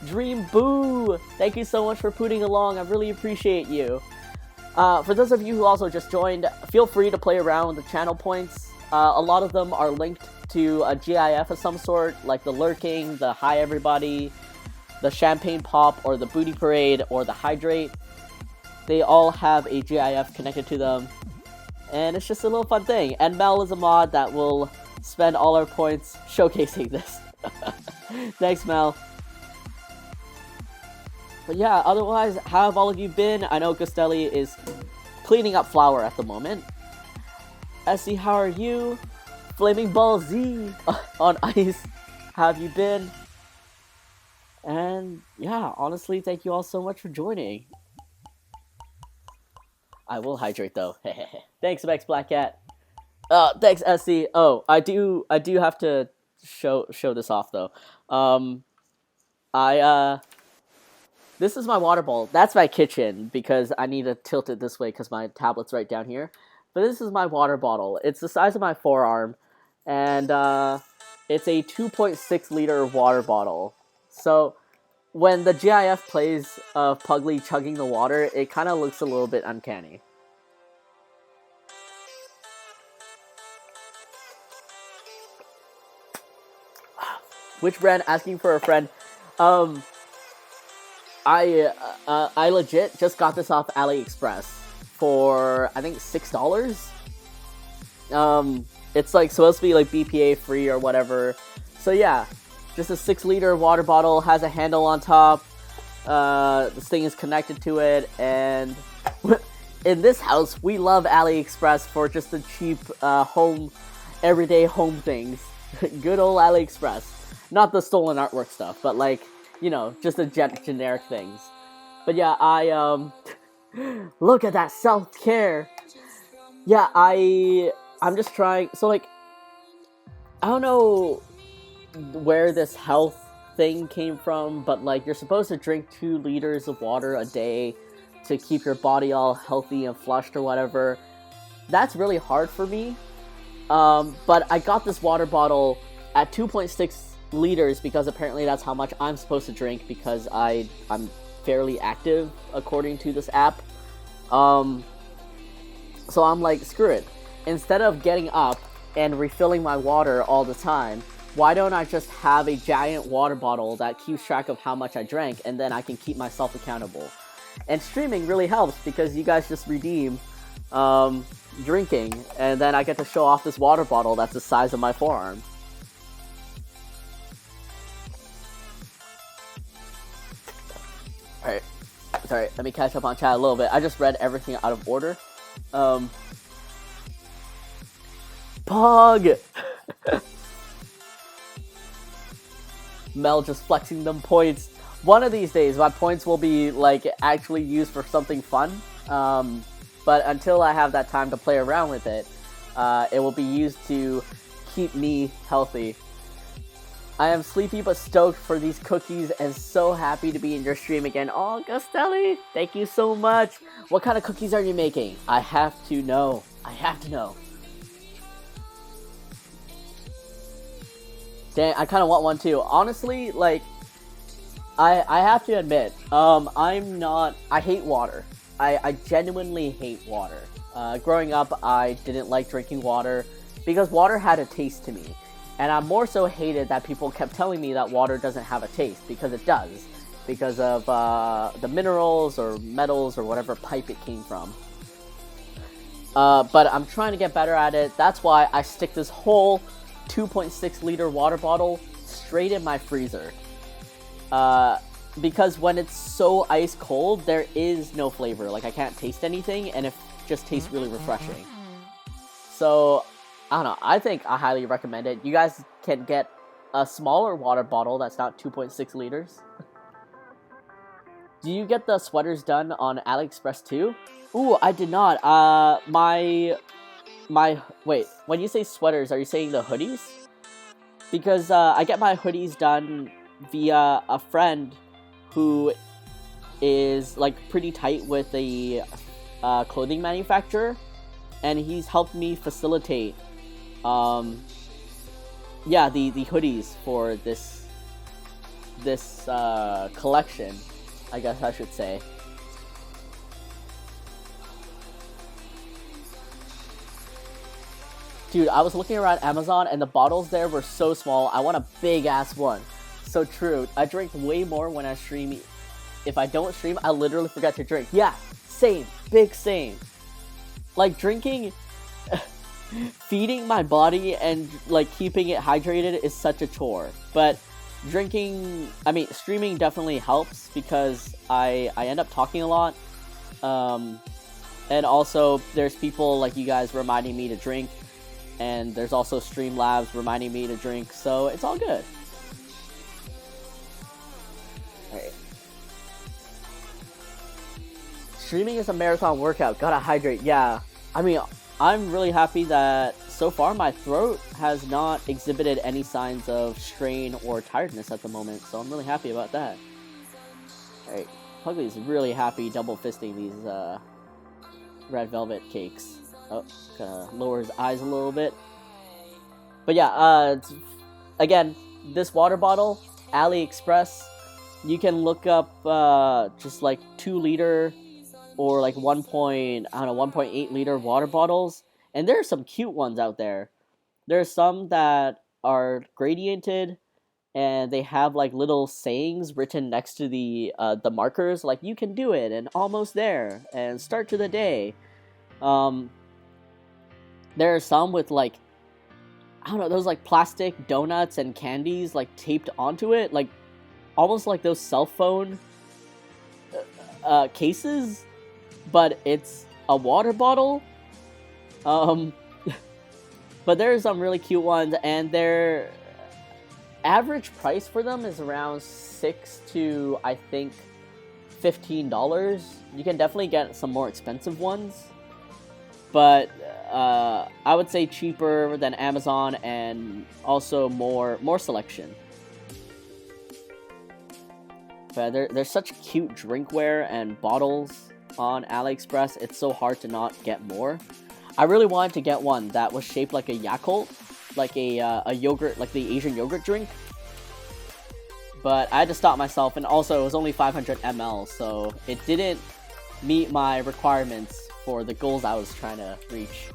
Dream Boo! Thank you so much for putting along, I really appreciate you. For those of you who also just joined, feel free to play around with the channel points. A lot of them are linked to a GIF of some sort, like the Lurking, the Hi Everybody, the Champagne Pop, or the Booty Parade, or the Hydrate. They all have a GIF connected to them, and it's just a little fun thing. And Mel is a mod that will spend all our points showcasing this. Thanks, Mel. But yeah, otherwise, how have all of you been? I know Gustelli is cleaning up flour at the moment. Essie, how are you? Flaming Ball Z on ice. How have you been? And yeah, honestly, thank you all so much for joining. I will hydrate though. Thanks, Max Black Cat. Thanks, Essie. Oh, I do have to show this off though. This is my water bowl. That's my kitchen because I need to tilt it this way because my tablet's right down here. But this is my water bottle. It's the size of my forearm, and it's a 2.6 liter water bottle. So when the GIF plays of Puglie chugging the water, it kind of looks a little bit uncanny. Which brand? Asking for a friend. I legit just got this off AliExpress for, I think, $6. It's like supposed to be like BPA free or whatever. So yeah, just a 6 liter water bottle, has a handle on top. This thing is connected to it, and in this house, we love AliExpress for just the cheap everyday home things. Good old AliExpress. Not the stolen artwork stuff, but like, you know, just the generic things. But yeah, look at that self-care. Yeah, I'm just trying, so like, I don't know where this health thing came from, but like, you're supposed to drink 2 liters of water a day to keep your body all healthy and flushed or whatever. That's really hard for me. But I got this water bottle at 2.6 liters because apparently that's how much I'm supposed to drink because I'm fairly active according to this app. So I'm like, screw it. Instead of getting up and refilling my water all the time, why don't I just have a giant water bottle that keeps track of how much I drank, and then I can keep myself accountable. And streaming really helps because you guys just redeem drinking, and then I get to show off this water bottle that's the size of my forearm. Alright, sorry, let me catch up on chat a little bit. I just read everything out of order. Pog! Mel just flexing them points. One of these days, my points will be, like, actually used for something fun. But until I have that time to play around with it, it will be used to keep me healthy. I am sleepy but stoked for these cookies and so happy to be in your stream again. Oh, Gustelli, thank you so much. What kind of cookies are you making? I have to know. I have to know. Dang, I kind of want one too. Honestly, like, I have to admit, I hate water. I genuinely hate water. Growing up, I didn't like drinking water because water had a taste to me. And I more so hated that people kept telling me that water doesn't have a taste, because it does. Because of the minerals or metals or whatever pipe it came from. But I'm trying to get better at it. That's why I stick this whole 2.6 liter water bottle straight in my freezer. Because when it's so ice cold, there is no flavor. Like, I can't taste anything, and it just tastes really refreshing. So, I don't know. I think I highly recommend it. You guys can get a smaller water bottle that's not 2.6 liters. Do you get the sweaters done on AliExpress too? Ooh, I did not. Wait, when you say sweaters, are you saying the hoodies? Because I get my hoodies done via a friend who is like pretty tight with a clothing manufacturer, and he's helped me facilitate the hoodies for this collection, I guess I should say. Dude, I was looking around Amazon and the bottles there were so small. I want a big ass one. So true. I drink way more when I stream. If I don't stream, I literally forget to drink. Yeah, same. Big same. Like, drinking, feeding my body and like keeping it hydrated is such a chore. But streaming definitely helps because I end up talking a lot. And also there's people like you guys reminding me to drink. And there's also Streamlabs reminding me to drink, so it's all good. Alright. Streaming is a marathon workout, gotta hydrate, yeah. I mean, I'm really happy that so far my throat has not exhibited any signs of strain or tiredness at the moment, so I'm really happy about that. Alright, Puglie is really happy double fisting these red velvet cakes. Oh, kinda lower his eyes a little bit. But yeah, again, this water bottle, AliExpress, you can look up just like 2 liter or like 1.8 liter water bottles, and there are some cute ones out there. There are some that are gradiented, and they have like little sayings written next to the markers, like "you can do it" and "almost there" and "start to the day." There are some with like, I don't know, those like plastic donuts and candies like taped onto it, like almost like those cell phone cases, but it's a water bottle. But there are some really cute ones, and their average price for them is around $6 to I think $15. You can definitely get some more expensive ones, but I would say cheaper than Amazon, and also more selection. But there's such cute drinkware and bottles on AliExpress. It's so hard to not get more. I really wanted to get one that was shaped like a Yakult, like a yogurt, like the Asian yogurt drink. But I had to stop myself, and also it was only 500 ml, so it didn't meet my requirements for the goals I was trying to reach.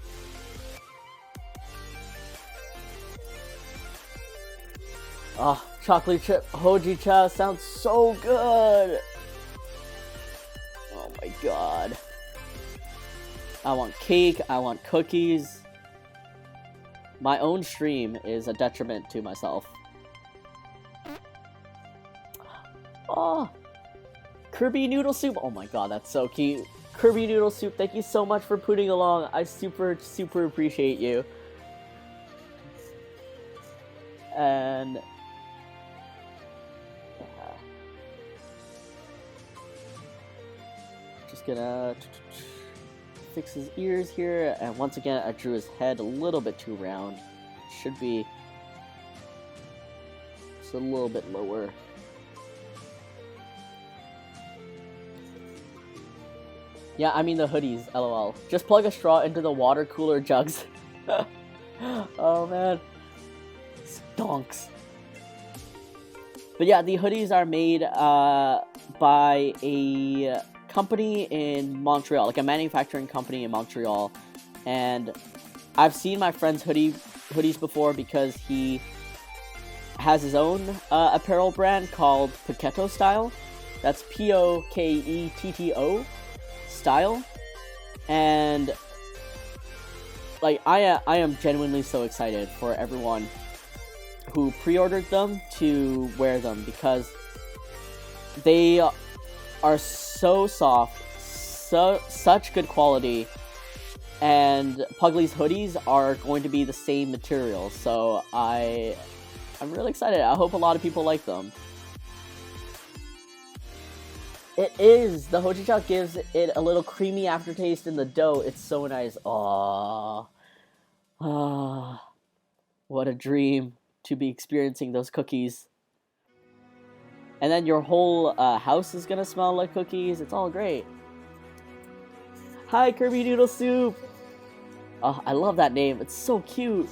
Oh, chocolate chip hoji cha sounds so good! Oh my god. I want cake, I want cookies. My own stream is a detriment to myself. Oh, Kirby noodle soup. Oh my god, that's so cute. Kirby noodle soup, thank you so much for putting along. I super appreciate you. And just gonna fix his ears here, and once again I drew his head a little bit too round. Should be just a little bit lower. Yeah, I mean the hoodies, lol. Just plug a straw into the water cooler jugs. Oh man. Stonks. But yeah, the hoodies are made by a company in Montreal, like a manufacturing company in Montreal. And I've seen my friend's hoodies before because he has his own apparel brand called Poketto Style. That's Poketto Style. And like I am genuinely so excited for everyone who pre-ordered them to wear them, because they are so soft, such good quality, and Puglie's hoodies are going to be the same material, so I'm really excited. I hope a lot of people like them. It is! The hojicha gives it a little creamy aftertaste in the dough. It's so nice. Aww. What a dream to be experiencing those cookies. And then your whole house is gonna smell like cookies. It's all great. Hi, Kirby Noodle Soup! Oh, I love that name. It's so cute.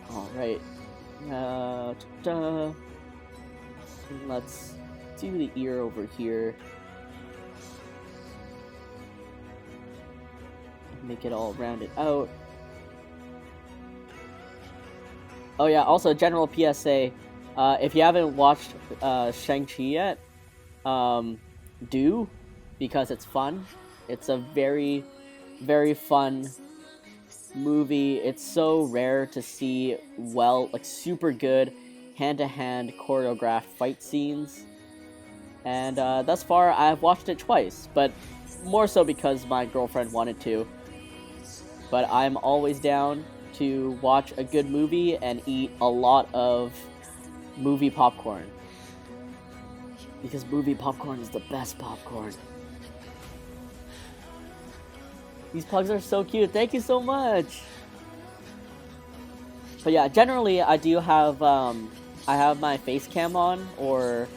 Alright. Let's do the ear over here. Make it all rounded out. Oh yeah, also general PSA, if you haven't watched Shang-Chi yet, do, because it's fun. It's a very, very fun movie. It's so rare to see super good hand-to-hand choreographed fight scenes. And thus far, I've watched it twice, but more so because my girlfriend wanted to. But I'm always down to watch a good movie and eat a lot of movie popcorn. Because movie popcorn is the best popcorn. These pugs are so cute. Thank you so much! But yeah, generally I do have, I have my face cam on, or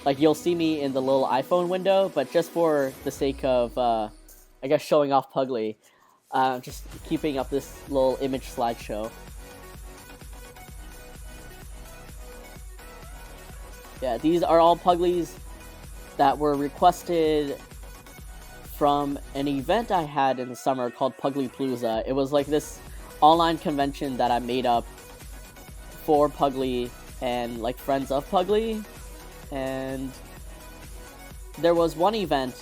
like you'll see me in the little iPhone window, but just for the sake of, I guess, showing off Puglie, just keeping up this little image slideshow. Yeah, these are all Puglies that were requested from an event I had in the summer called Puglie Palooza. It was like this online convention that I made up for Puglie and like friends of Puglie. And there was one event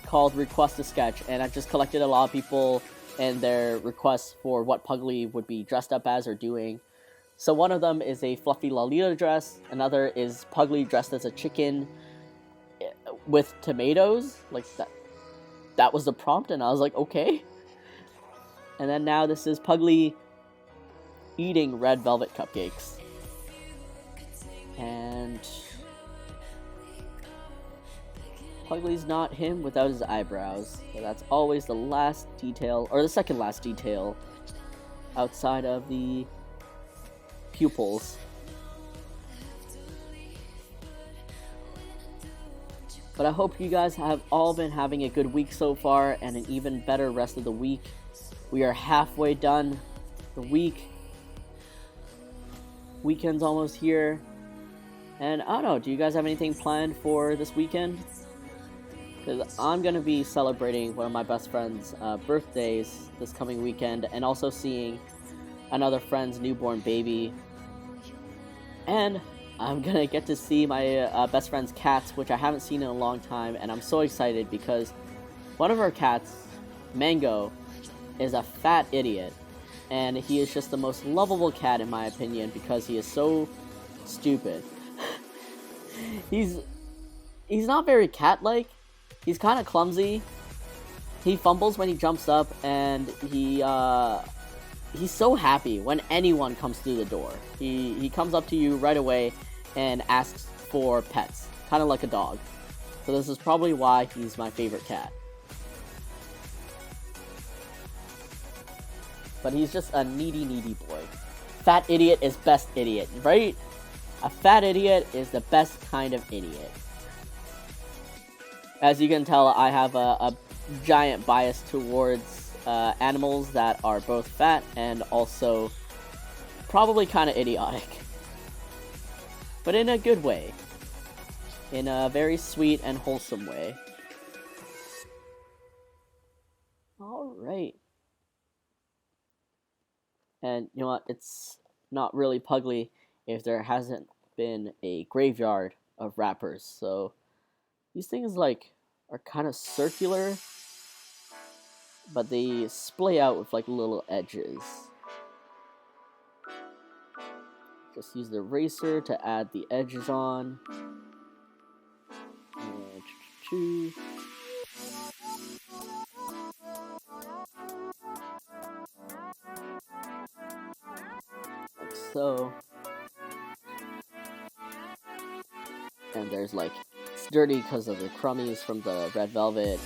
called Request a Sketch, and I just collected a lot of people and their requests for what Puglie would be dressed up as or doing. So one of them is a fluffy Lolita dress, another is Puglie dressed as a chicken with tomatoes, like that was the prompt, and I was like, okay. And then now this is Puglie eating red velvet cupcakes. And Puglie's not him without his eyebrows. So that's always the last detail, or the second last detail, outside of the pupils. But I hope you guys have all been having a good week so far, and an even better rest of the week. We are halfway done the week. Weekend's almost here. And I don't know, do you guys have anything planned for this weekend? Because I'm going to be celebrating one of my best friend's birthdays this coming weekend, and also seeing another friend's newborn baby. And I'm going to get to see my best friend's cats, which I haven't seen in a long time, and I'm so excited because one of her cats, Mango, is a fat idiot. And he is just the most lovable cat in my opinion because he is so stupid. He's not very cat-like. He's kind of clumsy. He fumbles when he jumps up, and he's so happy when anyone comes through the door. He comes up to you right away and asks for pets, kind of like a dog. So this is probably why he's my favorite cat. But he's just a needy boy. fat idiot is best idiot, right? A fat idiot is the best kind of idiot. As you can tell, I have a giant bias towards animals that are both fat and also probably kind of idiotic. But in a good way. In a very sweet and wholesome way. Alright. And you know what? It's not really Puglie if there hasn't been a graveyard of rappers. So these things like are kind of circular, but they splay out with like little edges. Just use the eraser to add the edges on. And like so. And there's like, it's dirty because of the crummies from the red velvet.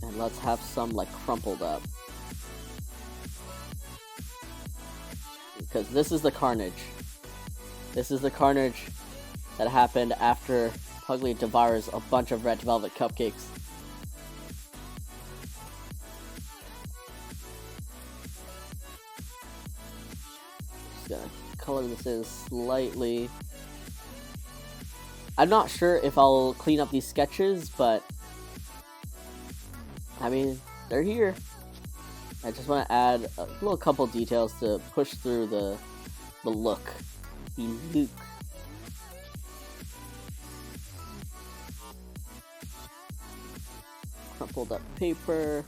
And let's have some like crumpled up. Because this is the carnage. This is the carnage that happened after Puglie devours a bunch of red velvet cupcakes. Just gonna color this in slightly. I'm not sure if I'll clean up these sketches, but I mean, they're here. I just want to add a little couple details to push through the look. The look. Crumpled up paper,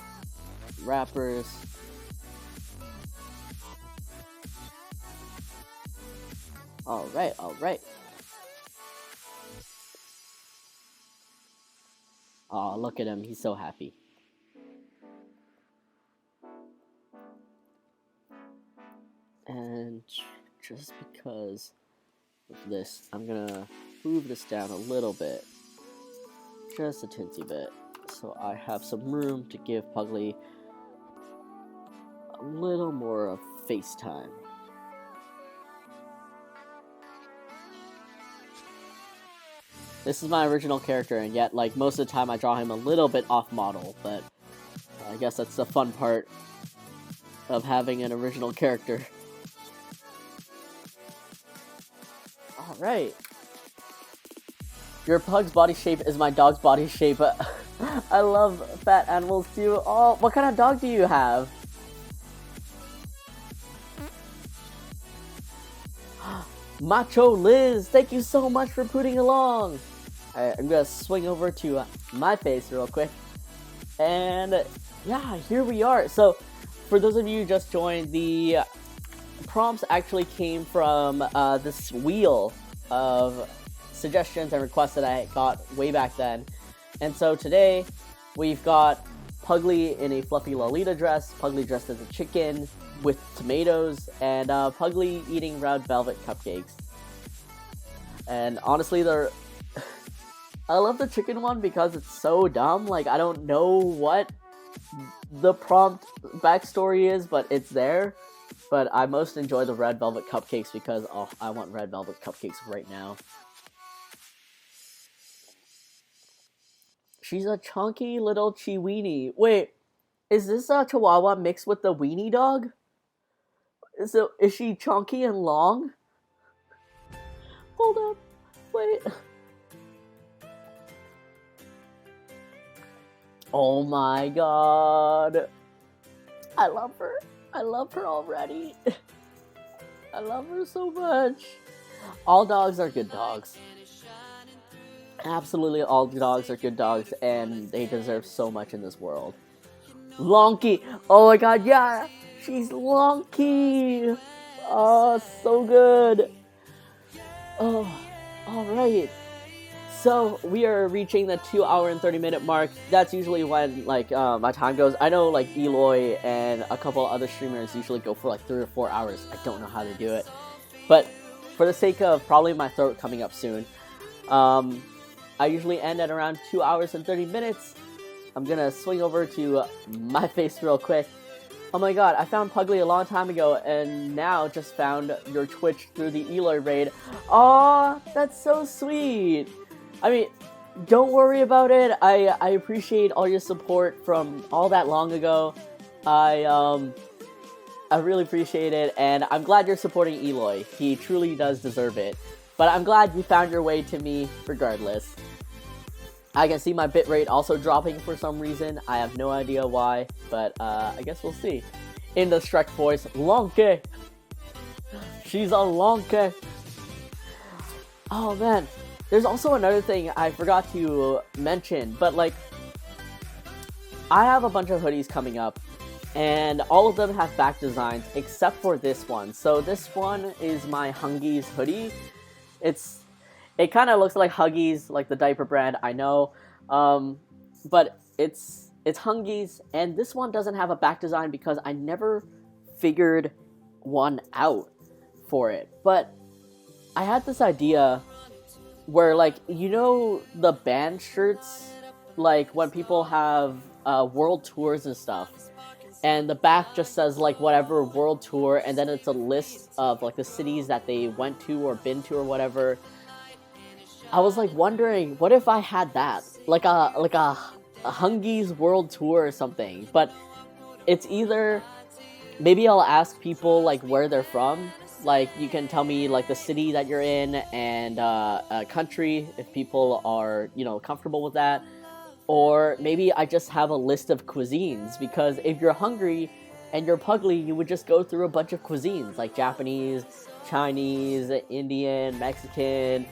wrappers. Alright, alright. Aw, look at him, he's so happy. And just because of this, I'm gonna move this down a little bit. Just a teensy bit. So I have some room to give Puglie a little more of face time. This is my original character, and yet, like, most of the time I draw him a little bit off model, but I guess that's the fun part of having an original character. Alright. Your pug's body shape is my dog's body shape. I love fat animals too. Oh, what kind of dog do you have? Macho Liz, thank you so much for putting along. Alright, I'm gonna swing over to my face real quick. And yeah, here we are. So, for those of you who just joined, the prompts actually came from this wheel of suggestions and requests that I got way back then. And so today, we've got Puglie in a fluffy Lolita dress, Puglie dressed as a chicken with tomatoes, and Puglie eating red velvet cupcakes. And honestly, I love the chicken one because it's so dumb. Like, I don't know what the prompt backstory is, but it's there. But I most enjoy the red velvet cupcakes because, oh, I want red velvet cupcakes right now. She's a chunky little chiweenie. Wait, is this a Chihuahua mixed with the weenie dog? So, is she chunky and long? Hold up. Wait. Oh my god. I love her. I love her already. I love her so much. All dogs are good dogs. Absolutely all dogs are good dogs, and they deserve so much in this world. Lonky! Oh my god, yeah! She's Lonky! Oh, so good! Oh, alright. So, we are reaching the 2 hour and 30 minute mark. That's usually when, like, my time goes. I know, like, Eloy and a couple other streamers usually go for, like, 3 or 4 hours. I don't know how to do it. But, for the sake of probably my throat coming up soon, I usually end at around 2 hours and 30 minutes. I'm gonna swing over to my face real quick. Oh my god, I found Puglie a long time ago, and now just found your Twitch through the Eloy raid. Aw, that's so sweet. I mean, don't worry about it. I appreciate all your support from all that long ago. I really appreciate it, and I'm glad you're supporting Eloy. He truly does deserve it. But I'm glad you found your way to me regardless. I can see my bitrate also dropping for some reason. I have no idea why, but I guess we'll see. In the Shrek voice, Lonke! She's a Lonke! Oh man, there's also another thing I forgot to mention, but like, I have a bunch of hoodies coming up, and all of them have back designs except for this one. So this one is my Huggies hoodie. It kind of looks like Huggies, like the diaper brand, I know, but it's Huggies, and this one doesn't have a back design because I never figured one out for it. But I had this idea where, like, you know the band shirts, like when people have world tours and stuff, and the back just says like whatever world tour, and then it's a list of like the cities that they went to or been to or whatever. I was like wondering, what if I had that, like a Huggies world tour or something? But it's either, maybe I'll ask people like where they're from, like you can tell me like the city that you're in and a country if people are, you know, comfortable with that. Or maybe I just have a list of cuisines, because if you're hungry and you're Puglie, you would just go through a bunch of cuisines like Japanese, Chinese, Indian, Mexican,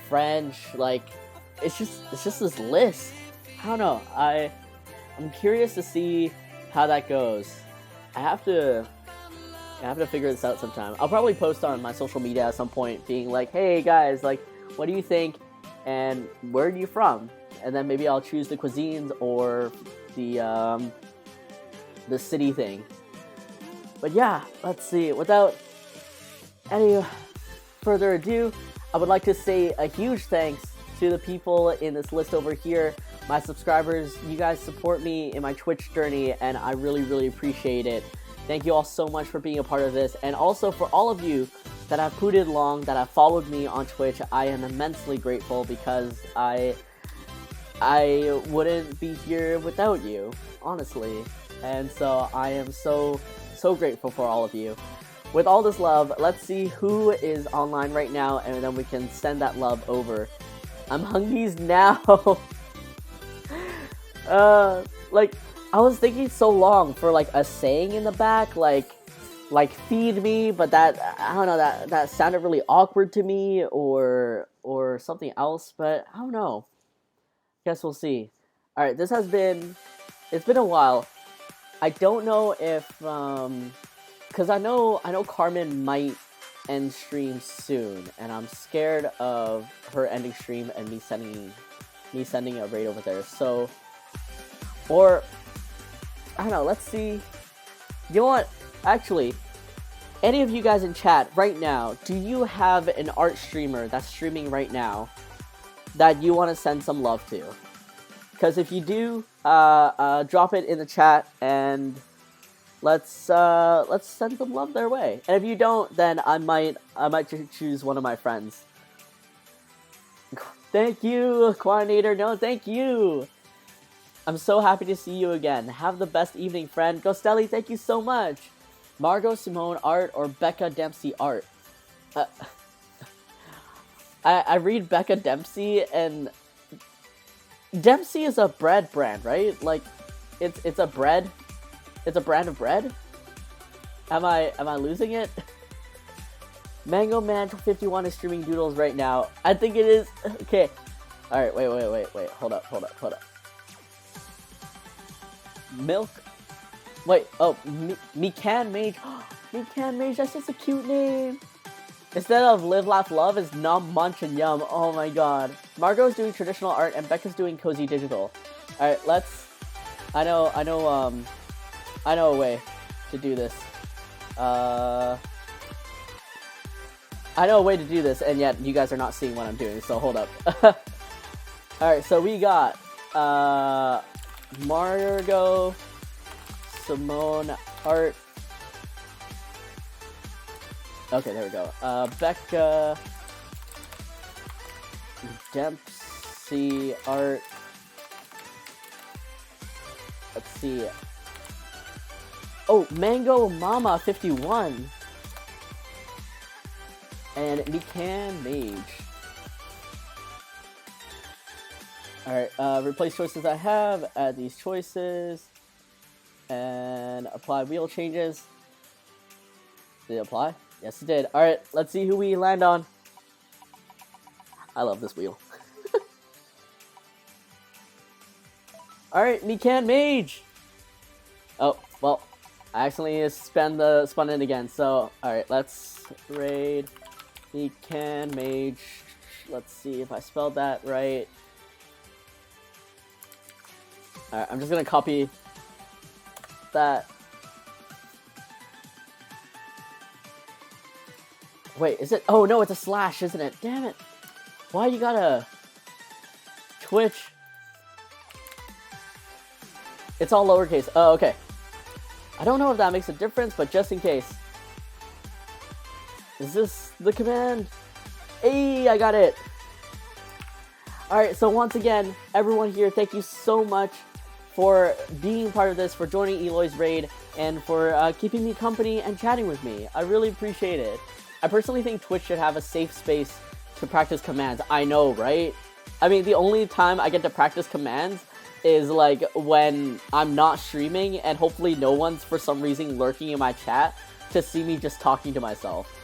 French. Like, it's just this list. I don't know. I'm curious to see how that goes. I have to figure this out sometime. I'll probably post on my social media at some point, being like, "Hey guys, like, what do you think? And where are you from?" And then maybe I'll choose the cuisines or the city thing. But yeah, let's see. Without any further ado, I would like to say a huge thanks to the people in this list over here, my subscribers. You guys support me in my Twitch journey, and I really, really appreciate it. Thank you all so much for being a part of this, and also for all of you that have pooted along, that have followed me on Twitch. I am immensely grateful, because I wouldn't be here without you, honestly. And so I am so grateful for all of you. With all this love, let's see who is online right now, and then we can send that love over. I'm Huggies now. Like, I was thinking so long for like a saying in the back, like feed me, but that, I don't know, that sounded really awkward to me, or something else, but I don't know. Guess we'll see. Alright, it's been a while. I don't know if, because I know Carmen might end stream soon, and I'm scared of her ending stream and me sending a raid over there. So, or I don't know. Let's see. You know what? Actually, any of you guys in chat right now, do you have an art streamer that's streaming right now that you want to send some love to? Because if you do, drop it in the chat, and let's send some love their way. And if you don't, then I might choose one of my friends. Thank you, coordinator. No, thank you. I'm so happy to see you again. Have the best evening, friend. Gostelli, thank you so much. Margot Simone art or Becca Dempsey art? I read Becca Dempsey, and Dempsey is a bread brand, right? Like, it's a bread. It's a brand of bread. Am I losing it? Mango Man 51 is streaming doodles right now. I think it is. Okay. All right. Wait. Hold up. Milk. Wait. Oh, Mikan Mage. Mikan Mage. That's just a cute name. Instead of live, laugh, love, is numb, munch, and yum. Oh my god. Margot's doing traditional art, and Becca's doing cozy digital. All right. Let's. I know a way to do this. I know a way to do this, and yet you guys are not seeing what I'm doing, so hold up. Alright, so we got Margot Simone Art. Okay, there we go. Becca Dempsey Art. Let's see. Oh, Mango Mama 51. And Mikan Mage. Alright, replace choices I have, add these choices, and apply wheel changes. Did it apply? Yes, it did. Alright, let's see who we land on. I love this wheel. Alright, Mikan Mage! Oh, well, I accidentally spun it again, so, alright, let's raid Mikan Mage. Let's see if I spelled that right. Alright, I'm just gonna copy that. Wait, is it? Oh no, it's a slash, isn't it? Damn it. Why you gotta Twitch? It's all lowercase. Oh, okay. I don't know if that makes a difference, but just in case. Is this the command? Hey, I got it. Alright, so once again, everyone here, thank you so much for being part of this, for joining Eloy's raid, and for keeping me company and chatting with me. I really appreciate it. I personally think Twitch should have a safe space to practice commands. I know, right? I mean, the only time I get to practice commands is like when I'm not streaming and hopefully no one's for some reason lurking in my chat to see me just talking to myself.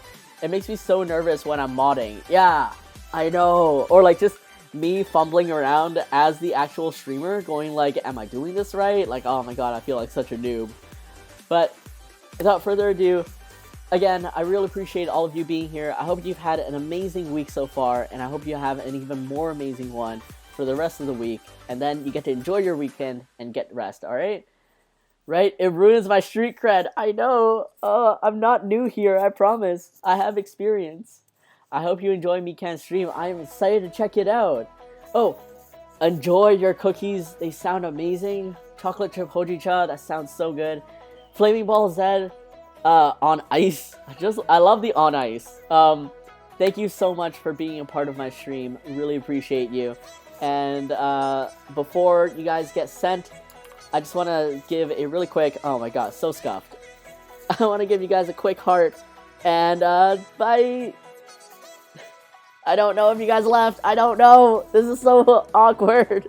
It makes me so nervous when I'm modding. Yeah, I know. Or like just me fumbling around as the actual streamer going like, am I doing this right? Like, oh my god, I feel like such a noob. But without further ado, again, I really appreciate all of you being here. I hope you've had an amazing week so far, and I hope you have an even more amazing one for the rest of the week. And then you get to enjoy your weekend and get rest, alright? Right? It ruins my street cred. I know. I'm not new here, I promise. I have experience. I hope you enjoy Mikan's stream. I am excited to check it out. Oh, enjoy your cookies. They sound amazing. Chocolate chip hojicha, that sounds so good. Flaming Ball Zed, on ice. I love the on ice. Thank you so much for being a part of my stream. Really appreciate you. And before you guys get sent, I just want to give a really quick, oh my god, so scuffed. I want to give you guys a quick heart. And bye. I don't know if you guys left. I don't know. This is so awkward.